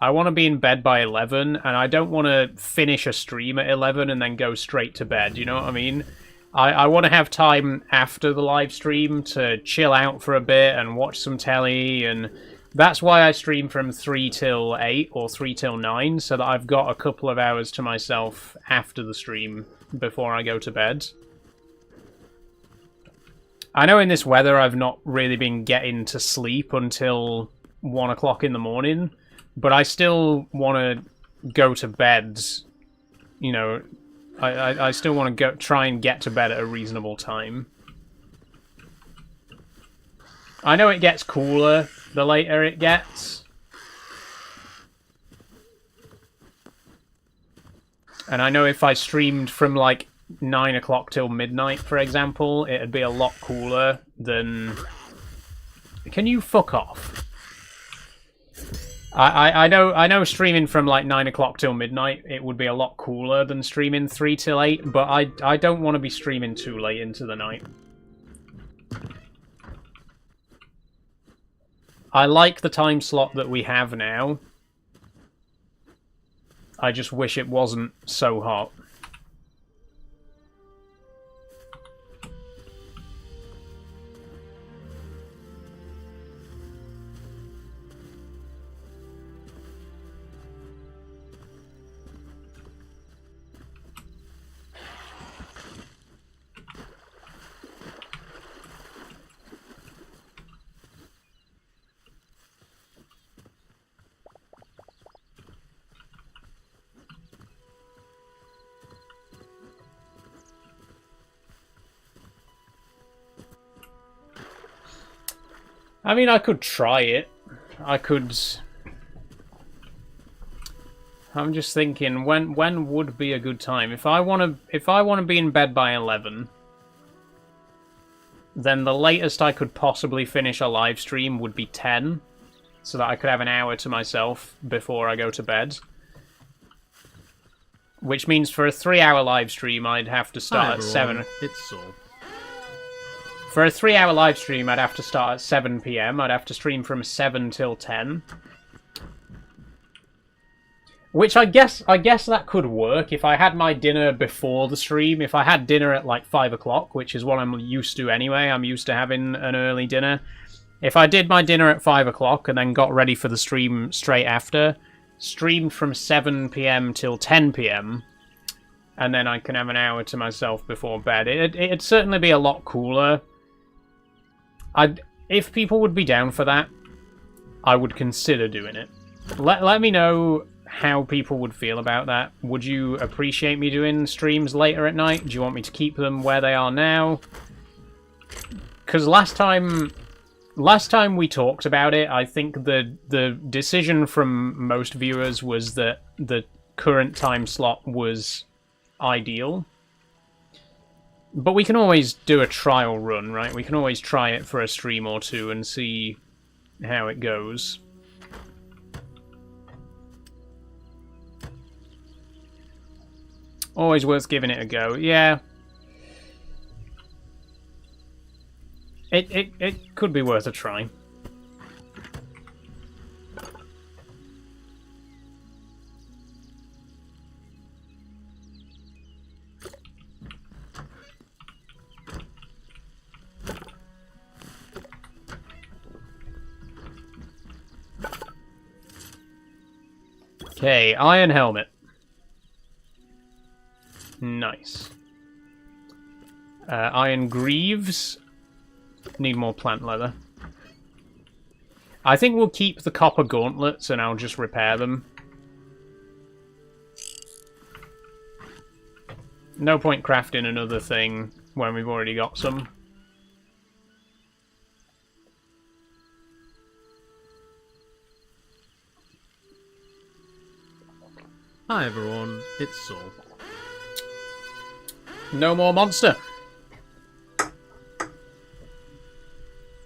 I want to be in bed by 11, and I don't want to finish a stream at 11 and then go straight to bed, you know what I mean? I want to have time after the live stream to chill out for a bit and watch some telly, and that's why I stream from 3 till 8 or 3 till 9, so that I've got a couple of hours to myself after the stream before I go to bed. I know in this weather I've not really been getting to sleep until 1 o'clock in the morning, but I still want to go to bed, you know, I still want to try and get to bed at a reasonable time. I know it gets cooler the later it gets. And I know if I streamed from like 9 o'clock till midnight, for example, it'd be a lot cooler than... Can you fuck off? I know streaming from like 9 o'clock till midnight, it would be a lot cooler than streaming 3 till 8, but I don't want to be streaming too late into the night. I like the time slot that we have now. I just wish it wasn't so hot. I mean, I could try it. I could... I'm just thinking, when would be a good time? If I want to be in bed by 11, then the latest I could possibly finish a live stream would be 10, so that I could have an hour to myself before I go to bed. Which means for a 3-hour live stream, I'd have to start at 7. It's Saul. For a 3-hour live stream, I'd have to start at 7 PM. I'd have to stream from 7 till 10. Which I guess that could work if I had my dinner before the stream. If I had dinner at like 5 o'clock, which is what I'm used to anyway. I'm used to having an early dinner. If I did my dinner at 5 o'clock and then got ready for the stream straight after, streamed from 7 PM till 10 PM, and then I can have an hour to myself before bed, it'd certainly be a lot cooler. If people would be down for that, I would consider doing it. Let me know how people would feel about that. Would you appreciate me doing streams later at night? Do you want me to keep them where they are now? Because last time we talked about it, I think the decision from most viewers was that the current time slot was ideal. But we can always do a trial run, right? We can always try it for a stream or two and see how it goes. Always worth giving it a go. Yeah. It could be worth a try. Okay, iron helmet. Nice. Iron greaves. Need more plant leather. I think we'll keep the copper gauntlets and I'll just repair them. No point crafting another thing when we've already got some. Hi everyone, it's Saul. No more monster.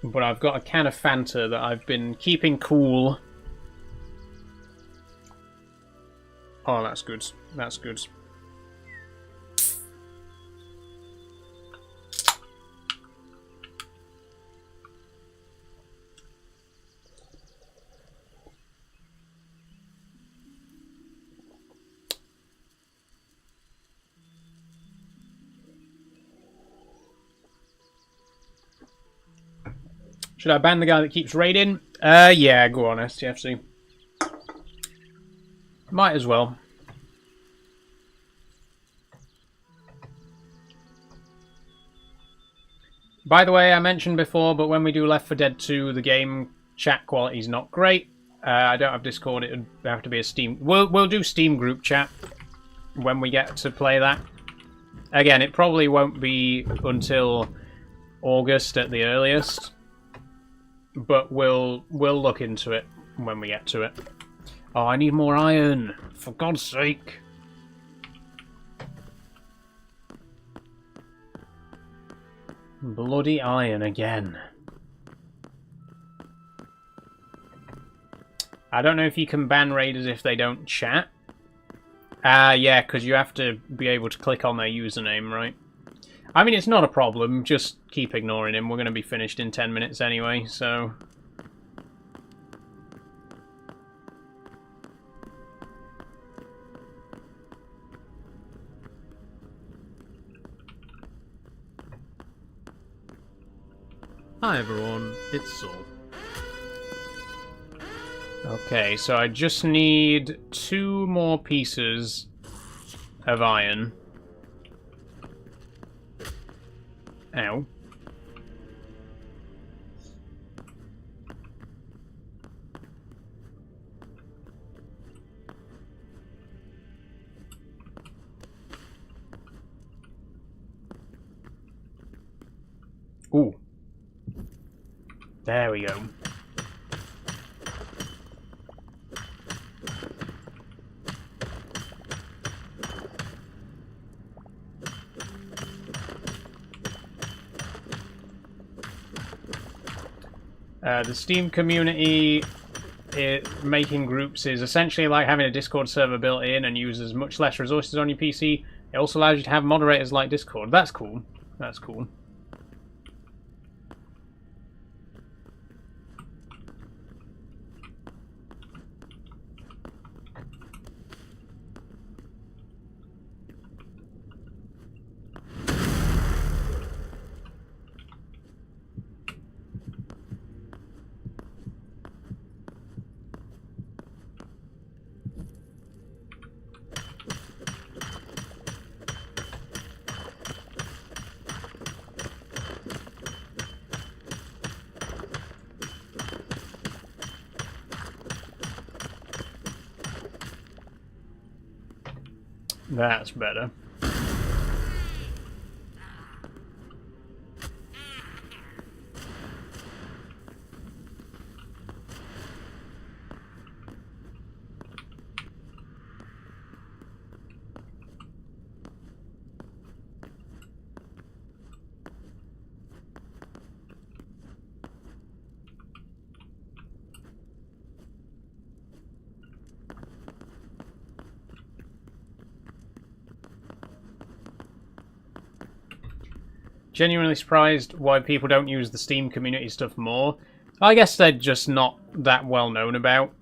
But I've got a can of Fanta that I've been keeping cool. Oh, that's good. That's good. Should I ban the guy that keeps raiding? Yeah, go on, STFC. Might as well. By the way, I mentioned before, but when we do Left 4 Dead 2, the game chat quality is not great. I don't have Discord, it would have to be a Steam... We'll do Steam group chat when we get to play that. Again, it probably won't be until August at the earliest. But we'll look into it when we get to it. Oh, I need more iron. For God's sake. Bloody iron again. I don't know if you can ban raiders if they don't chat. Yeah, because you have to be able to click on their username, right? I mean, it's not a problem. Just keep ignoring him. We're going to be finished in 10 minutes anyway, so... Hi everyone, it's Saul. Okay, so I just need 2 more pieces of iron. Ow. Ooh. There we go. The Steam community, making groups is essentially like having a Discord server built in and uses much less resources on your PC. It also allows you to have moderators like Discord. That's cool. That's cool. That's better. Genuinely surprised why people don't use the Steam community stuff more. I guess they're just not that well known about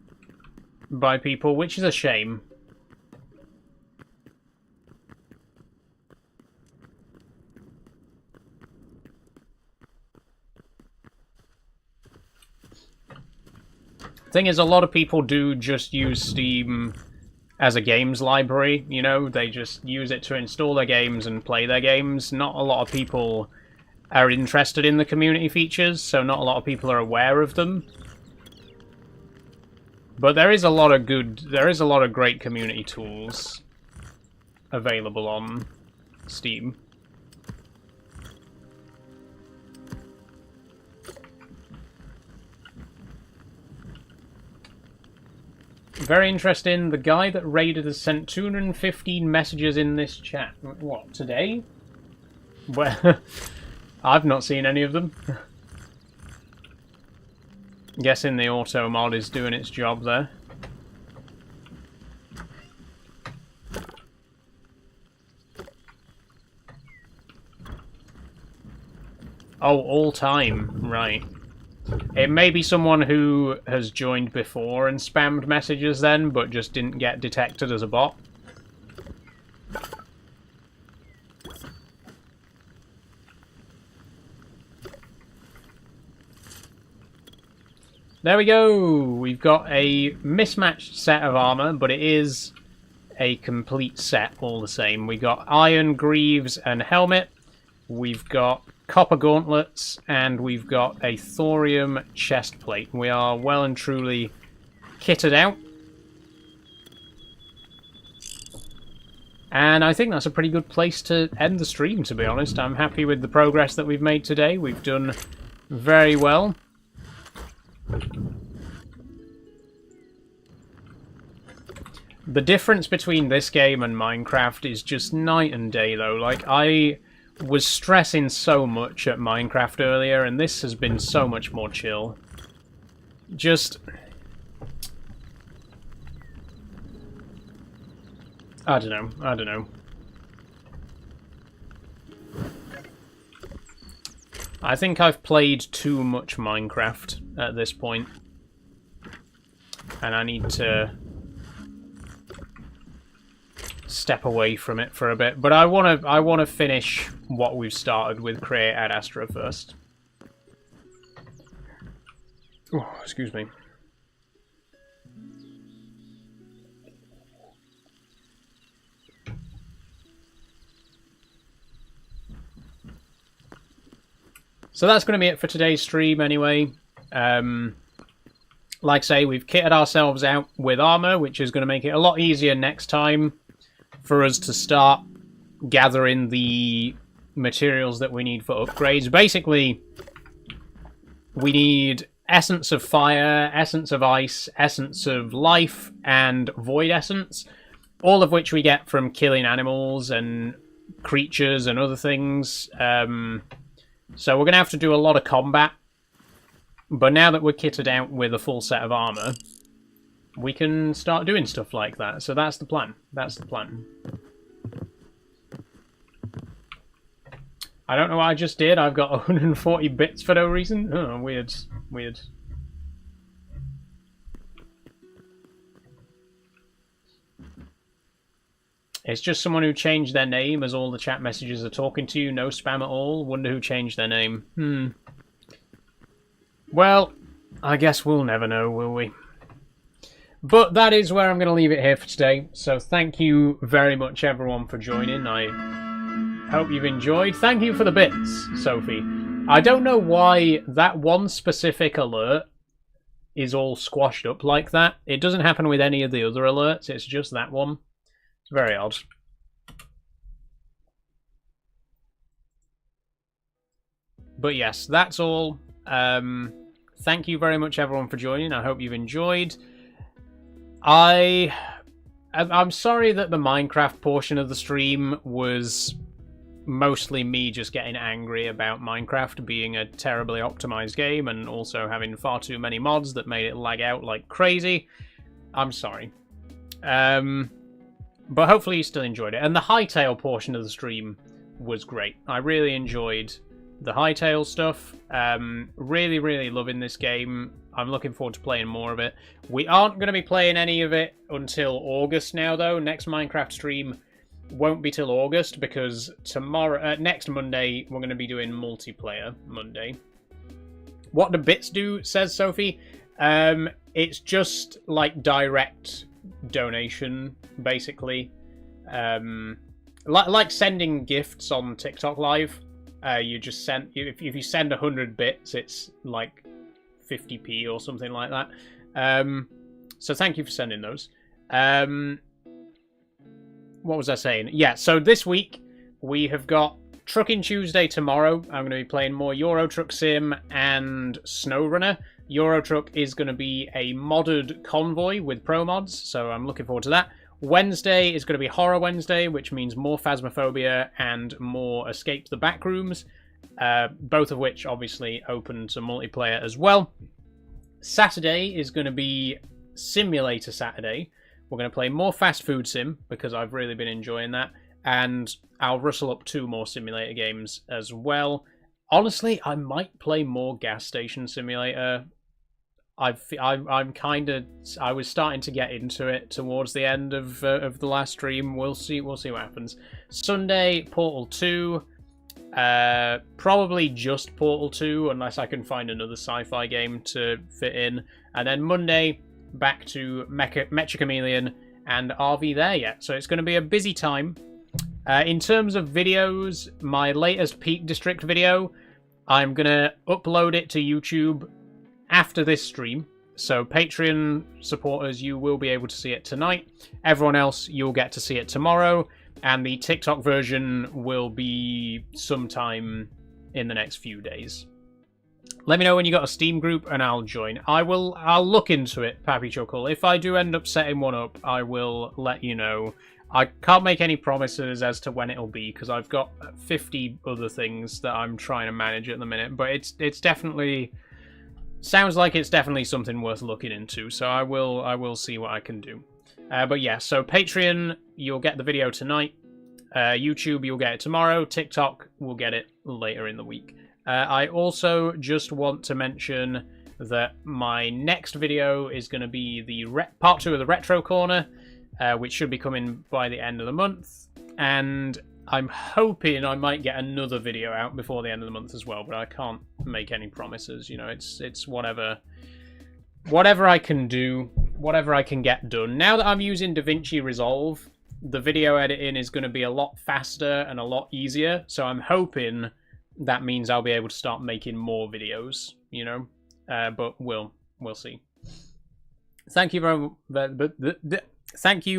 by people, which is a shame. Thing is, a lot of people do just use Steam as a games library, you know, they just use it to install their games and play their games. Not a lot of people are interested in the community features, so not a lot of people are aware of them. But there is a lot of great community tools available on Steam. Very interesting. The guy that raided has sent 215 messages in this chat. What, today? Well, I've not seen any of them. Guessing the auto mod is doing its job there. Oh, all time. Right. It may be someone who has joined before and spammed messages then, but just didn't get detected as a bot. There we go! We've got a mismatched set of armor, but it is a complete set all the same. We got iron greaves and helmet. We've got copper gauntlets, and we've got a thorium chest plate. We are well and truly kitted out. And I think that's a pretty good place to end the stream, to be honest. I'm happy with the progress that we've made today. We've done very well. The difference between this game and Minecraft is just night and day, though. Like, I was stressing so much at Minecraft earlier, and this has been so much more chill. Just... I don't know. I think I've played too much Minecraft at this point, and I need to step away from it for a bit. But I want to finish what we've started with Create at Astra first. Oh, excuse me. So that's going to be it for today's stream anyway. Like I say, we've kitted ourselves out with armor, which is going to make it a lot easier next time for us to start gathering the materials that we need for upgrades. Basically, we need Essence of Fire, Essence of Ice, Essence of Life, and Void Essence, all of which we get from killing animals and creatures and other things. So we're going to have to do a lot of combat But now that we're kitted out with a full set of armor, we can start doing stuff like that. So that's the plan. That's the plan. I don't know what I just did. I've got 140 bits for no reason. Oh, weird. Weird. It's just someone who changed their name as all the chat messages are talking to you. No spam at all. Wonder who changed their name. Well, I guess we'll never know, will we? But that is where I'm going to leave it here for today. So thank you very much, everyone, for joining. I hope you've enjoyed. Thank you for the bits, Sophie. I don't know why that one specific alert is all squashed up like that. It doesn't happen with any of the other alerts. It's just that one. It's very odd. But yes, that's all. Thank you very much, everyone, for joining. I hope you've enjoyed. I'm sorry that the Minecraft portion of the stream was mostly me just getting angry about Minecraft being a terribly optimized game and also having far too many mods that made it lag out like crazy. I'm sorry. But hopefully you still enjoyed it. And the Hytale portion of the stream was great. I really enjoyed the Hytale stuff. Really, really loving this game. I'm looking forward to playing more of it. We aren't going to be playing any of it until August now, though. Next Minecraft stream won't be till August because next Monday, we're going to be doing multiplayer Monday. What do bits do, says Sophie. It's just like direct donation, basically. Like sending gifts on TikTok Live. You just send, if you send 100 bits, it's like 50p or something like that. So thank you for sending those. What was I saying? Yeah, so this week we have got Trucking Tuesday tomorrow. I'm going to be playing more Euro Truck Sim and SnowRunner. Euro Truck is going to be a modded convoy with pro mods, so I'm looking forward to that. Wednesday is going to be Horror Wednesday, which means more Phasmophobia and more Escape the Backrooms, both of which obviously open to multiplayer as well. Saturday is going to be Simulator Saturday. We're going to play more Fast Food Sim, because I've really been enjoying that, and I'll rustle up 2 more simulator games as well. Honestly, I might play more Gas Station Simulator. I was starting to get into it towards the end of the last stream. We'll see what happens. Sunday, Portal 2. Probably just Portal 2, unless I can find another sci-fi game to fit in. And then Monday, back to Mecha Chameleon and RV There Yet. So it's going to be a busy time. In terms of videos, my latest Peak District video, I'm going to upload it to YouTube after this stream. So Patreon supporters, you will be able to see it tonight. Everyone else, you'll get to see it tomorrow. And the TikTok version will be sometime in the next few days. Let me know when you got a Steam group and I'll join. I'll look into it, Pappy Chuckle. If I do end up setting one up, I will let you know. I can't make any promises as to when it'll be, because I've got 50 other things that I'm trying to manage at the minute. But it's definitely... Sounds like it's definitely something worth looking into, so I will see what I can do. But yeah, so Patreon, you'll get the video tonight. YouTube, you'll get it tomorrow. TikTok, we'll get it later in the week. I also just want to mention that my next video is going to be the part 2 of the Retro Corner, which should be coming by the end of the month. And I'm hoping I might get another video out before the end of the month as well, but I can't make any promises. You know, it's whatever I can do, whatever I can get done. Now that I'm using DaVinci Resolve, the video editing is going to be a lot faster and a lot easier. So I'm hoping that means I'll be able to start making more videos, you know. But we'll see. Thank you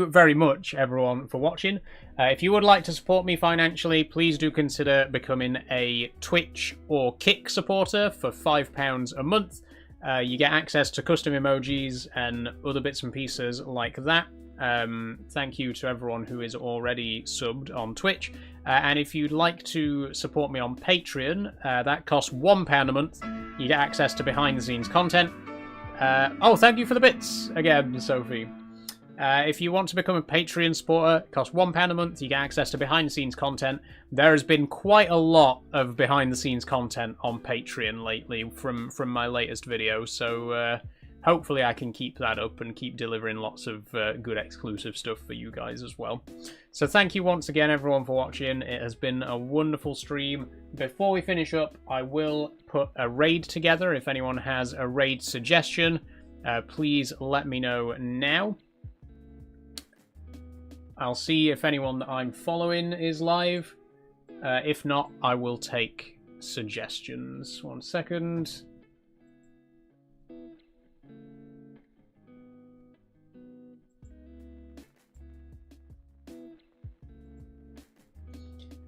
very much, everyone, for watching. If you would like to support me financially, please do consider becoming a Twitch or Kick supporter for £5 a month. You get access to custom emojis and other bits and pieces like that. Thank you to everyone who is already subbed on Twitch. And if you'd like to support me on Patreon, that costs £1 a month. You get access to behind-the-scenes content. Oh, thank you for the bits again, Sophie. If you want to become a Patreon supporter, it costs £1 a month. You get access to behind-the-scenes content. There has been quite a lot of behind-the-scenes content on Patreon lately from my latest video, so hopefully I can keep that up and keep delivering lots of good exclusive stuff for you guys as well. So thank you once again, everyone, for watching. It has been a wonderful stream. Before we finish up, I will put a raid together. If anyone has a raid suggestion, please let me know now. I'll see if anyone that I'm following is live. If not, I will take suggestions. 1 second.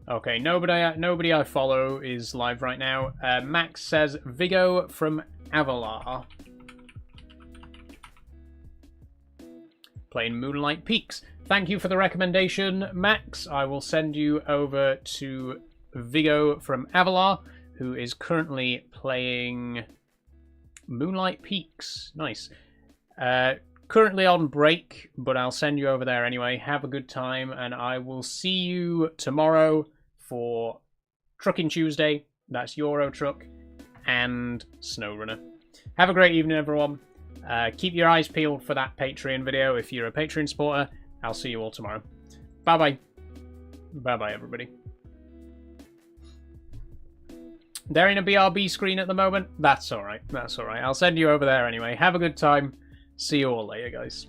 Okay, nobody I follow is live right now. Max says Vigo from Avalar. Playing Moonlight Peaks. Thank you for the recommendation, Max. I will send you over to Vigo from Avalar, who is currently playing Moonlight Peaks. Nice. Currently on break, but I'll send you over there anyway. Have a good time, and I will see you tomorrow for Trucking Tuesday. That's Euro Truck and SnowRunner. Have a great evening, everyone. Keep your eyes peeled for that Patreon video if you're a Patreon supporter. I'll see you all tomorrow. Bye-bye. Bye-bye, everybody. They're in a BRB screen at the moment. That's alright. That's alright. I'll send you over there anyway. Have a good time. See you all later, guys.